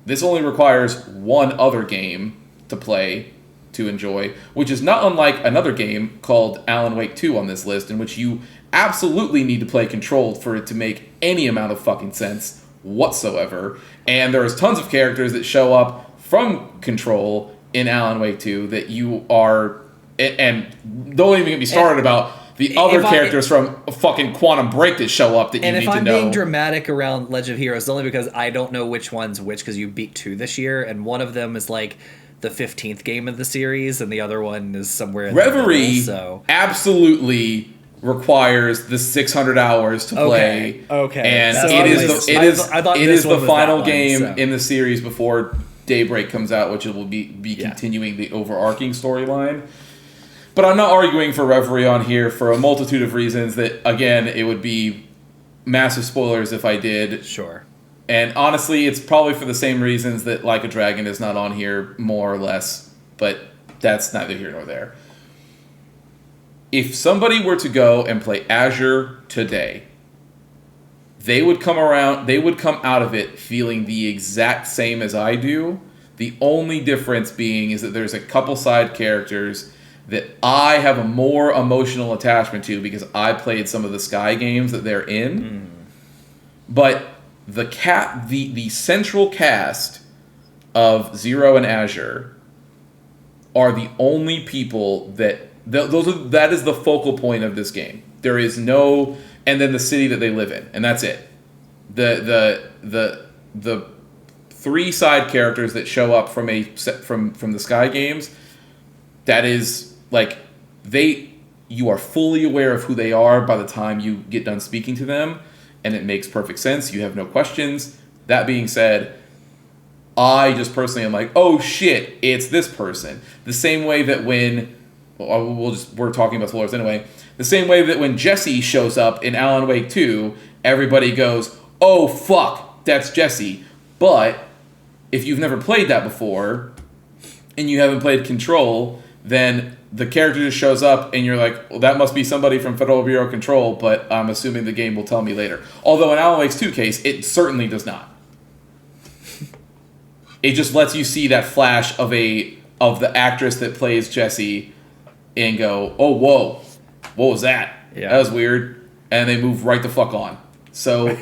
this only requires one other game to play to enjoy, which is not unlike another game called Alan Wake 2 on this list, in which you absolutely need to play controlled for it to make any amount of fucking sense whatsoever. And there's tons of characters that show up from Control in Alan Wake 2 that you are, and don't even get me started about the other characters from fucking Quantum Break that show up that you need to know. And if I'm being dramatic around Legend of Heroes, it's only because I don't know which one's which, because you beat 2 this year, and one of them is the 15th game of the series, and the other one is somewhere in Reverie the middle, so. Absolutely requires the 600 hours to play. Okay. And so it is the final game in the series before Daybreak comes out, which will be continuing the overarching storyline. But I'm not arguing for Reverie on here for a multitude of reasons that, again, it would be massive spoilers if I did. Sure. And honestly, it's probably for the same reasons that Like a Dragon is not on here, more or less. But that's neither here nor there. If somebody were to go and play Azure today, they would come out of it feeling the exact same as I do. The only difference being is that there's a couple side characters that I have a more emotional attachment to because I played some of the Sky games that they're in. But the central cast of Zero and Azure are the only people that that is the focal point of this game. There is no, and then the city that they live in, and that's it. The three side characters that show up from the Sky games, that is like you are fully aware of who they are by the time you get done speaking to them. And it makes perfect sense. You have no questions. That being said, I just personally am like, oh shit, it's this person. The same way that when we're talking about spoilers anyway. The same way that when Jesse shows up in Alan Wake 2, everybody goes, oh fuck, that's Jesse. But if you've never played that before and you haven't played Control, then the character just shows up and you're like, well, that must be somebody from Federal Bureau of Control, but I'm assuming the game will tell me later. Although in Alan Wake's 2 case, it certainly does not. It just lets you see that flash of the actress that plays Jessie and go, oh, whoa, what was that? Yeah. That was weird. And they move right the fuck on. So, if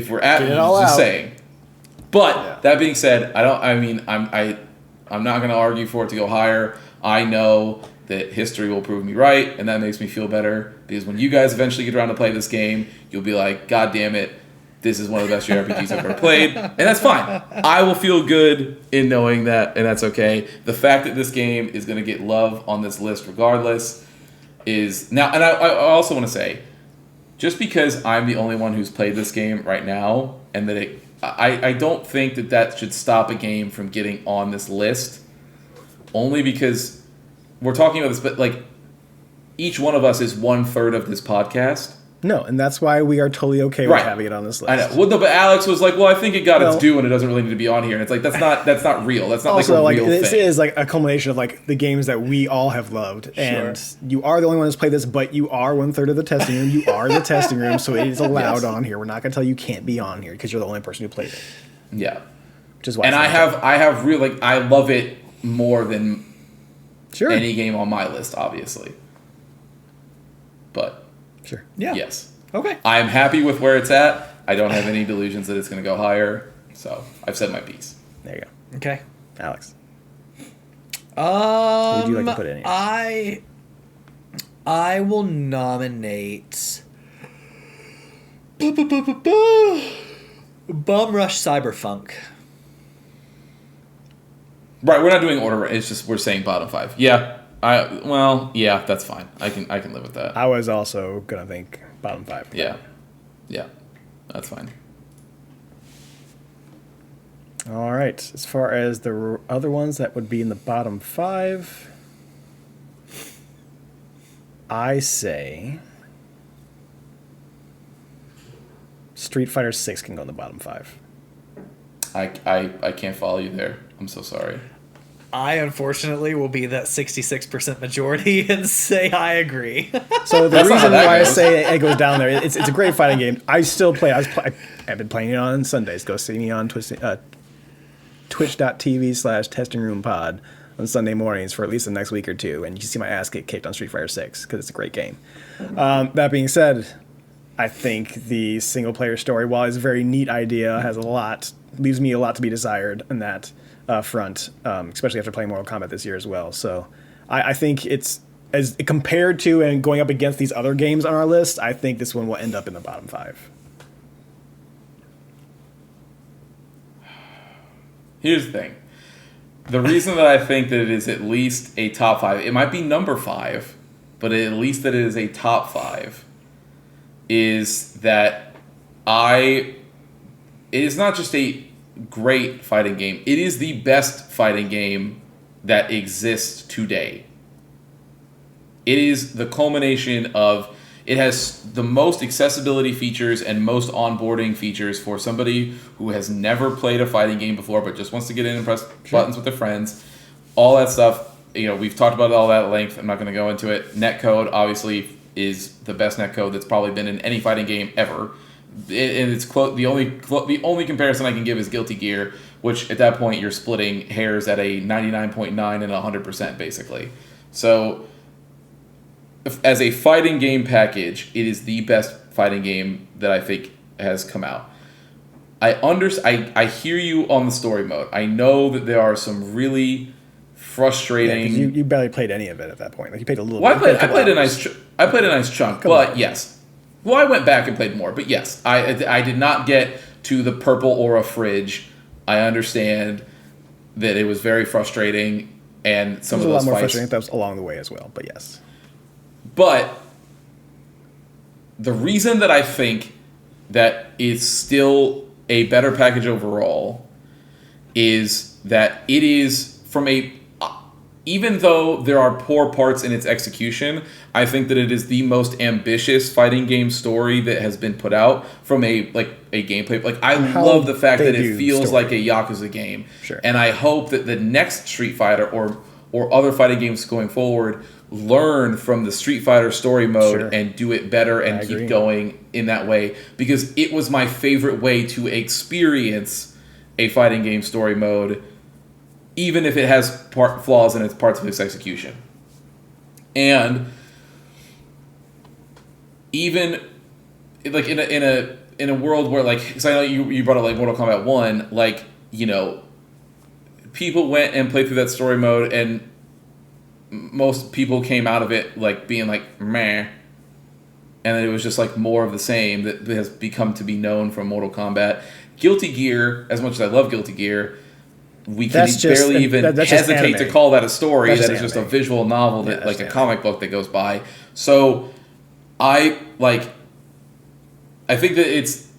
we're at, just saying. But that being said, I'm not going to argue for it to go higher. I know that history will prove me right, and that makes me feel better because when you guys eventually get around to play this game, you'll be like, God damn it, this is one of the best JRPGs I've ever played, and that's fine. I will feel good in knowing that, and that's okay. The fact that this game is going to get love on this list regardless is now, and I also want to say, just because I'm the only one who's played this game right now, and that I don't think that should stop a game from getting on this list, only because we're talking about this, but like each one of us is 1/3 of this podcast. No, and that's why we are totally okay with having it on this list. I know. Well, no, but Alex was like, "Well, I think it got its due, and it doesn't really need to be on here." And it's like that's not real. That's not also, like a real this thing. is like a culmination of like the games that we all have loved, and you are the only one who's played this. But you are 1/3 of the testing room. You are the testing room, so it is allowed on here. We're not going to tell you can't be on here because you're the only person who played it. Yeah, which is why. And I have really I love it more than any game on my list, obviously. But yes. Okay. I'm happy with where it's at. I don't have any delusions that it's going to go higher. So I've said my piece. There you go. Okay. Alex. Who would you like to put in here? I will nominate Bum Rush Cyberpunk. Right, we're not doing order. It's just we're saying bottom 5. Yeah. That's fine. I can live with that. I was also gonna think bottom 5. Yeah, that's fine. All right. As far as the other ones that would be in the bottom 5, I say Street Fighter 6 can go in the bottom 5. I can't follow you there. I'm so sorry. I, unfortunately, will be that 66% majority and say I agree. So the reason why I say it goes down there, it's a great fighting game. I still play. I've been playing it on Sundays. Go see me on twitch.tv/testingroompod on Sunday mornings for at least the next week or two, and you can see my ass get kicked on Street Fighter 6 because it's a great game. That being said, I think the single player story, while it's a very neat idea, leaves me a lot to be desired in that front, especially after playing Mortal Kombat this year as well. So I think it's, as compared to and going up against these other games on our list, I think this one will end up in the bottom 5. Here's the thing. The reason that I think that it is at least a top 5, it might be number 5, but at least that it is a top 5, is that it is not just a great fighting game. It is the best fighting game that exists today. It is the culmination of... It has the most accessibility features and most onboarding features for somebody who has never played a fighting game before but just wants to get in and press buttons with their friends. All that stuff, we've talked about all that at length. I'm not going to go into it. Netcode, obviously, is the best netcode that's probably been in any fighting game ever. And it's the only comparison I can give is Guilty Gear, which at that point you're splitting hairs at a 99.9 and 100% basically. So as a fighting game package, it is the best fighting game that I think has come out. I hear you on the story mode. I know that there are some really frustrating... Yeah, you barely played any of it at that point. Like you played a little bit. I played a nice chunk, but yes. Well, I went back and played more, but yes. I did not get to the purple aura fridge. I understand that it was very frustrating, and some of those fights... It was a lot more frustrating that was along the way as well, but yes. But the reason that I think that it's still a better package overall is that it is from a... Even though there are poor parts in its execution, I think that it is the most ambitious fighting game story that has been put out from a gameplay. Like I love the fact that it feels like a Yakuza game. Sure. And I hope that the next Street Fighter or other fighting games going forward learn from the Street Fighter story mode and do it better and keep going in that way, because it was my favorite way to experience a fighting game story mode, even if it has flaws in its parts of its execution. And even like in a world where, like, because I know you brought up like Mortal Kombat 1, like, people went and played through that story mode, and most people came out of it like being like meh, and it was just like more of the same that has become to be known from Mortal Kombat. Guilty Gear, as much as I love Guilty Gear, we can barely even hesitate to call that a story. That is just a visual novel that like a comic book that goes by. So I think that it's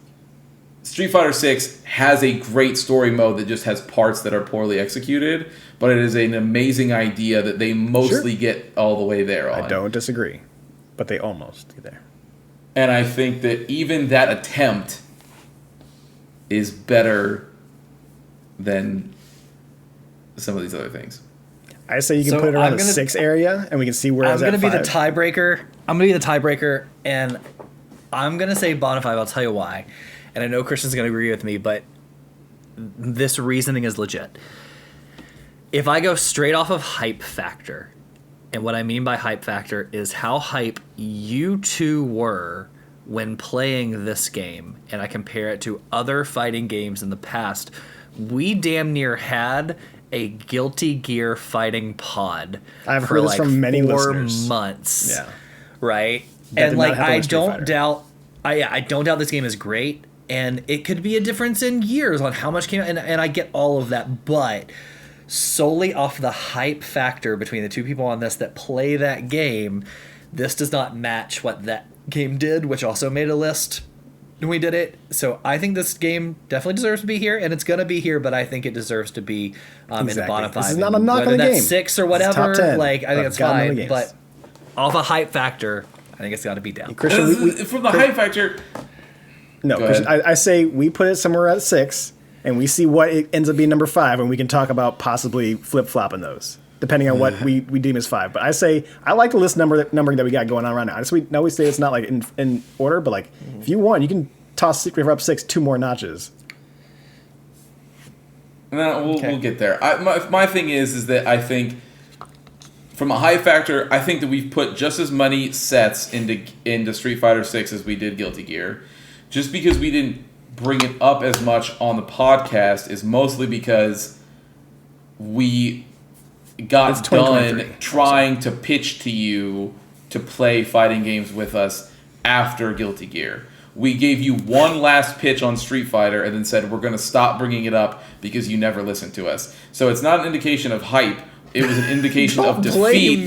Street Fighter 6 has a great story mode that just has parts that are poorly executed, but it is an amazing idea that they mostly get all the way there on. I don't disagree, but they almost get there. And I think that even that attempt is better than some of these other things. I say you can put it around the 6 area, and we can see where it's at. I'm going to be the tiebreaker. I'm going to be the tiebreaker, and I'm going to say Bona 5. I'll tell you why. And I know Christian's going to agree with me, but this reasoning is legit. If I go straight off of hype factor, and what I mean by hype factor is how hype you two were when playing this game, and I compare it to other fighting games in the past, we damn near had a Guilty Gear fighting pod. I've heard this from many listeners. 4 months. Yeah. Right? And like I don't doubt this game is great, and it could be a difference in years on how much came out, and I get all of that, but solely off the hype factor between the two people on this that play that game, this does not match what that game did, which also made a list when we did it. So I think this game definitely deserves to be here, and it's going to be here, but I think it deserves to be in the bottom 5. This is not a knock on the game. Whether that's 6 or whatever, top 10, like, I think it's fine, but off a hype factor, I think it's got to be down. Christian, from the hype factor... No, Christian, I say we put it somewhere at 6, and we see what it ends up being number 5, and we can talk about possibly flip-flopping those, depending on what we deem as 5. But I say, I like the list numbering that we got going on right now. We always say it's not like in order, but like if you want, you can toss Secret River up 6 2 more notches. No, we'll get there. My thing is that I think from a high factor, I think that we've put just as many sets into Street Fighter 6 as we did Guilty Gear. Just because we didn't bring it up as much on the podcast is mostly because we got done trying to pitch to you to play fighting games with us after Guilty Gear. We gave you one last pitch on Street Fighter and then said we're going to stop bringing it up because you never listened to us. So it's not an indication of hype. It was an indication of defeat.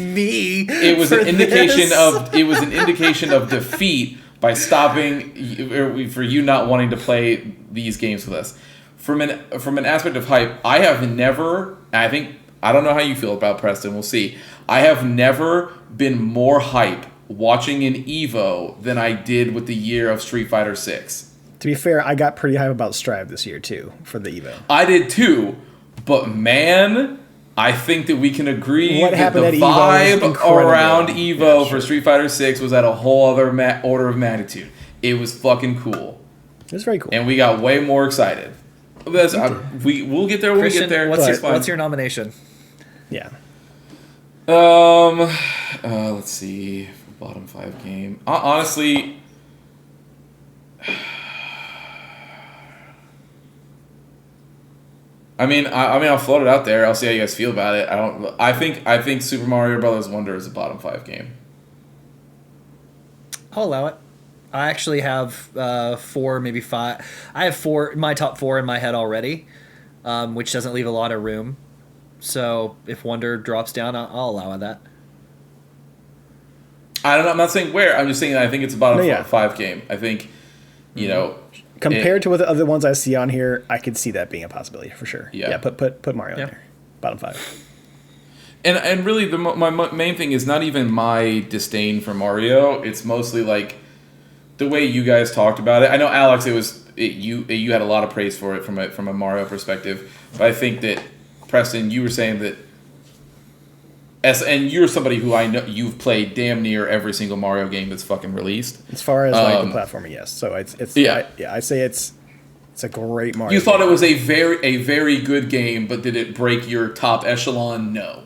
It was an indication of defeat by stopping for you not wanting to play these games with us. from an aspect of hype, I have never. I don't know how you feel about Preston. We'll see. I have never been more hype watching an Evo than I did with the year of Street Fighter 6. To be fair, I got pretty hype about Strive this year too for the Evo. I did too, but man, I think that we can agree that the at vibe Evo around Evo for Street Fighter 6 was at a whole other order of magnitude. It was fucking cool. It was very cool. And we got way more excited. We'll get there when we get there. What's your nomination? Yeah. Let's see. Bottom 5 game. Honestly, I'll float it out there. I'll see how you guys feel about it. I think Super Mario Brothers Wonder is a bottom 5 game. I'll allow it. I actually have 4, maybe 5. I have my top 4 in my head already, which doesn't leave a lot of room. So if Wonder drops down, I'll allow that. I don't know. I'm not saying where. I'm just saying that I think it's a bottom 5 game. I think, compared to what the other ones I see on here, I could see that being a possibility for sure. Yeah. Yeah. Put Mario in there. Bottom 5. And really, my main thing is not even my disdain for Mario. It's mostly like the way you guys talked about it. I know, Alex, you had a lot of praise for it from a Mario perspective, but I think that Preston, you were saying that. And you're somebody who I know you've played damn near every single Mario game that's fucking released. As far as the platformer, yes. So it's I say it's a great Mario. You thought it was a very good game, but did it break your top echelon? No.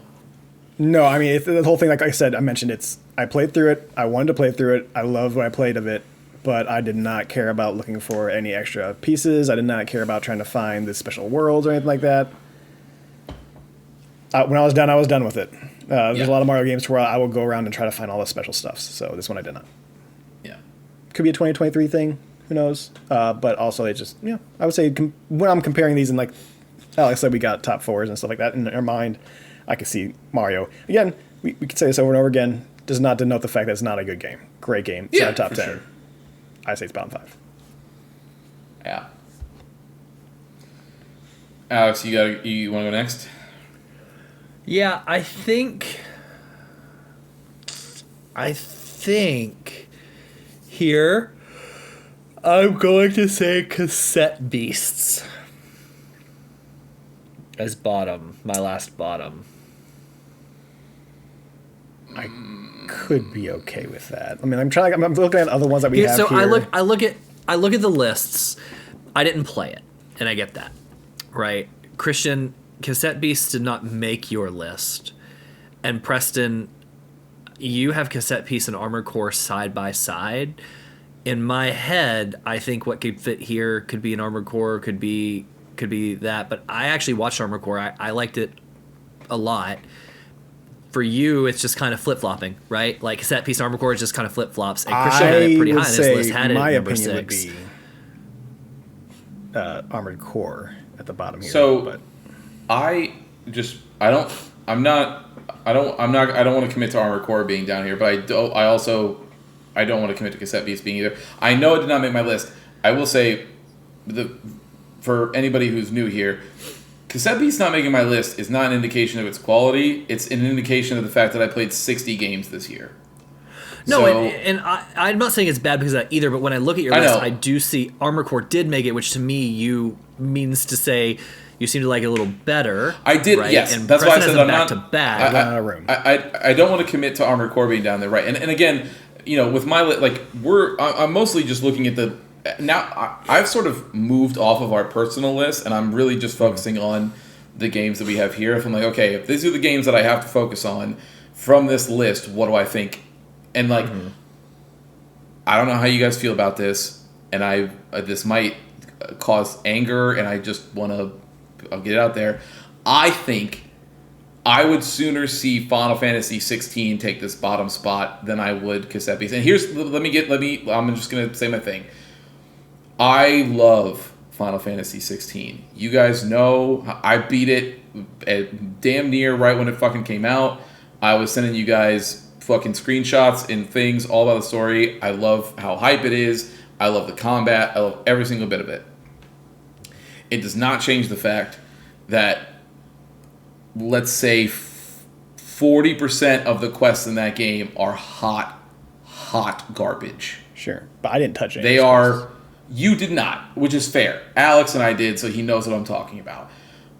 No, I mean the whole thing. Like I said, I mentioned I played through it. I wanted to play through it. I loved what I played of it, but I did not care about looking for any extra pieces. I did not care about trying to find the special worlds or anything like that. When I was done with it. There's a lot of Mario games where I will go around and try to find all the special stuff. So this one I did not. Yeah. Could be a 2023 thing. Who knows? But also it just, I would say when I'm comparing these and like Alex said, we got top 4s and stuff like that in our mind, I could see Mario. Again, we could say this over and over again. Does not denote the fact that it's not a good game. Great game. It's not top 10. Sure. I say it's bottom 5. Yeah. Alex, you want to go next? Yeah, I think here I'm going to say Cassette Beasts as bottom, my last bottom. I could be okay with that. I mean, I'm looking at other ones that we have so here. I look at the lists. I didn't play it, and I get that, right? Christian, Cassette Beasts did not make your list, and Preston, you have Cassette Piece and Armored Core side by side. In my head, I think what could fit here could be an Armored Core, could be that. But I actually watched Armored Core. I liked it a lot. For you, it's just kind of flip flopping, right? Like Cassette Piece, Armored Core is just kind of flip flops. And Christian had it pretty high on his list. Had it at number 6. Would be Armored Core at the bottom here. So. I don't want to commit to Armored Core being down here, but I don't want to commit to Cassette Beast being either. I know it did not make my list. I will say, for anybody who's new here, Cassette Beast not making my list is not an indication of its quality. It's an indication of the fact that I played 60 games this year. No, and I'm not saying it's bad because of that either, but when I look at your list, I do see Armored Core did make it, which to me means to say you seem to like it a little better. I did, right? yes. And that's why I said I'm back not to back. I don't want to commit to Armored Core being down there, right? And again, with my I'm mostly just looking at the now. I've sort of moved off of our personal list, and I'm really just focusing on the games that we have here. If I'm like, okay, if these are the games that I have to focus on from this list, what do I think? And I don't know how you guys feel about this, and this might cause anger, and I just want to. I'll get it out there. I think I would sooner see Final Fantasy 16 take this bottom spot than I would Cassette Beast. And I'm just going to say my thing. I love Final Fantasy 16. You guys know I beat it at damn near right when it fucking came out. I was sending you guys fucking screenshots and things all about the story. I love how hype it is. I love the combat. I love every single bit of it. it does not change the fact that, let's say, 40% of the quests in that game are hot garbage. Sure, but I didn't touch it. They are. You did not, which is fair. Alex and I did, so he knows what I'm talking about.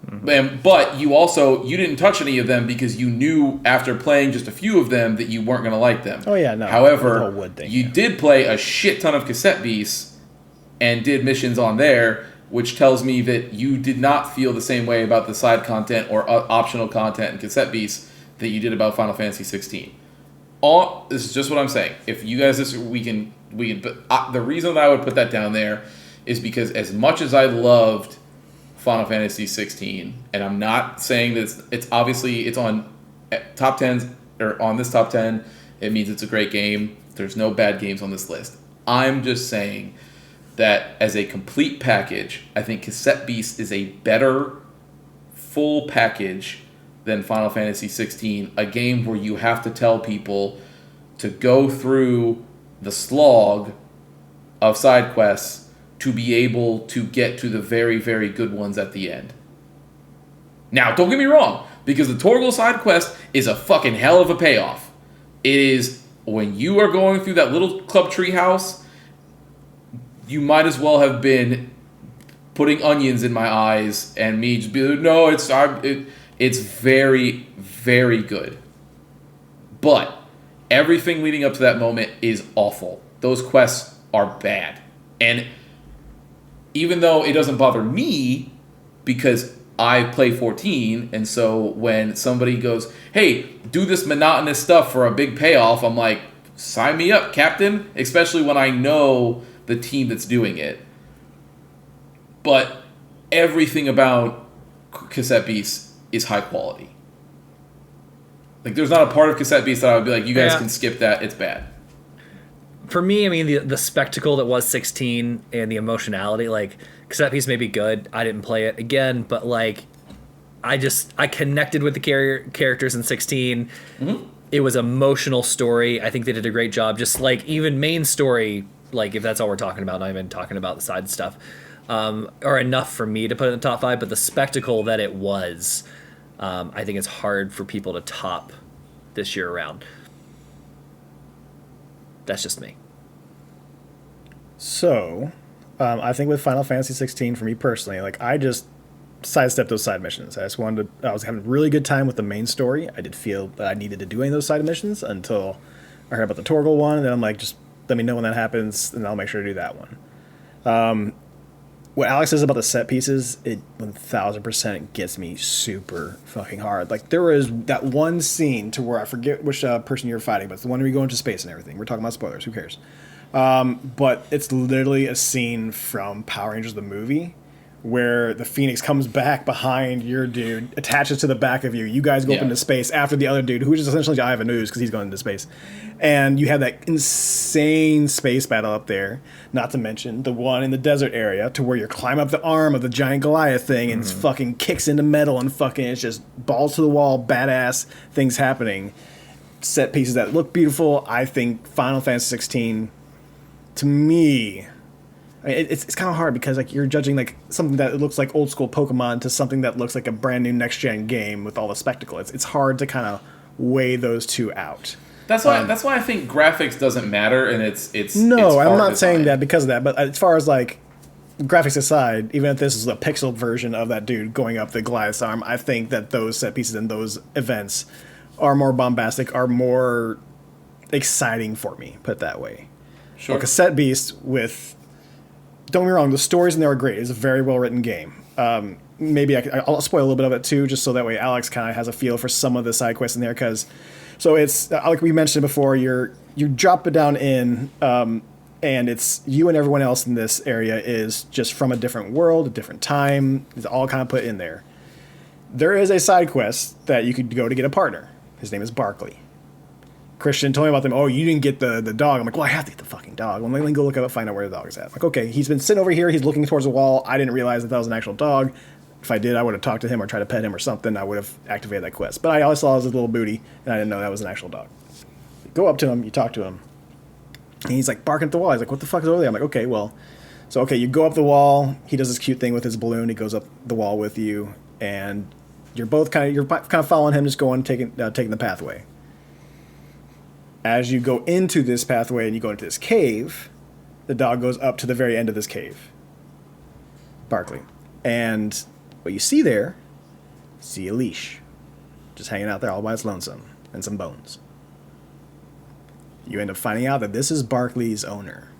Mm-hmm. But you didn't touch any of them because you knew after playing just a few of them that you weren't going to like them. Oh yeah, no. However, you did play a shit ton of cassette beasts and did missions on there, which tells me that you did not feel the same way about the side content or optional content and cassette beasts that you did about Final Fantasy 16. This is just what I'm saying. If you guys disagree, we can. But the reason that I would put that down there is because as much as I loved Final Fantasy 16, and I'm not saying that it's obviously it's on top 10s or on this top 10, it means it's a great game. There's no bad games on this list. I'm just saying that as a complete package, I think Cassette Beast is a better full package than Final Fantasy 16, a game where you have to tell people to go through the slog of side quests to be able to get to the very, very good ones at the end. Now, don't get me wrong, because the Torgal side quest is a fucking hell of a payoff. It is, when you are going through that little club tree house, you might as well have been putting onions in my eyes and me just be like, no, it's very, very good. But everything leading up to that moment is awful. Those quests are bad. And even though it doesn't bother me, because I play 14, and so when somebody goes, hey, do this monotonous stuff for a big payoff, I'm like, sign me up, Captain. Especially when I know the team that's doing it. But everything about Cassette Beast is high quality. Like, there's not a part of Cassette Beast that I would be like, you guys can skip that, it's bad. For me, I mean, the spectacle that was 16 and the emotionality, like, Cassette Beast may be good. I didn't play it again, but, like, I connected with the characters in 16. Mm-hmm. It was an emotional story. I think they did a great job. Just, like, even main story, like, if that's all we're talking about, not even talking about the side stuff, are enough for me to put it in the top 5, but the spectacle that it was, I think it's hard for people to top this year around. That's just me. So, I think with Final Fantasy 16, for me personally, like, I just sidestepped those side missions. I was having a really good time with the main story. I did feel that I needed to do any of those side missions until I heard about the Torgal one, and then I'm like, just let me know when that happens, and I'll make sure to do that one. What Alex says about the set pieces, it 1000% gets me super fucking hard. Like, there was that one scene to where I forget which person you're fighting, but it's the one where you go into space and everything. We're talking about spoilers, who cares? But it's literally a scene from Power Rangers the movie where the Phoenix comes back behind your dude, attaches to the back of you. You guys go up into space after the other dude, who is essentially Ivan Ooze because he's going into space. And you have that insane space battle up there, not to mention the one in the desert area to where you climb up the arm of the giant Goliath thing and it fucking kicks into metal and fucking it's just balls to the wall, badass things happening. Set pieces that look beautiful. I think Final Fantasy 16, to me, it's kind of hard because like you're judging like something that looks like old school Pokemon to something that looks like a brand new next gen game with all the spectacle. It's hard to kind of weigh those two out. That's why I think graphics doesn't matter, and it's no, I'm not saying that because of that. But as far as like graphics aside, even if this is a pixel version of that dude going up the Goliath's arm, I think that those set pieces and those events are more bombastic, are more exciting for me. Put it that way. Sure. Or Cassette Beast with. Don't get me wrong, the stories in there are great. It's a very well written game. Maybe I'll spoil a little bit of it too, just so that way Alex kind of has a feel for some of the side quests in there. So it's like we mentioned before, you drop it down in, and it's you and everyone else in this area is just from a different world, a different time. It's all kind of put in there. There is a side quest that you could go to get a partner. His name is Barkley. Christian told me about them. Oh, you didn't get the dog. I'm like, well, I have to get the fucking dog. Well, let me go look up and find out where the dog is at. I'm like, okay, he's been sitting over here. He's looking towards the wall. I didn't realize that was an actual dog. If I did, I would have talked to him or tried to pet him or something. I would have activated that quest. But I always saw his little booty, and I didn't know that was an actual dog. You go up to him. You talk to him. And he's like barking at the wall. He's like, what the fuck is over there? I'm like, okay, well. So, okay, you go up the wall. He does this cute thing with his balloon. He goes up the wall with you, and you're both kind of following him, just going, taking the pathway. As you go into this pathway and you go into this cave, the dog goes up to the very end of this cave. Barkley. And what you see there, see a leash. Just hanging out there all by its lonesome. And some bones. You end up finding out that this is Barkley's owner.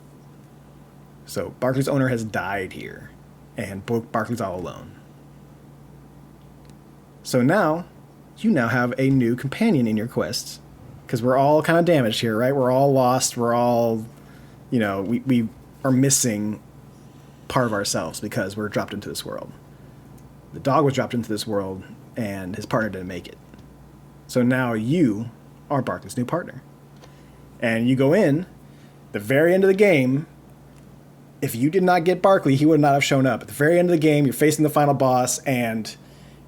So Barkley's owner has died here. And Barkley's all alone. So now, you now have a new companion in your quest. Because we're all kind of damaged here, right? We're all lost. We're all, we are missing part of ourselves because we're dropped into this world. The dog was dropped into this world, and his partner didn't make it. So now you are Barkley's new partner. And you go in, the very end of the game, if you did not get Barkley, he would not have shown up. At the very end of the game, you're facing the final boss, and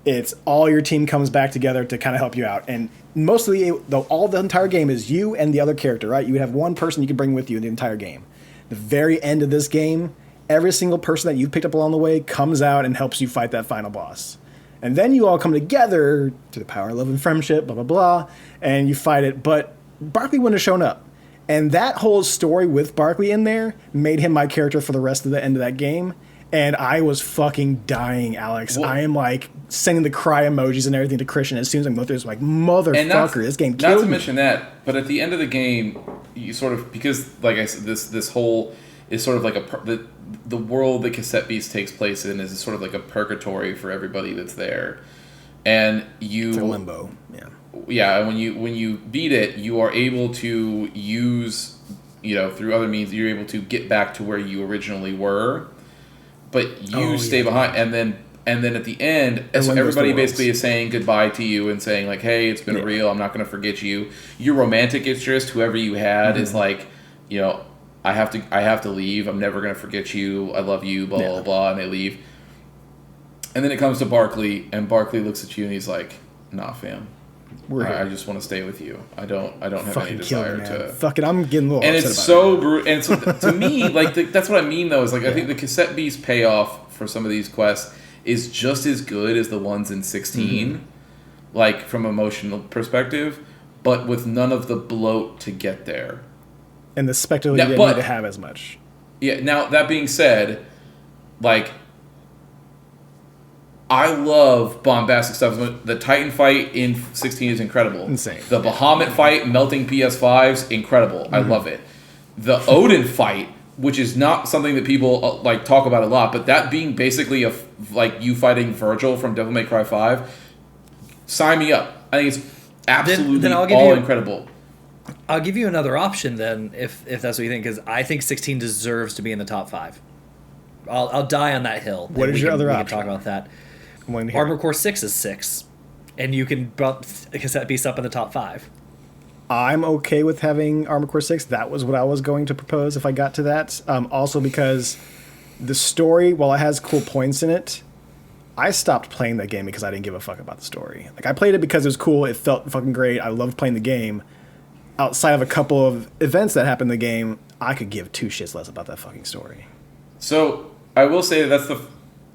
it's all your team comes back together to kind of help you out. And mostly, the entire game is you and the other character, right? You would have one person you can bring with you in the entire game. The very end of this game, every single person that you've picked up along the way comes out and helps you fight that final boss. And then you all come together to the power of love and friendship, blah, blah, blah, and you fight it. But Barkley wouldn't have shown up. And that whole story with Barkley in there made him my character for the rest of the end of that game. And I was fucking dying, Alex. Well, I am like sending the cry emojis and everything to Christian as soon as I go through this. Like, motherfucker, this game killed me. Not to mention that, but at the end of the game, you sort of, because like I said, this whole is sort of like the world that Cassette Beast takes place in is sort of like a purgatory for everybody that's there, and it's a limbo. Yeah, and when you beat it, you are able to use, through other means, you're able to get back to where you originally were. But you stay behind, and then at the end, so everybody basically is saying goodbye to you and saying like, "Hey, it's been real. I'm not going to forget you." Your romantic interest, whoever you had, is like, I have to leave. I'm never going to forget you. I love you. Blah blah blah, and they leave. And then it comes to Barkley, and Barkley looks at you and he's like, "Nah, fam. I just want to stay with you. I don't have fucking any desire to." Fuck it, I'm getting a little. And it's so brutal. And so to me, like that's what I mean though. Is like I think the Cassette Beast payoff for some of these quests is just as good as the ones in 16, like from an emotional perspective, but with none of the bloat to get there. And the spectacle you didn't need to have as much. Yeah. Now that being said, like, I love bombastic stuff. The Titan fight in 16 is incredible. Insane. The Bahamut fight melting PS5s, incredible. I love it. The Odin fight, which is not something that people talk about a lot, but that being basically you fighting Virgil from Devil May Cry 5, sign me up. I think it's absolutely incredible. I'll give you another option then, if that's what you think, because I think 16 deserves to be in the top 5. I'll die on that hill. What is your other option? We can talk about that. Armored Core 6 is 6, and you can bump Cassette Beast up in the top 5. I'm okay with having Armored Core 6. That was what I was going to propose if I got to that. Also because the story, while it has cool points in it, I stopped playing that game because I didn't give a fuck about the story. Like, I played it because it was cool. It felt fucking great. I loved playing the game. Outside of a couple of events that happened in the game, I could give two shits less about that fucking story. So, I will say that's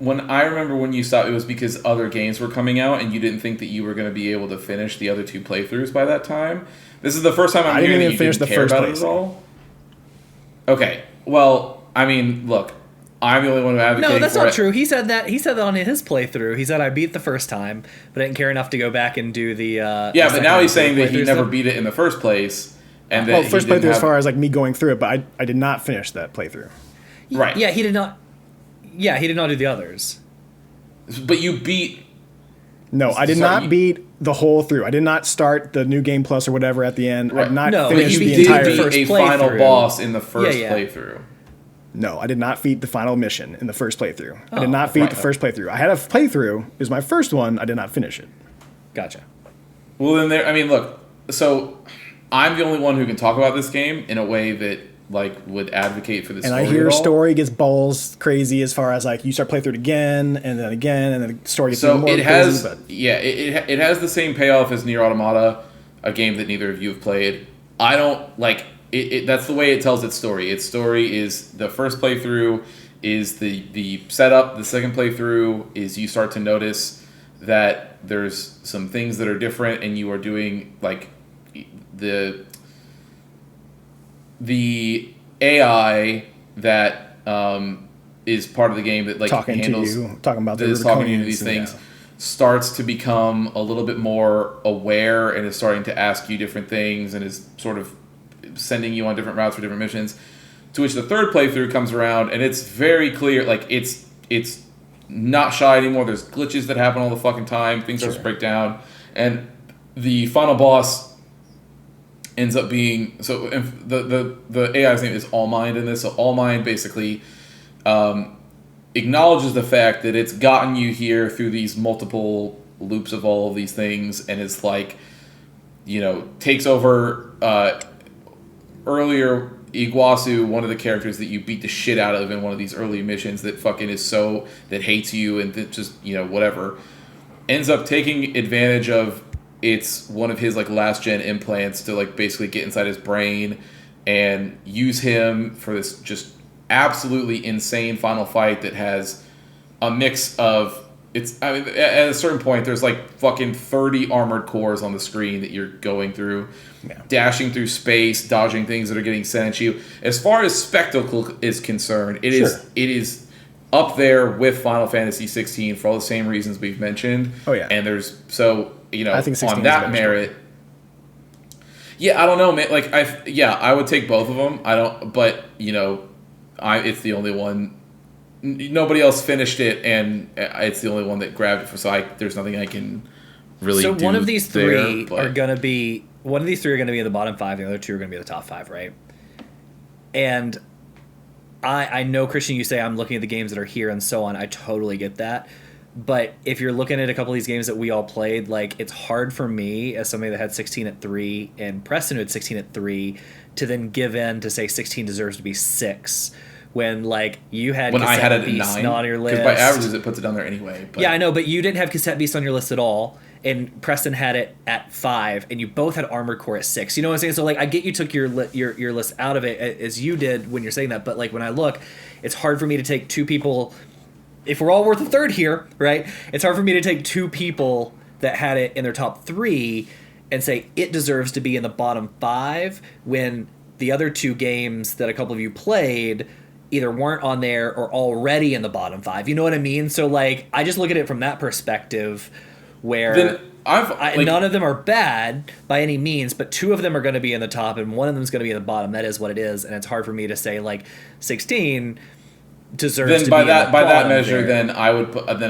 I remember when you stopped, it was because other games were coming out and you didn't think that you were going to be able to finish the other 2 playthroughs by that time. This is the first time I'm hearing that you didn't care about it at all. Okay. Well, I mean, look, I'm the only one who advocates for it. No, that's not true. He said that on his playthrough. He said I beat the first time, but I didn't care enough to go back and do the but now he's saying that he never beat it in the first place. And that first playthrough as far as like me going through it, but I did not finish that playthrough. Right. Yeah, he did not. Yeah, he did not do the others. But you beat... No, I did not beat the whole through. I did not start the new game plus or whatever at the end. Right. I did not finish the entire... You did beat a final boss in the first playthrough. No, I did not beat the final mission in the first playthrough. I did not beat the first playthrough. I had a playthrough. It was my first one. I did not finish it. Gotcha. Well, then look, so I'm the only one who can talk about this game in a way that would advocate for the story. And I hear story gets balls crazy as far as you start playing through it again, and then the story gets even more crazy. It has the same payoff as Nier Automata, a game that neither of you have played. I don't like it. That's the way it tells its story. Its story is the first playthrough is the setup. The second playthrough is you start to notice that there's some things that are different, and you are doing like the AI that is part of the game that like handles talking about these things. Starts to become a little bit more aware and is starting to ask you different things and is sort of sending you on different routes for different missions. To which the third playthrough comes around and it's very clear, like it's not shy anymore. There's glitches that happen all the fucking time. Things start to break down, and the final boss ends up being the AI's name is Allmind in this. So Allmind basically acknowledges the fact that it's gotten you here through these multiple loops of all of these things, and it's like, takes over earlier Iguazu, one of the characters that you beat the shit out of in one of these early missions that fucking that hates you and that just, whatever, ends up taking advantage of one of his like last gen implants to like basically get inside his brain and use him for this just absolutely insane final fight that has a mix of at a certain point there's like fucking 30 armored cores on the screen that you're going through, dashing through space, dodging things that are getting sent at you. As far as spectacle is concerned, it is up there with Final Fantasy 16 for all the same reasons we've mentioned. Oh yeah. And there's I think on that merit. Yeah, I don't know, man. Like I would take both of them. I don't, but it's the only one. Nobody else finished it, and it's the only one that grabbed it for. So there's nothing I can really. So one of these three are gonna be in the bottom 5. The other 2 are gonna be in the top 5, right? And I know, Christian, you say I'm looking at the games that are here and so on. I totally get that. But if you're looking at a couple of these games that we all played, like, it's hard for me as somebody that had 16 at 3 and Preston who had 16 at 3 to then give in to say 16 deserves to be 6 when, like, you had I had it at Beast 9 on your list. Because by averages it puts it down there anyway. But. Yeah, I know, but you didn't have Cassette Beast on your list at all, and Preston had it at 5, and you both had Armored Core at 6. You know what I'm saying? So, like, I get you took your list out of it as you did when you're saying that, but, like, when I look, it's hard for me to take 2 people. If we're all worth a third here, right? It's hard for me to take 2 people that had it in their top 3 and say it deserves to be in the bottom 5 when the other 2 games that a couple of you played either weren't on there or already in the bottom 5. You know what I mean? So, like, I just look at it from that perspective where none of them are bad by any means, but 2 of them are going to be in the top and one of them is going to be in the bottom. That is what it is, and it's hard for me to say, like, 16 deserves then to by be that in the by that bottom measure there. then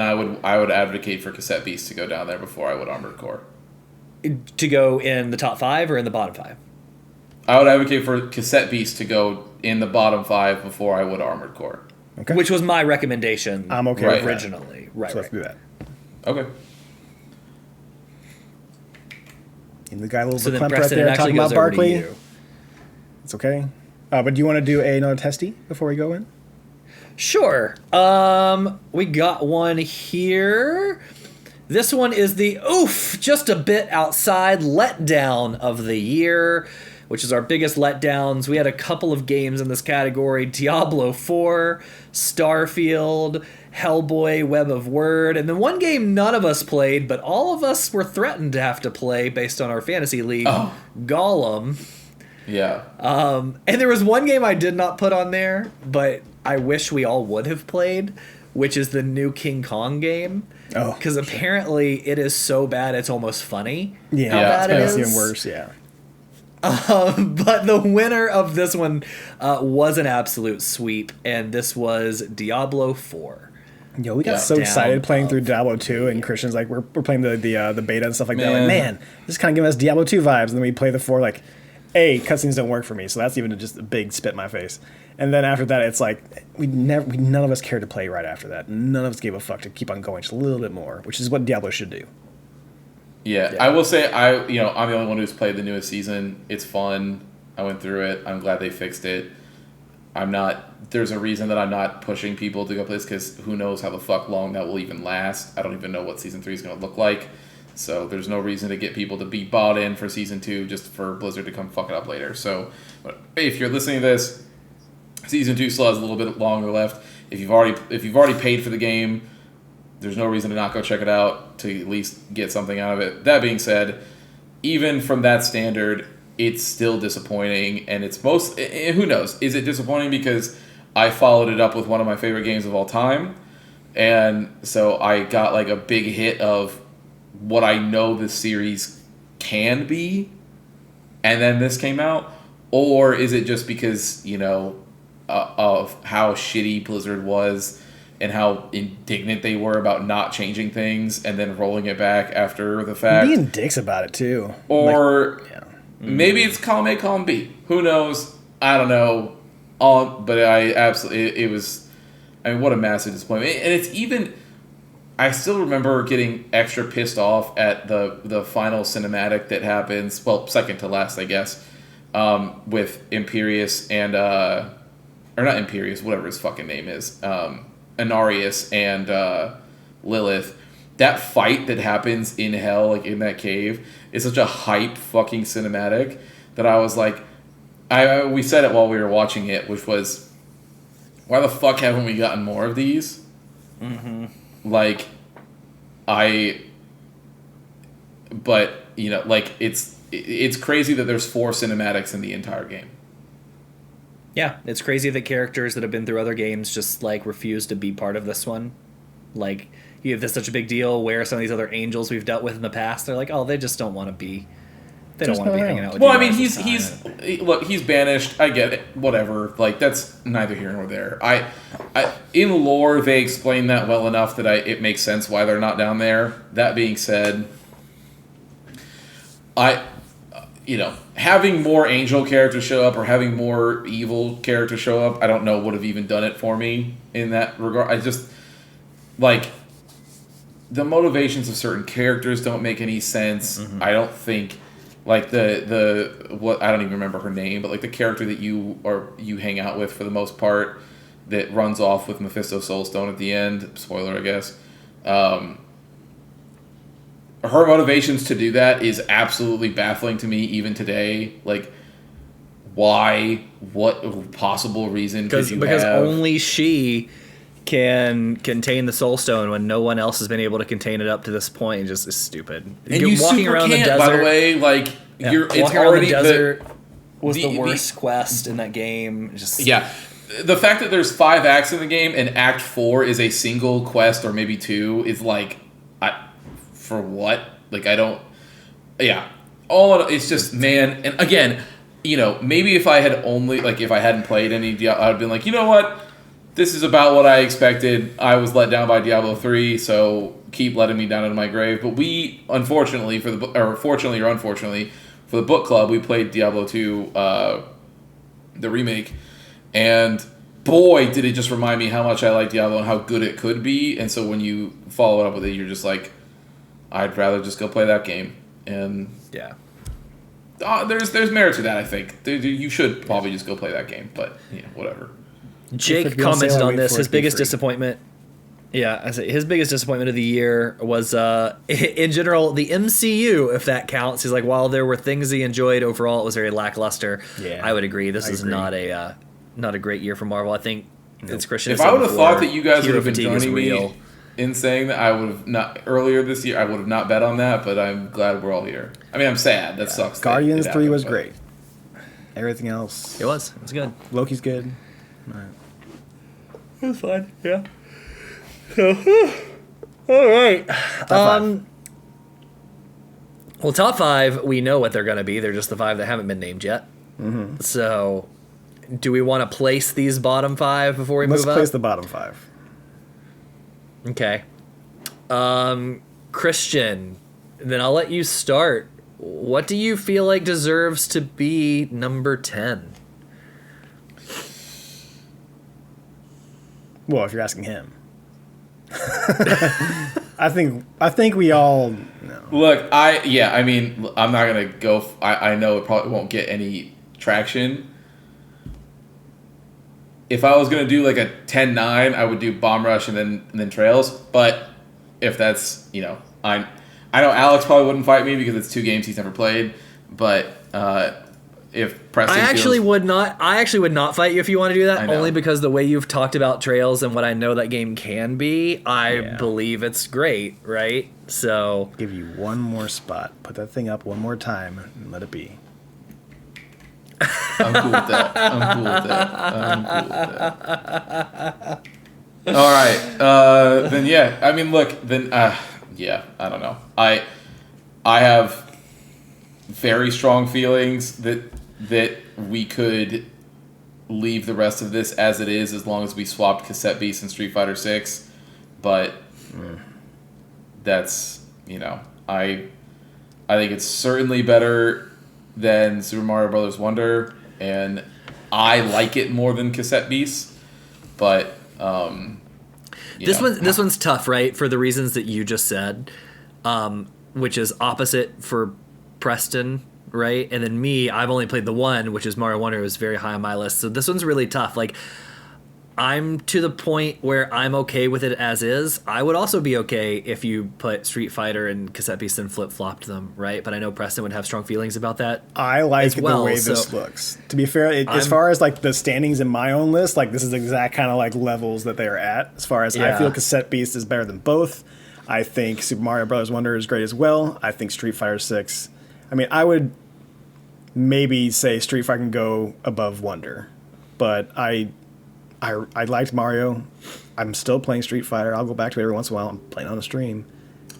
I would advocate for Cassette Beast to go down there before I would Armored Core. To go in the top 5 or in the bottom 5? I would advocate for Cassette Beast to go in the bottom 5 before I would Armored Core. Okay. Which was my recommendation. I'm okay with originally. That. Right. So let's do that. Okay. And the guy a little So bit then right Preston, there it actually talking about goes over to Barkley. you. It's okay. But do you want to do another testy before we go in? Sure. We got one here. This one is the just a bit outside letdown of the year, which is our biggest letdowns. We had a couple of games in this category: Diablo 4, Starfield, Hellboy, Web of Word, and then one game none of us played, but all of us were threatened to have to play based on our fantasy league, Gollum. Yeah. And there was one game I did not put on there, but I wish we all would have played, which is the new King Kong game. Oh, because apparently it is so bad it's almost funny. Yeah, how bad it's it is. even worse. Yeah. But the winner of this one was an absolute sweep, and this was Diablo 4. Yo, we got so excited playing through Diablo 2, and Christian's like, we're playing the beta and stuff like that. Like, man, this is kind of giving us Diablo 2 vibes. And then we play the 4, like, cutscenes don't work for me, so that's even just a big spit in my face. And then after that, it's like none of us cared to play right after that. None of us gave a fuck to keep on going just a little bit more, which is what Diablo should do. Yeah, I will say I'm the only one who's played the newest season. It's fun. I went through it. I'm glad they fixed it. There's a reason that I'm not pushing people to go play this because who knows how the fuck long that will even last. I don't even know what Season 3 is going to look like. So there's no reason to get people to be bought in for Season 2 just for Blizzard to come fuck it up later. So if you're listening to this, Season 2 still has a little bit longer left. if you've already paid for the game, there's no reason to not go check it out to at least get something out of it. That being said, even from that standard, it's still disappointing, and it's who knows? Is it disappointing because I followed it up with one of my favorite games of all time, and so I got like a big hit of what I know this series can be, and then this came out? Or is it just because, of how shitty Blizzard was and how indignant they were about not changing things and then rolling it back after the fact? Being dicks about it, too. Or maybe it's column A, column B. Who knows? I don't know. But it was, what a massive disappointment. And it's even, I still remember getting extra pissed off at the final cinematic that happens, well, second to last, I guess, with Imperius and, or not Imperius, whatever his fucking name is, Inarius and Lilith. That fight that happens in hell, like in that cave, is such a hype fucking cinematic that I was like, we said it while we were watching it, which was, why the fuck haven't we gotten more of these? Mm-hmm. Like, it's crazy that there's 4 cinematics in the entire game. Yeah, it's crazy that characters that have been through other games just like refuse to be part of this one. Like, you have this such a big deal where some of these other angels we've dealt with in the past, they're like, oh, they just don't want to be. They don't want to be hanging out with you. Well, I mean, he's banished. I get it. Whatever. Like, that's neither here nor there. In lore, they explain that well enough that it makes sense why they're not down there. That being said, having more angel characters show up or having more evil characters show up, I don't know would have even done it for me in that regard. I just, like, the motivations of certain characters don't make any sense. Mm-hmm. I don't think, like, what, I don't even remember her name, but like the character that you hang out with for the most part that runs off with Mephisto Soulstone at the end, spoiler, I guess. Her motivations to do that is absolutely baffling to me even today. Like, why? What possible reason could you have? Because only she can contain the Soul Stone when no one else has been able to contain it up to this point. Just is stupid. And you walking super around can't, the desert, by the way. Like, it's already around the desert was the worst quest in that game. The fact that there's 5 acts in the game and Act 4 is a single quest or maybe 2 is like, for what? Like, I don't... Yeah. It's just, man... And again, maybe if I had only... Like, if I hadn't played any Diablo, I would have been like, you know what? This is about what I expected. I was let down by Diablo 3, so keep letting me down into my grave. But we, unfortunately, fortunately or unfortunately, for the book club, we played Diablo 2, the remake. And boy, did it just remind me how much I like Diablo and how good it could be. And so when you follow it up with it, you're just like... I'd rather just go play that game, and there's merit to that. I think you should probably just go play that game, but whatever. Jake commented on this. His biggest disappointment. Yeah, his biggest disappointment of the year was, in general, the MCU, if that counts. He's like, while there were things he enjoyed, overall it was very lackluster. Yeah, I would agree. This is not a great year for Marvel. I think it's Christian. If I would have thought that you guys would have been joining me in saying that, I would have not earlier this year. I would have not bet on that, but I'm glad we're all here. I mean, I'm sad. That sucks. Guardians 3 was great. Everything else, it was good. Loki's good. All right. It was fine. Yeah. All right. Top 5. Well, top 5, we know what they're going to be. They're just the 5 that haven't been named yet. Mm-hmm. So, do we want to place these bottom 5 before we move up? Let's place the bottom 5. Okay. Christian, then I'll let you start. What do you feel like deserves to be number 10? Well, if you're asking him. I think we all know. Look, I mean, I'm not going to go... I know it probably won't get any traction. If I was going to do like a 10-9, I would do Bomb Rush and then Trails. But if that's, I know Alex probably wouldn't fight me because it's 2 games he's never played. But if Preston I actually feels, would not. I actually would not fight you if you want to do I that. know. Only because the way you've talked about Trails and what I know that game can be, I Yeah. believe it's great. Right? So Give you one more spot. Put that thing up one more time and let it be. I'm cool with that. I'm cool with that. All right. Then yeah. I mean, look. Then yeah. I don't know. I have very strong feelings that we could leave the rest of this as it is, as long as we swapped Cassette Beast and Street Fighter 6. But that's, I think it's certainly better than Super Mario Brothers Wonder, and I like it more than Cassette Beast. But this one's tough, right? For the reasons that you just said, which is opposite for Preston, right? And then me, I've only played the one, which is Mario Wonder, was very high on my list. So this one's really tough. Like, I'm to the point where I'm okay with it as is. I would also be okay if you put Street Fighter and Cassette Beast and flip-flopped them, right? But I know Preston would have strong feelings about that. I like well, the way so this looks. To be fair, as far as like the standings in my own list, like this is the exact kind of like levels that they are at. As far as I feel Cassette Beast is better than both. I think Super Mario Bros. Wonder is great as well. I think Street Fighter 6. I mean, I would maybe say Street Fighter can go above Wonder, but I liked Mario. I'm still playing Street Fighter. I'll go back to it every once in a while. I'm playing on a stream.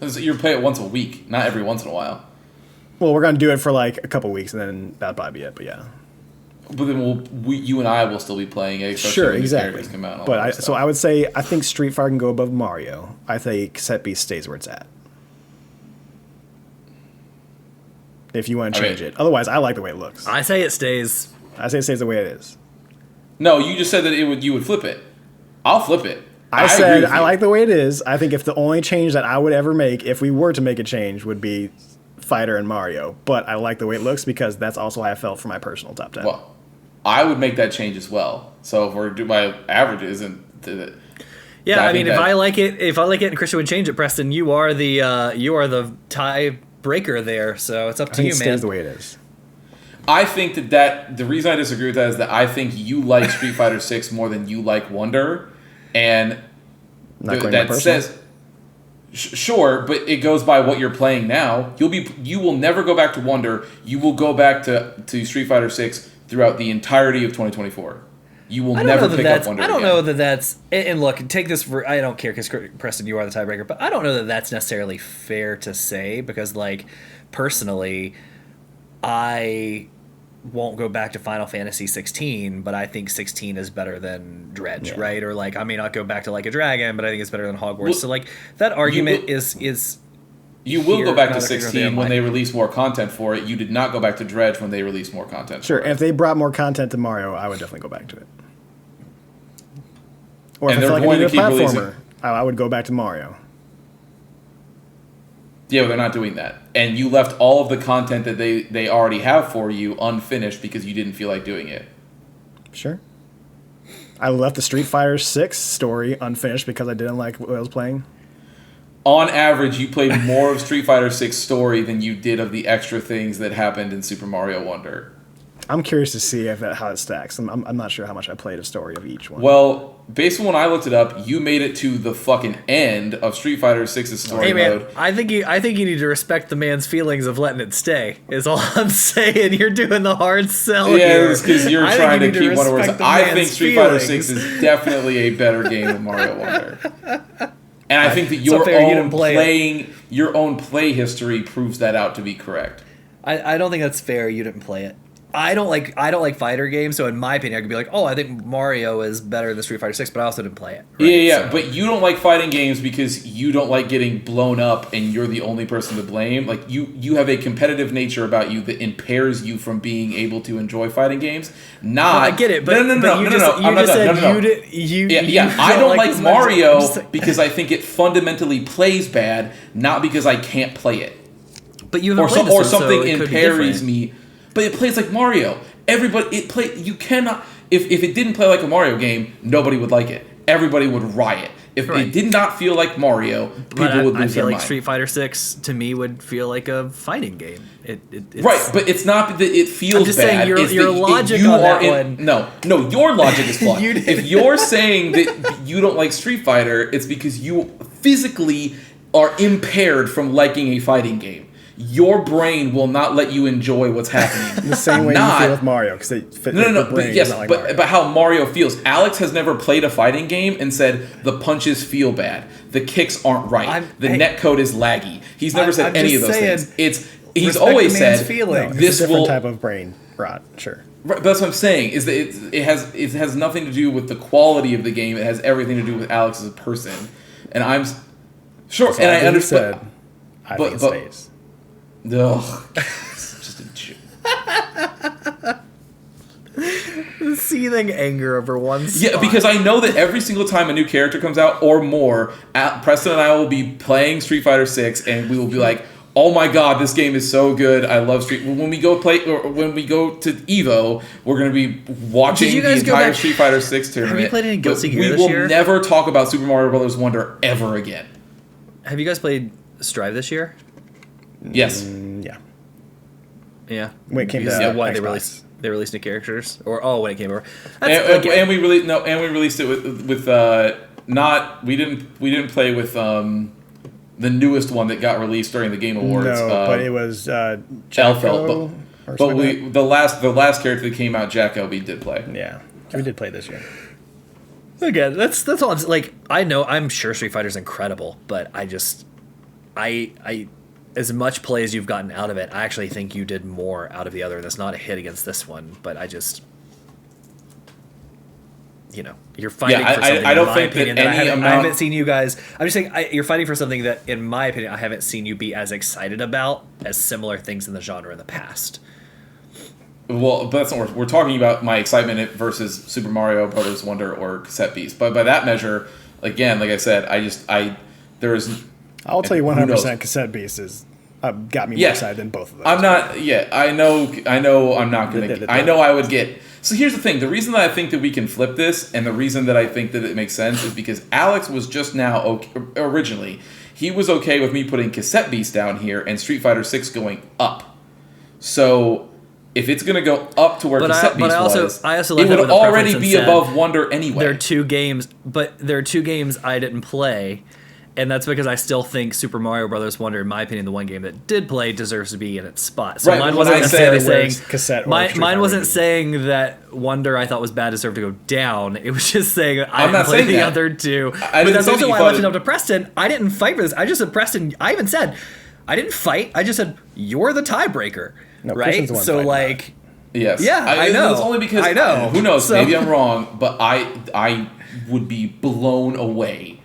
You play it once a week, not every once in a while. Well, we're gonna do it for like a couple weeks, and then that'll probably be it. But yeah. But then you and I will still be playing it. Sure, exactly. Come out and all But that stuff. so I would say I think Street Fighter can go above Mario. I think Cassette Beast stays where it's at. If you want to change it, otherwise I like the way it looks. I say it stays. I say it stays the way it is. No, you just said that you would flip it. I'll flip it. I agree said with I you. like the way it is. I think if the only change that I would ever make, if we were to make a change, would be Fighter and Mario. But I like the way it looks because that's also how I felt for my personal top 10. Well, I would make that change as well. So if we're doing my averages and Yeah, I mean, that- if I like it, and Christian would change it, Preston, you are the tie breaker there. So it's up I to think you, it man. stays the way it is. I think that the reason I disagree with that is that I think you like Street Fighter 6 more than you like Wonder, and Not going that by personal. says sure, but it goes by what you're playing now. You will never go back to Wonder. You will go back to Street Fighter 6 throughout the entirety of 2024. You will never pick up Wonder. I don't again. know that that's. And look, take this for. I don't care because Preston, you are the tiebreaker, but I don't know that that's necessarily fair to say because, like, personally, I won't go back to Final Fantasy 16, but I think 16 is better than Dredge, right? Or like, I may not go back to Like a Dragon, but I think it's better than Hogwarts. Well, so like that argument will- is. You will here, go back not to a figure of 16 their when they mind. release more content for it. You did not go back to Dredge when they released more content. Sure, for and it. if they brought more content to Mario, I would definitely go back to it. Or if And I feel they're like I going need a to keep platformer, releasing- I would go back to Mario. Yeah, but they're not doing that. And you left all of the content that they already have for you unfinished because you didn't feel like doing it. Sure. I left the Street Fighter 6 story unfinished because I didn't like what I was playing. On average, you played more of Street Fighter 6 story than you did of the extra things that happened in Super Mario Wonder. I'm curious to see how it stacks. I'm not sure how much I played a story of each one. Well, based on when I looked it up, you made it to the fucking end of Street Fighter 6's story Hey man, mode. I think you need to respect the man's feelings of letting it stay. Is all I'm saying. You're doing the hard sell Yeah, here. it's because you're I think trying to you need keep Wonder Wars. respect the I man's think Street Fighter feelings. 6 is definitely a better game than Mario Wonder. And I think that It's not fair you didn't play it. your own play history proves that out to be correct. I don't think that's fair. You didn't play it. I don't like fighter games, so in my opinion, I could be like, oh, I think Mario is better than Street Fighter 6, but I also didn't play it. Right? Yeah, So- but you don't like fighting games because you don't like getting blown up and you're the only person to blame. Like, you have a competitive nature about you that impairs you from being able to enjoy fighting games. Not, I get it, but no, you just said you did. Yeah, I don't like this much- Mario I'm just saying- because I think it fundamentally plays bad, not because I can't play it. But you haven't Or, played this or one, so something it could be impairs different. me. But it plays like Mario. You cannot. If it didn't play like a Mario game, nobody would like it. Everybody would riot. If it did not feel like Mario, people would lose I feel their like mind. Street Fighter 6 to me would feel like a fighting game. It's, Right, but it's not that it feels I'm just bad. saying your it's that logic you on are that one. No, your logic is flawed. You did. If you're saying that you don't like Street Fighter, it's because you physically are impaired from liking a fighting game. Your brain will not let you enjoy what's happening. The same way you feel with Mario, because they fit No. the brain. But yes, not like Mario. but how Mario feels. Alex has never played a fighting game and said the punches feel bad, the kicks aren't right, the netcode is laggy. He's never said I'm any of just those saying, things. He's respect always the man's said feelings. It's this a different will. type of brain rot. Sure. Right, but that's what I'm saying. Is that it has nothing to do with the quality of the game. It has everything to do with Alex as a person. And I'm sure, and I understand. I think it stays. Ugh, it's just a joke. seething anger over one spot. Yeah, because I know that every single time a new character comes out or more, Preston and I will be playing Street Fighter 6, and we will be like, "Oh my god, this game is so good! I love Street." When we go play, or when we go to Evo, we're gonna be watching the entire Street Fighter 6 tournament. Have you played any Guilty Gear this year? We year? will never talk about Super Mario Brothers Wonder ever again. Have you guys played Strive this year? Yes. Yeah. Yeah. When it came Because to what Xbox. they released new characters, or when it came over. And we released it with not we didn't play with the newest one that got released during the Game Awards. No, but it was Elfeld, Jacko or but something we like the last character that came out, Jacko, we did play. that. Yeah, we did play this year. Again, that's all. Like, I'm sure Street Fighter's incredible, but I as much play as you've gotten out of it, I actually think you did more out of the other. That's not a hit against this one, but you're fighting for something. I don't in my think that opinion, any I amount. haven't seen you guys. I'm just saying you're fighting for something that, in my opinion, I haven't seen you be as excited about as similar things in the genre in the past. Well, but that's not what we're talking about. My excitement versus Super Mario Brothers Wonder or Cassette Beast. But by that measure, again, like I said, there is. I'll tell you who knows? 100% Cassette Beast is got me more Yes. excited than both of those. I'm not. Yeah, I know. I'm not gonna. I know I would get. So here's the thing. The reason that I think that we can flip this, and the reason that I think that it makes sense, is because Alex was just now originally he was okay with me putting Cassette Beast down here and Street Fighter 6 going up. So if it's gonna go up to where Cassette Beast was, I also it would left that with a already preference be and above Wonder anyway. There are two games I didn't play, and that's because I still think Super Mario Brothers Wonder, in my opinion, the one game that did play, deserves to be in its spot. So Right, mine but wasn't when I necessarily said saying Cassette or mine Street Fighter wasn't would be. saying that Wonder I thought was bad deserved to go down. It was just saying I I'm didn't not play saying the that. other two. I But didn't that's say that also you why I thought left it it- up to Preston. I didn't fight for this. I just said, Preston, I even said, I didn't fight. I just said, you're the tiebreaker. No, right? Christian's the one So, fighting like... Yes. Yeah, I know. It's only because I know. Who knows? So- Maybe I'm wrong, but I would be blown away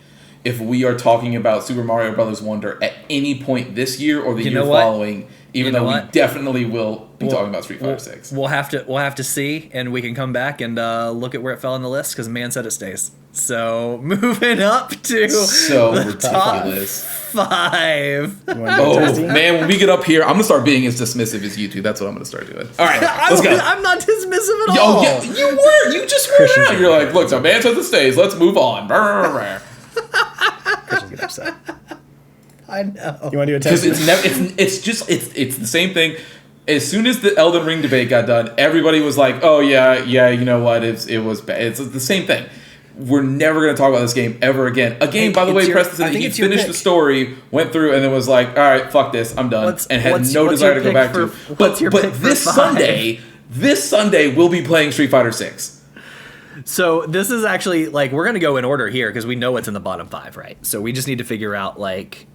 if we are talking about Super Mario Brothers Wonder at any point this year or the You year know what? following. Even You know though we what? definitely will be talking about Street Fighter 6. We'll have to see, and we can come back and look at where it fell on the list because man said it stays. So moving up to So the ridiculous. top 5. You wanna do Oh testing? man, when we get up here, I'm gonna start being as dismissive as you two. That's what I'm gonna start doing. All right, let's go. I'm not dismissive at Oh all. yeah, you just were. Christian's You're like, look, so man says it stays. Let's move on. Christian's getting upset. I know. You want to do a Because test? it's the same thing. As soon as the Elden Ring debate got done, everybody was like, "Oh yeah, you know what? It was bad." It's the same thing. We're never going to talk about this game ever again. A game, by the way, Preston said that he finished the story, went through, and then was like, "All right, fuck this, I'm done," and had no desire to go back to. But this Sunday, we'll be playing Street Fighter 6. So this is actually like we're gonna go in order here because we know what's in the bottom 5, right? So we just need to figure out like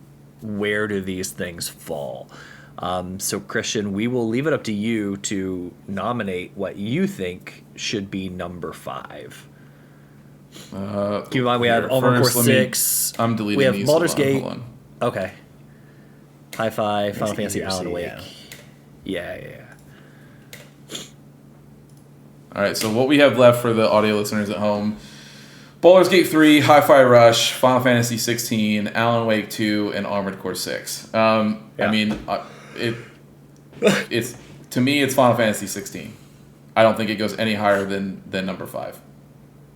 where do these things fall. So Christian, we will leave it up to you to nominate what you think should be number 5. Keep in mind we have Armored Core 6. I'm deleting We have these. Baldur's Hold on, Gate. hold on. Okay. Hi-Fi, Final Fantasy, easier to Alan see, Wake. yeah. Yeah. All right, so what we have left for the audio listeners at home: Baldur's Gate 3, Hi-Fi Rush, Final Fantasy 16, Alan Wake 2, and Armored Core 6. I mean, it's to me, it's Final Fantasy 16. I don't think it goes any higher than number 5.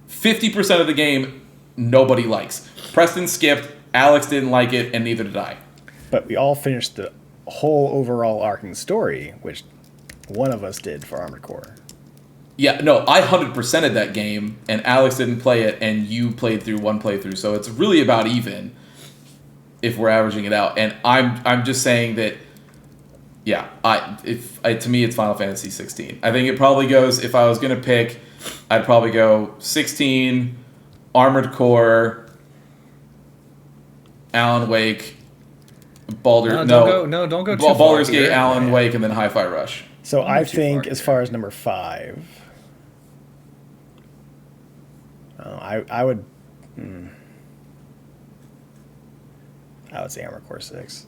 50% of the game nobody likes. Preston skipped, Alex didn't like it, and neither did I. But we all finished the whole overall arc and story, which one of us did for Armored Core. Yeah, no, I 100%ed that game, and Alex didn't play it, and you played through one playthrough, so it's really about even if we're averaging it out. And I'm just saying that, yeah, to me it's Final Fantasy 16. I think it probably goes, if I was going to pick, I'd probably go 16, Armored Core, Alan Wake, Don't go too far. Baldur's Gate, Alan Wake, and then Hi-Fi Rush. So I think as far as number 5, I would say Armored Core 6.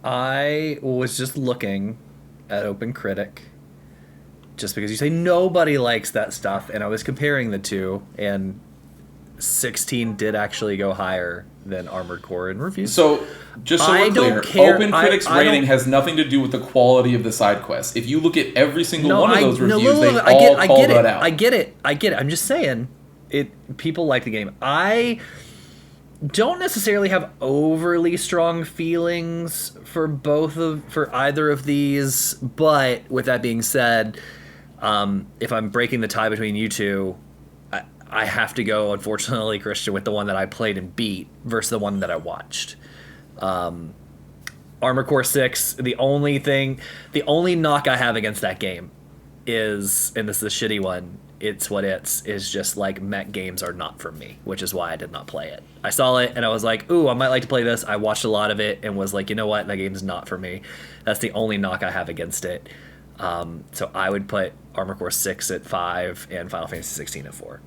I was just looking at OpenCritic, just because you say nobody likes that stuff, and I was comparing the two, and 16 did actually go higher than Armored Core in reviews. So, just so we're clear, OpenCritic's rating has nothing to do with the quality of the side quests. If you look at every single one of those reviews, they all call that out. I get it. I'm just saying, people like the game. I don't necessarily have overly strong feelings for either of these, but with that being said, if I'm breaking the tie between you two, I have to go, unfortunately, Christian, with the one that I played and beat versus the one that I watched. Armored Core 6, the only knock I have against that game is, and this is a shitty one, is just like mech games are not for me, which is why I did not play it. I saw it and I was like, ooh, I might like to play this. I watched a lot of it and was like, you know what, that game's not for me. That's the only knock I have against it. So I would put Armored Core 6 at 5 and Final Fantasy 16 at 4.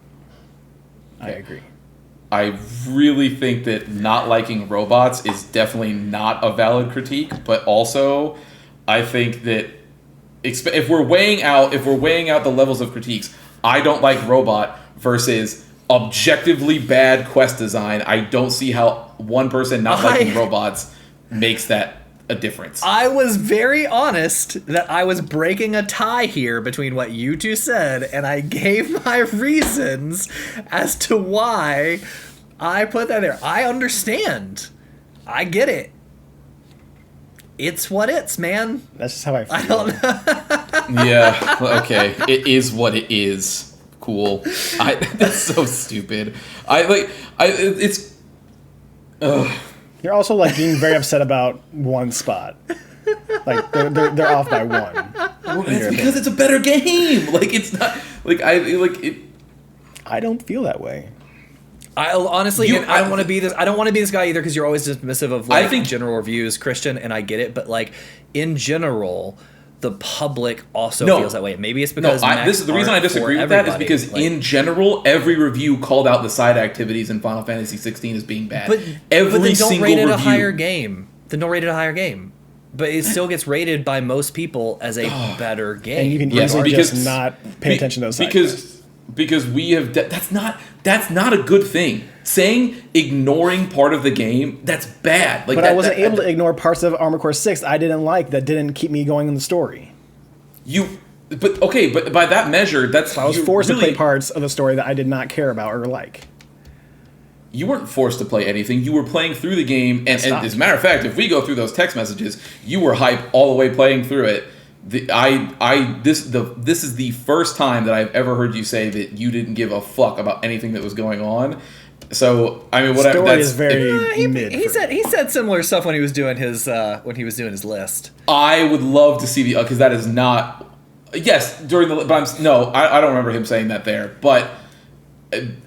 I agree. I really think that not liking robots is definitely not a valid critique, but also I think that if we're weighing out the levels of critiques, I don't like robot versus objectively bad quest design. I don't see how one person not liking robots makes that a difference. I was very honest that I was breaking a tie here between what you two said, and I gave my reasons as to why I put that there. I understand. I get it. It's what it's, man. That's just how I feel. I don't know. Yeah, okay. It is what it is. Cool. That's so stupid. It's... Ugh. You're also like being very upset about one spot. Like they're off by one. Well, it's because it's a better game. Like it's not like I don't feel that way. I honestly, I don't want to be this. I don't want to be this guy either, because you're always dismissive of like general reviews, Christian, and I get it. But like in general, the public also feels that way. Maybe it's because the reason I disagree with that is because in general, every review called out the side activities in Final Fantasy 16 as being bad. But they don't rate it a higher game. They don't rate it a higher game. But it still gets rated by most people as a better game. And you can easily just not pay attention to those side quests. Because we have that's not a good thing. Saying ignoring part of the game, that's bad. Like, but I wasn't able to ignore parts of Armored Core 6 I didn't like that didn't keep me going in the story. But by that measure, that's... So I was forced to play parts of the story that I did not care about or like. You weren't forced to play anything. You were playing through the game, and as a matter of fact, if we go through those text messages, you were hype all the way playing through it. This is the first time that I've ever heard you say that you didn't give a fuck about anything that was going on. So I mean, whatever. Story is very mid. He said similar stuff when he was doing his list. I would love to see because that is not. Yes, during the I don't remember him saying that there, but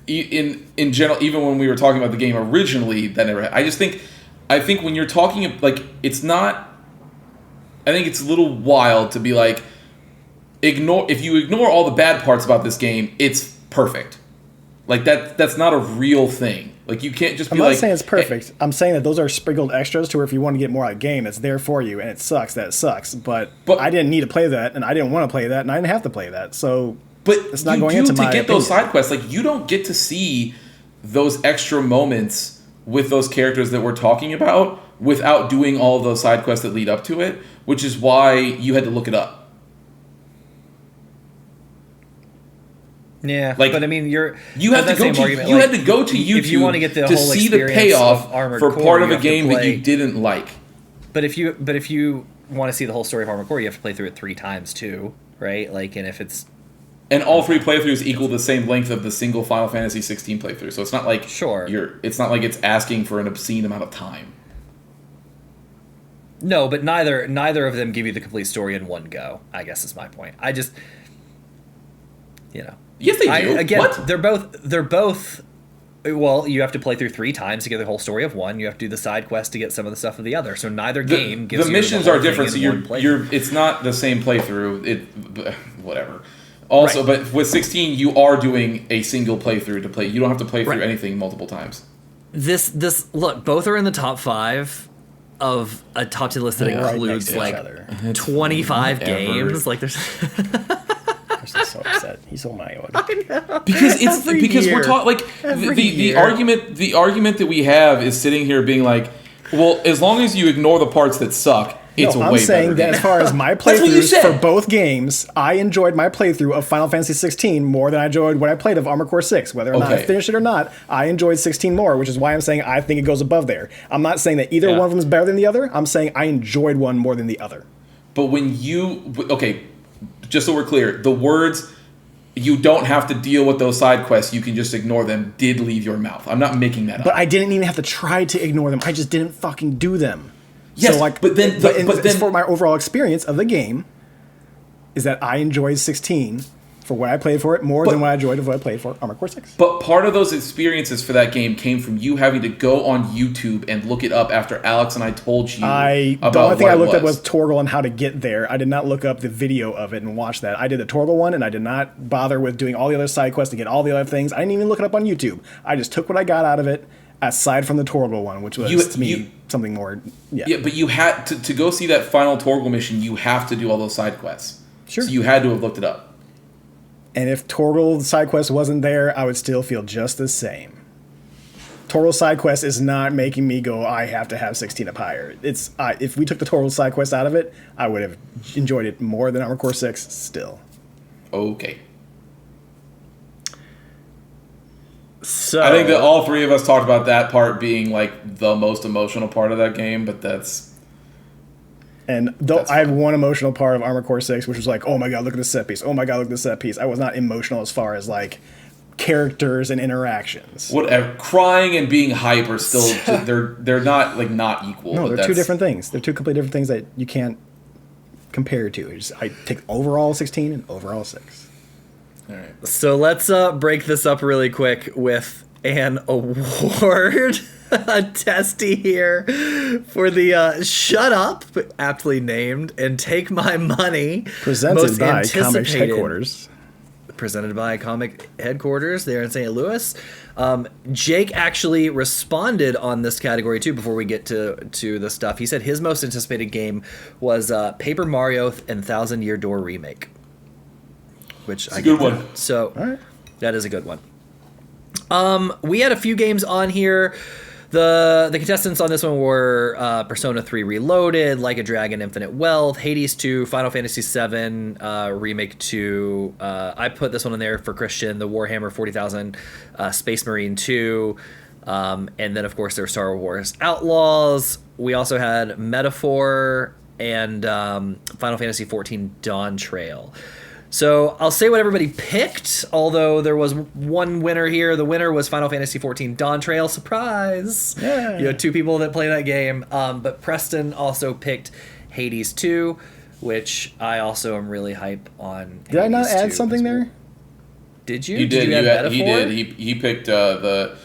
in general, even when we were talking about the game originally, that never. I think when you're talking like it's not. I think it's a little wild to be like, if you ignore all the bad parts about this game, it's perfect. Like that's not a real thing. Like you can't just be like... I'm not saying it's perfect. I'm saying that those are sprinkled extras to where if you want to get more out of the game, it's there for you, and it sucks that it sucks. But I didn't need to play that, and I didn't want to play that, and I didn't have to play that. So it's not going into my opinion. Those side quests. Like you don't get to see those extra moments with those characters that we're talking about without doing all of those side quests that lead up to it, which is why you had to look it up. Yeah, like, but I mean, you had to go to YouTube if you want to get the to whole see the experience payoff of Armored for Core, part of you a have to game that play- you didn't like. But if you want to see the whole story of Armored Core, you have to play through it 3 times too, right? Like, and if it's And all 3 playthroughs equal the same length of the single Final Fantasy 16 playthrough. So it's not like it's not like it's asking for an obscene amount of time. no, but neither of them give you the complete story in one go. I guess is my point. I just, Yes, they do. Again, what? they're both. Well, you have to play through 3 times to get the whole story of one. You have to do the side quest to get some of the stuff of the other. So neither game gives the you missions the whole are different. So thing in one playthrough. it's not the same playthrough. Whatever. Also, Right. but with 16, you are doing a single playthrough to play. You don't have to play through Right. anything multiple times. This look, both are in the top 5 of a top 10 list that Right next includes to each like other. 25 Whatever. games. Like there's He's so upset. He's so mild. Because Every because year. we're talking like Every the year. argument that we have is sitting here being like, well, as long as you ignore the parts that suck, it's No, a I'm way saying better that game. as far as my That's what you playthroughs said. for both games, I enjoyed my playthrough of Final Fantasy 16 more than I enjoyed what I played of Armored Core 6. Whether or not I Okay. finished it or not, I enjoyed 16 more, which is why I'm saying I think it goes above there. I'm not saying that either Yeah. one of them is better than the other. I'm saying I enjoyed one more than the other. But when just so we're clear, the words "you don't have to deal with those side quests, you can just ignore them" did leave your mouth. I'm not making that up. But I didn't even have to try to ignore them. I just didn't fucking do them. Yes, so like, but then- for my overall experience of the game, is that I enjoyed 16 for what I played for it more than what I enjoyed of what I played for Armored Core 6. But part of those experiences for that game came from you having to go on YouTube and look it up after Alex and I told you The about only thing what I it looked up was. was Torgal and how to get there. I did not look up the video of it and watch that. I did the Torgal one, and I did not bother with doing all the other side quests to get all the other things. I didn't even look it up on YouTube. I just took what I got out of it, aside from the Torgal one, which was to me something more. Yeah, but you had to go see that final Torgal mission. You have to do all those side quests. Sure. So you had to have looked it up. And if Torgal side quest wasn't there, I would still feel just the same. Torgal side quest is not making me go, I have to have 16 up higher. If we took the Torgal side quest out of it, I would have enjoyed it more than Armored Core 6 still. Okay. so I think that all 3 of us talked about that part being like the most emotional part of that game, but that's And I had one emotional part of Armored Core 6, which was like, oh my god, look at this set piece. Oh my god, look at this set piece. I was not emotional as far as like characters and interactions. whatever. Crying and being hype are still they're not like not equal. No, but they're two that's- different things. They're two completely different things that you can't compare to. I take overall 16 and overall 6. All right. So let's break this up really quick with an award. A testy here for the Shut Up, aptly named, and Take My Money. Presented most by Comics anticipated- Headquarters. Presented by Comic Headquarters there in St. Louis. Jake actually responded on this category too before we get to the stuff. He said his most anticipated game was Paper Mario and Thousand Year Door Remake. Which It's a good one. So All right. that is a good one. We had a few games on here. The contestants on this one were Persona 3 Reloaded, Like a Dragon Infinite Wealth, Hades 2, Final Fantasy 7 Remake 2. I put this one in there for Christian, the Warhammer 40,000 Space Marine 2. And then, of course, there were Star Wars Outlaws. We also had Metaphor and Final Fantasy 14 Dawn Trail. So I'll say what everybody picked, although there was one winner here. The winner was Final Fantasy XIV Dawn Trail. Surprise! Yeah. You had 2 people that play that game. But Preston also picked Hades 2, which I also am really hype on. Did I not Hades add 2 something as well. there? Did you? You did. you add He Metaphor? did. He picked the.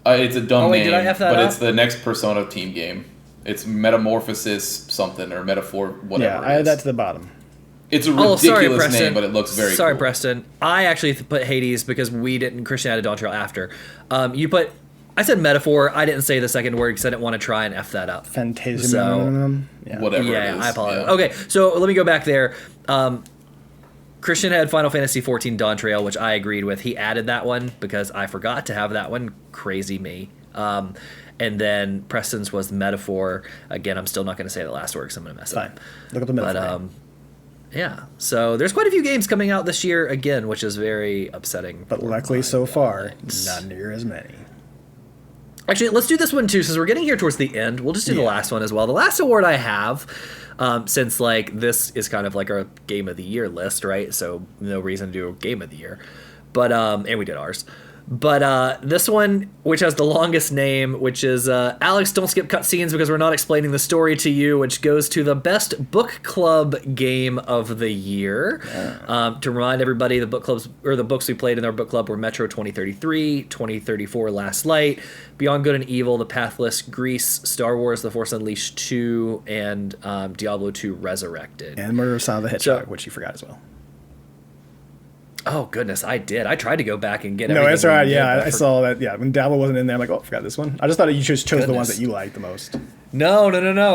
It's a dumb Oh, wait, name, did I F that but up? it's the next Persona team game. It's Metamorphosis something or Metaphor whatever. Yeah, it I added is. that to the bottom. It's a Oh, ridiculous sorry, Preston. name, but it looks very Sorry, cool. Preston. I actually put Hades because we didn't. Christian added Dawn Trail after. You put. I said Metaphor. I didn't say the second word because I didn't want to try and F that up. Phantasm. So- Yeah. Whatever it Yeah, is. I apologize. Yeah. Okay, so let me go back there. Christian had Final Fantasy XIV Dawn Trail, which I agreed with. He added that one because I forgot to have that one. Crazy me. And then Preston's was Metaphor. Again, I'm still not going to say the last word because I'm going to mess it Fine. up. Look up the But Metaphor. Yeah. So there's quite a few games coming out this year again, which is very upsetting. But luckily, so far, not near as many. Actually, let's do this one too, since we're getting here towards the end. We'll just do the last one as well. The last award I have, since like this is kind of like our Game of the Year list, right? So no reason to do a Game of the Year, but and we did ours. But this one, which has the longest name, which is Alex, don't skip cutscenes because we're not explaining the story to you, which goes to the best book club game of the year. To remind everybody, the book clubs or the books we played in our book club were Metro 2033, 2034 Last Light, Beyond Good and Evil, The Pathless, Grease, Star Wars: The Force Unleashed 2, and Diablo 2 Resurrected. And Murder of Sonic the Hedgehog, which you forgot as well. Oh, goodness, I did. I tried to go back and get No, that's right. Yeah, I saw that. Yeah, when Diablo wasn't in there, I'm like, oh, I forgot this one. I just thought you just chose the ones that you liked the most. No.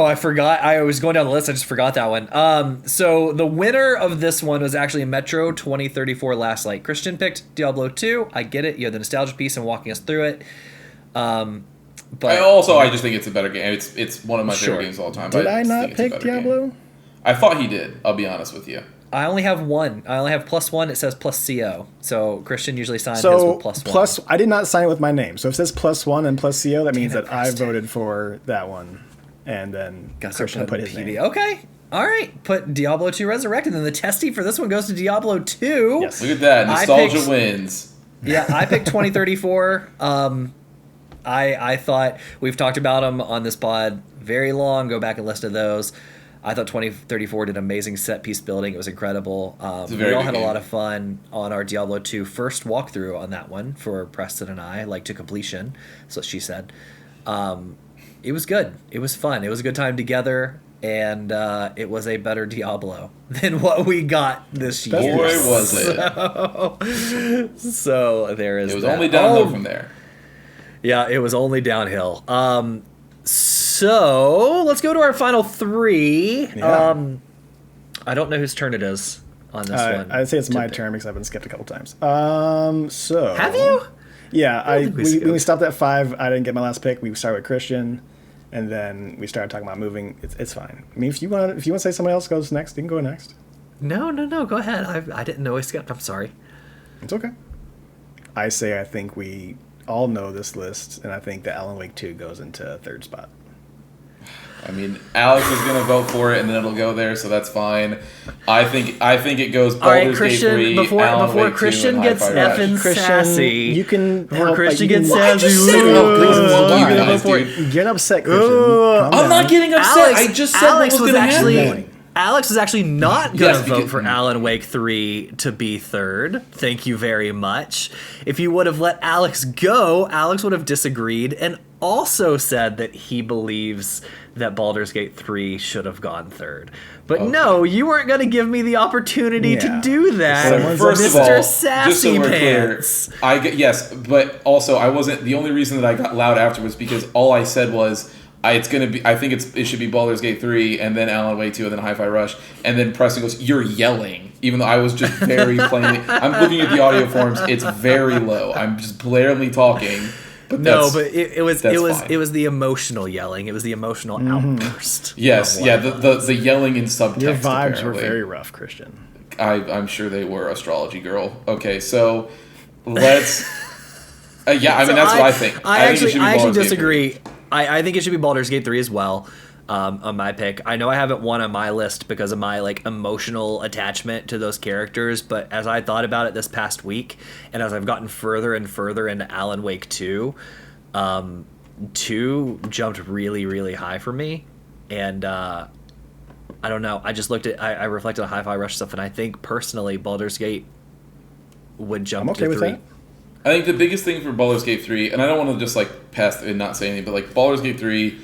I forgot. I was going down the list. I just forgot that one. So the winner of this one was actually Metro 2034 Last Light. Christian picked Diablo 2. I get it. You have the nostalgia piece and walking us through it. But I just think it's a better game. It's one of my favorite games of all time. Did I not pick Diablo? Game. I thought he did. I'll be honest with you. I only have one. I only have +1. It says +CO. So Christian usually signs his with +1. I did not sign it with my name. So if it says +1 and +CO, that means that I voted for that one. And then Christian put his name. Okay. All right. Put Diablo 2 Resurrected. And the testy for this one goes to Diablo 2. Yes. Look at that. Nostalgia wins. Yeah, I picked 2034. I thought we've talked about them on this pod very long. Go back and listen to those. I thought 2034 did amazing set piece building. It was incredible. We all had a lot of fun on our Diablo 2 first walkthrough on that one for Preston and I, like to completion. That's what she said. It was good. It was fun. It was a good time together, and it was a better Diablo than what we got this year. Boy, was it. So there is It was only downhill from there. Yeah, it was only downhill. So let's go to our final three. Yeah. I don't know whose turn it is on this one. I'd say it's my turn because I've been skipped a couple times. So have you? Yeah, when we stopped at 5, I didn't get my last pick. We started with Christian, and then we started talking about moving. It's fine. I mean, if you want to say somebody else goes next, you can go next. No. Go ahead. I didn't know I skipped. I'm sorry. It's okay. I think we all know this list, and I think that Alan Wake 2 goes into third spot. I mean, Alex is going to vote for it, and then it'll go there, so that's fine. I think it goes Baldur's Gate 3, before Christian gets effing sassy. You can before Christian gets sassy. Get upset, Christian. I'm not getting upset. I just said what was going to happen. Alex is actually not going to vote for Alan Wake 3 to be third. Thank you very much. If you would have let Alex go, Alex would have disagreed and also said that he believes that Baldur's Gate 3 should have gone third. But no, you weren't going to give me the opportunity to do that, so first Mr. of all, Sassy just so we're Pants. Clear, yes, but also I wasn't. The only reason that I got loud after was because all I said was I think it should be Baldur's Gate 3 and then Alan Wake 2 and then Hi-Fi Rush, and then Preston goes, "You're yelling," even though I was just very plainly. I'm looking at the audio forms; it's very low. I'm just blaringly talking. But it was the emotional yelling. It was the emotional outburst. Yes, the yelling in subtext. Your vibes apparently were very rough, Christian. I'm sure they were, Astrology Girl. Okay, so let's. That's what I think. I actually disagree. I think it should be Baldur's Gate 3 as well. On my pick, I know I haven't won on my list because of my emotional attachment to those characters, but as I thought about it this past week, and as I've gotten further and further into Alan Wake 2, 2 jumped really, really high for me, and I don't know. I just looked at, I reflected on Hi-Fi Rush stuff, and I think personally Baldur's Gate would jump to 3. With that. I think the biggest thing for Baldur's Gate 3, and I don't want to just pass and not say anything, but Baldur's Gate 3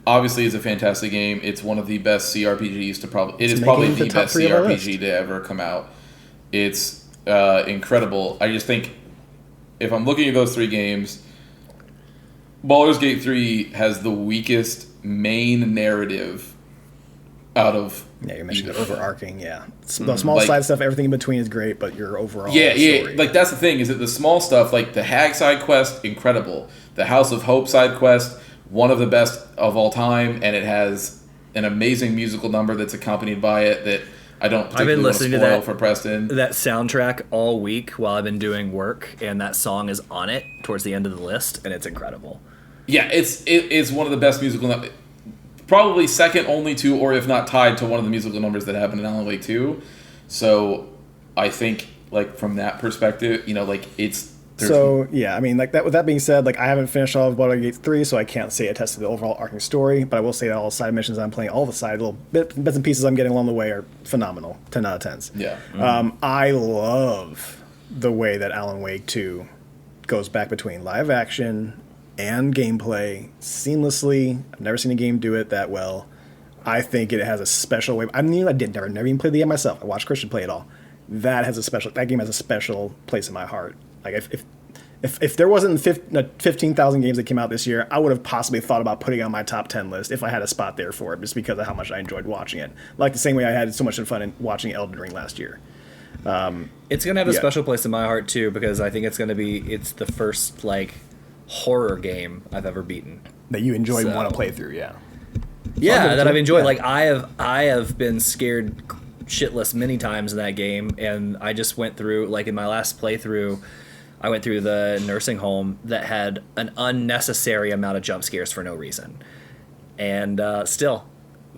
obviously is a fantastic game. It's one of the best CRPGs to probably. It is probably the best CRPG to ever come out. It's incredible. I just think if I'm looking at those 3 games, Baldur's Gate 3 has the weakest main narrative out of. Yeah, you mentioned the overarching. The small side stuff, everything in between is great, but your overall story. That's the thing is that the small stuff, the Hag side quest, incredible. The House of Hope side quest, one of the best of all time, and it has an amazing musical number that's accompanied by it that I don't I've particularly been want to listening to spoil that for Preston. that soundtrack all week while I've been doing work, and that song is on it towards the end of the list, and it's incredible. Yeah, it's one of the best musical probably second only to, or if not tied to, one of the musical numbers that happened in Alan Wake 2. So I think, like, from that perspective, you know, like, it's... So, yeah, I mean, like, that. With that being said, like, I haven't finished all of Baldur's Gate 3, so I can't say it attests to the overall arcing story, but I will say that all the side missions I'm playing, all the side little bits and pieces I'm getting along the way are phenomenal. 10 out of 10s. Yeah. I love the way that Alan Wake 2 goes back between live action and gameplay seamlessly. I've never seen a game do it that well. I think it has a special way. I mean, never even played the game myself. I watched Christian play it all. That game has a special place in my heart. Like, if there wasn't 15,000 games that came out this year, I would have possibly thought about putting it on my top 10 list if I had a spot there for it, just because of how much I enjoyed watching it. Like the same way I had so much fun in watching Elden Ring last year. It's gonna have a special place in my heart too, because I think it's the first, like, horror game I've ever beaten That you enjoy and want to play through, yeah. Yeah, that I've enjoyed. Yeah. Like, I have been scared shitless many times in that game, and I just went through, like, in my last playthrough, I went through the nursing home that had an unnecessary amount of jump scares for no reason, and still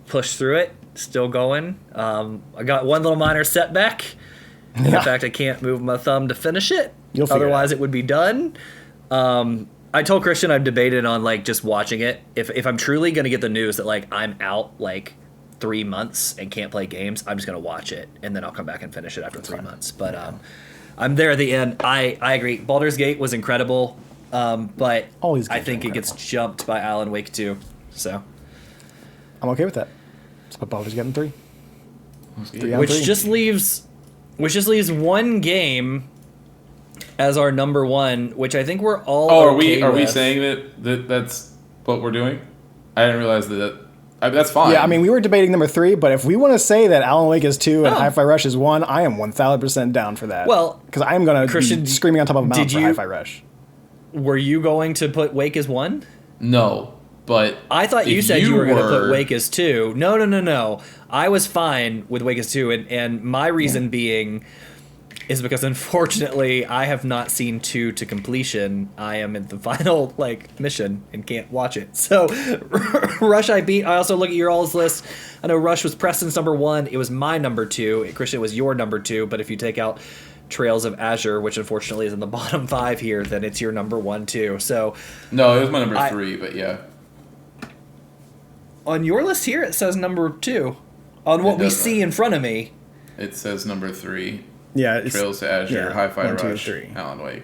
pushed through it, still going. I got one little minor setback. In fact, I can't move my thumb to finish it. Otherwise, it would be done. I told Christian I've debated on, like, just watching it. If I'm truly going to get the news that, like, I'm out, like, 3 months and can't play games, I'm just going to watch it, and then I'll come back and finish it after 3 months. But I'm there at the end. I agree. Baldur's Gate was incredible, but I think it gets jumped by Alan Wake 2. So I'm okay with that. Let's put Baldur's Gate in 3. Which just leaves one game as our number one, which I think we're all. Oh, are we saying that's what we're doing? I didn't realize that's fine. Yeah, I mean, we were debating number 3, but if we want to say that Alan Wake is 2 and Hi-Fi Rush is 1, I am 1,000% down for that. Well, because I am going to be screaming on top of a mountain for Hi-Fi Rush. Were you going to put Wake as 1? No, but I thought you said you were going to put Wake as 2. No. I was fine with Wake as 2, and my reason being is because, unfortunately, I have not seen 2 to completion. I am in the final, like, mission and can't watch it. So Rush I beat. I also look at your all's list. I know Rush was Preston's number 1. It was my number 2. Christian, it was your number 2. But if you take out Trails of Azure, which unfortunately is in the bottom 5 here, then it's your number 1 too. So no, it was my number 3, but yeah. On your list here, it says number 2. On what we see in front of me, it says number 3. Yeah, it's, Trails to Azure, Hi-Fi 1, 2, Rush, 3. Alan Wake.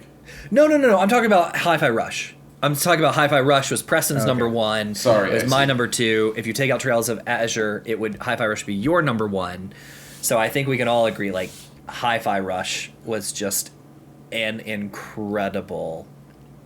No. I'm talking about Hi-Fi Rush. I'm talking about Hi-Fi Rush was Preston's number 1. Sorry, it was my number 2. If you take out Trails of Azure, it would Hi-Fi Rush be your number 1. So I think we can all agree, like, Hi-Fi Rush was just an incredible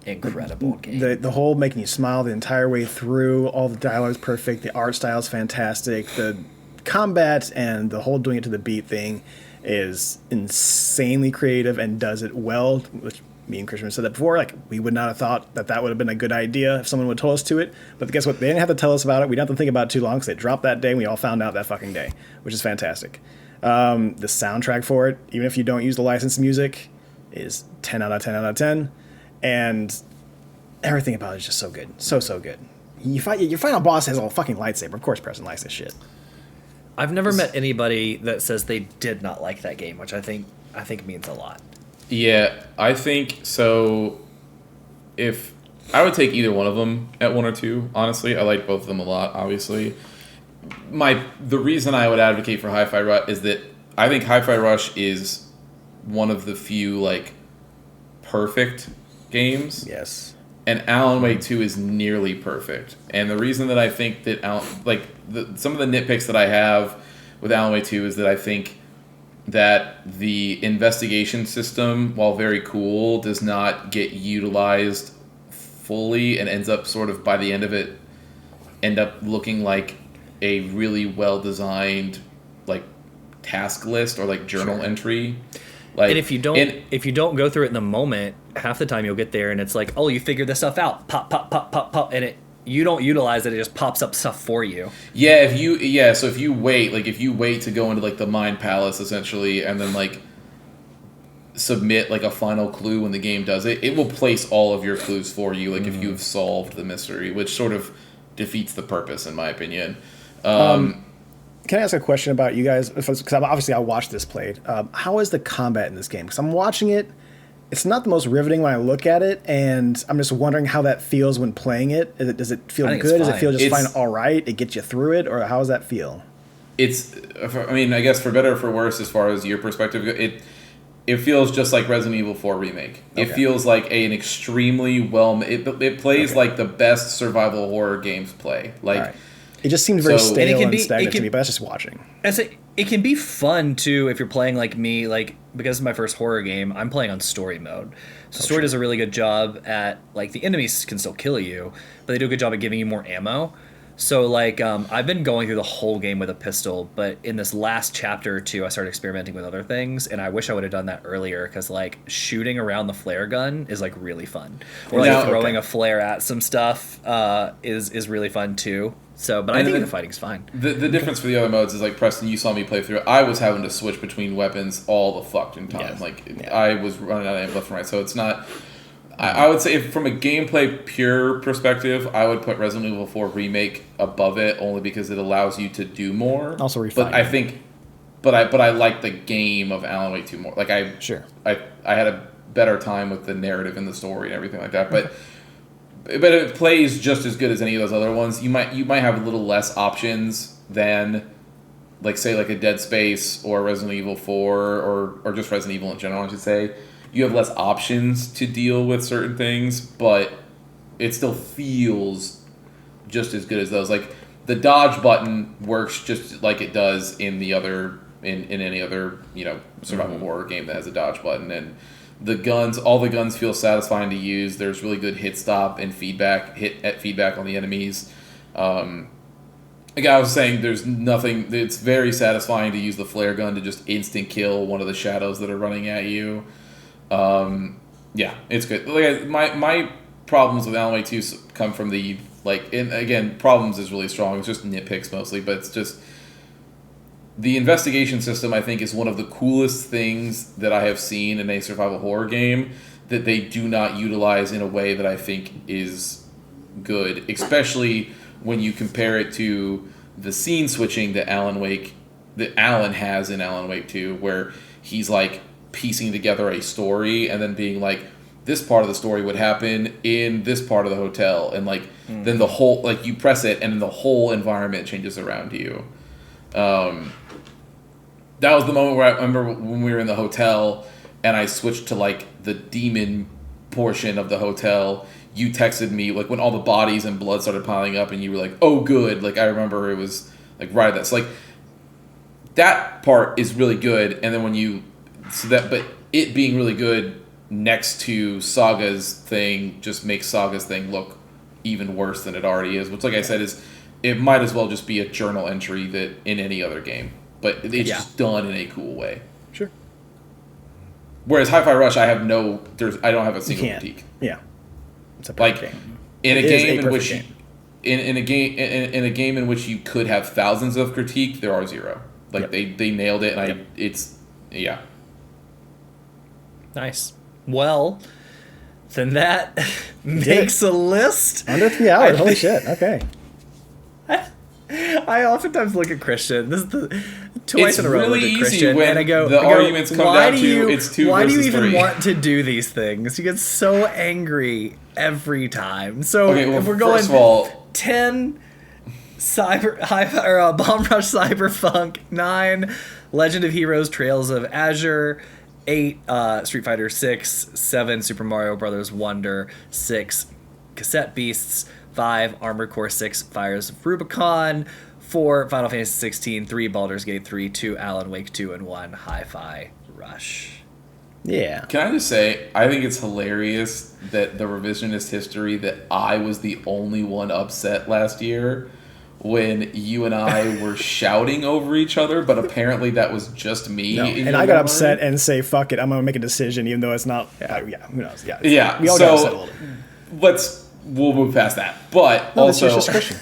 game. The whole making you smile the entire way through. All the dialogue is perfect. The art style is fantastic. The combat and the whole doing it to the beat thing is insanely creative and does it well, which me and Christian said that before. Like, we would not have thought that would have been a good idea if someone would have told us to it. But guess what? They didn't have to tell us about it. We didn't have to think about it too long because they dropped that day and we all found out that fucking day, which is fantastic. The soundtrack for it, even if you don't use the licensed music, is 10 out of 10 out of 10. And everything about it is just so good. So good. Your final boss has a fucking lightsaber. Of course Preston likes this shit. I've never met anybody that says they did not like that game, which I think means a lot. Yeah, I think so. If I would take either one of them at 1 or 2, honestly, I like both of them a lot. Obviously, the reason I would advocate for Hi-Fi Rush is that I think Hi-Fi Rush is one of the few, like, perfect games. Yes. And Alan Wake 2 is nearly perfect. And the reason that I think that some of the nitpicks that I have with Alan Wake 2 is that I think that the investigation system, while very cool, does not get utilized fully and ends up sort of, by the end of it, end up looking like a really well-designed, like, task list or, like, journal entry. Like, and if you don't go through it in the moment, half the time you'll get there and it's like, oh, you figured this stuff out, pop, and you don't utilize it, it just pops up stuff for you. Yeah, so if you wait to go into like the Mind Palace essentially, and then like submit like a final clue when the game does it, it will place all of your clues for you, like if you've solved the mystery, which sort of defeats the purpose in my opinion. Can I ask a question about you guys? Because obviously I watched this played. How is the combat in this game? Because I'm watching it. It's not the most riveting when I look at it, and I'm just wondering how that feels when playing it. Does it feel good? Does it feel just fine, all right? It gets you through it? Or how does that feel? I mean, I guess for better or for worse, as far as your perspective, it feels just like Resident Evil 4 Remake. Okay. It feels like an extremely it plays like the best survival horror games play. Like, it just seemed very stale and stagnant to me, but that's just watching. It can be fun too if you're playing like me, like because it's my first horror game, I'm playing on story mode. So story does a really good job at, like, the enemies can still kill you, but they do a good job at giving you more ammo. So like I've been going through the whole game with a pistol, but in this last chapter or two I started experimenting with other things, and I wish I would have done that earlier, because like shooting around the flare gun is like really fun. Or like throwing a flare at some stuff is really fun too. So, but I think the fighting's fine. The difference for the other modes is, like, Preston, you saw me play through it. I was having to switch between weapons all the fucking time. Yes. I was running out of left and right. So it's not... I would say, if from a gameplay pure perspective, I would put Resident Evil 4 Remake above it, only because it allows you to do more. Also refine. But I think... But I like the game of Alan Wake 2 more. Like, I had a better time with the narrative and the story and everything like that. But it plays just as good as any of those other ones. You might have a little less options than, like, say, like a Dead Space or Resident Evil 4 or just Resident Evil in general, I should say. You have less options to deal with certain things, but it still feels just as good as those. Like, the dodge button works just like it does in the other in any other, you know, survival horror game that has a dodge button. And all the guns feel satisfying to use. There's really good hit feedback on the enemies. Like I was saying, there's nothing. It's very satisfying to use the flare gun to just instant kill one of the shadows that are running at you. Yeah, it's good. Like, my problems with Alan Wake 2 come from the, like, and again, problems is really strong. It's just nitpicks mostly, but it's just the investigation system, I think, is one of the coolest things that I have seen in a survival horror game that they do not utilize in a way that I think is good, especially when you compare it to the scene switching that Alan has in Alan Wake 2, where he's like piecing together a story and then being like, this part of the story would happen in this part of the hotel, and like then the whole, like, you press it and then the whole environment changes around you. That was the moment where I remember when we were in the hotel and I switched to, like, the demon portion of the hotel. You texted me, like, when all the bodies and blood started piling up, and you were like, oh, good. Like, I remember it was, like, right at that. So, like, that part is really good. And then but it being really good next to Saga's thing just makes Saga's thing look even worse than it already is, which, like I said, it might as well just be a journal entry that in any other game. But it's just done in a cool way. Sure. Whereas Hi-Fi Rush, I don't have a single critique. Yeah. It's a perfect game. In a game in a game in which you could have thousands of critique, there are zero. Like, they nailed it, and it's nice. Well, then that makes a list. Under 3 hours. Holy shit. Okay. I oftentimes look at Christian. This is the twice in a row. Really I look at Christian when and I go, arguments come down to it's 2 why versus 3. Why do you even want to do these things? You get so angry every time. So if we're going 10 Bomb Rush Cyberpunk, 9 Legend of Heroes Trails of Azure, 8 Street Fighter 6, 7 Super Mario Brothers Wonder, 6 Cassette Beasts, 5 Armored Core 6 Fires of Rubicon, 4 Final Fantasy 16, 3 Baldur's Gate 3, 2 Alan Wake 2, and 1 Hi-Fi Rush. Yeah. Can I just say, I think it's hilarious that the revisionist history that I was the only one upset last year when you and I were shouting over each other, but apparently that was just me. No. And I got upset and say, fuck it, I'm going to make a decision, even though it's not... who knows? Yeah. Yeah. We all got upset a little bit. we'll move past that. But No, also, this year's discretion.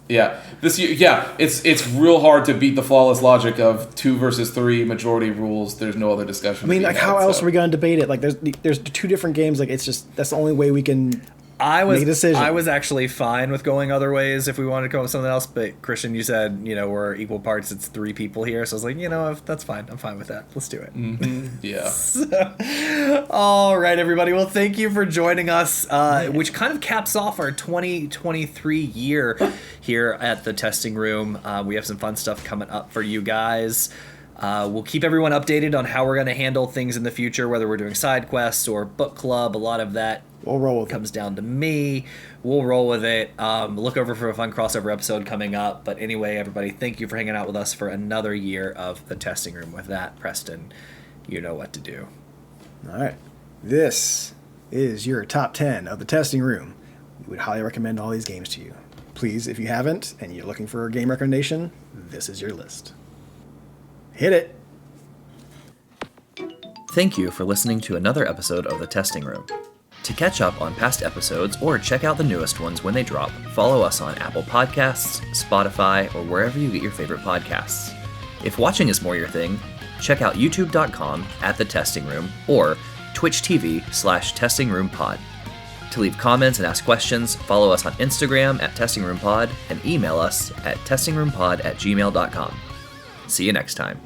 yeah, this year, it's real hard to beat the flawless logic of 2 versus 3 majority rules. There's no other discussion. I mean, like, how else are we going to debate it? Like, there's 2 different games. Like, it's just that's the only way we can. I Make a decision. was actually fine with going other ways if we wanted to come up with something else, but Christian, you said, we're equal parts, it's 3 people here, so I was like, if that's fine, I'm fine with that. Let's do it. Yeah. All right, everybody. Well, thank you for joining us, which kind of caps off our 2023 year here at the testing room. We have some fun stuff coming up for you guys. We'll keep everyone updated on how we're going to handle things in the future, whether we're doing side quests or book club. A lot of that We'll roll with comes down to me. We'll roll with it. Look over for a fun crossover episode coming up. But anyway, everybody, thank you for hanging out with us for another year of the testing room. With that, Preston, you know what to do. All right. This is your top 10 of the testing room. We would highly recommend all these games to you. Please, if you haven't and you're looking for a game recommendation, this is your list. Hit it. Thank you for listening to another episode of The Testing Room. To catch up on past episodes or check out the newest ones when they drop, follow us on Apple Podcasts, Spotify, or wherever you get your favorite podcasts. If watching is more your thing, check out youtube.com/thetestingroom or Twitch TV/testingroompod. To leave comments and ask questions, follow us on Instagram @testingroompod and email us at testingroompod@gmail.com. See you next time.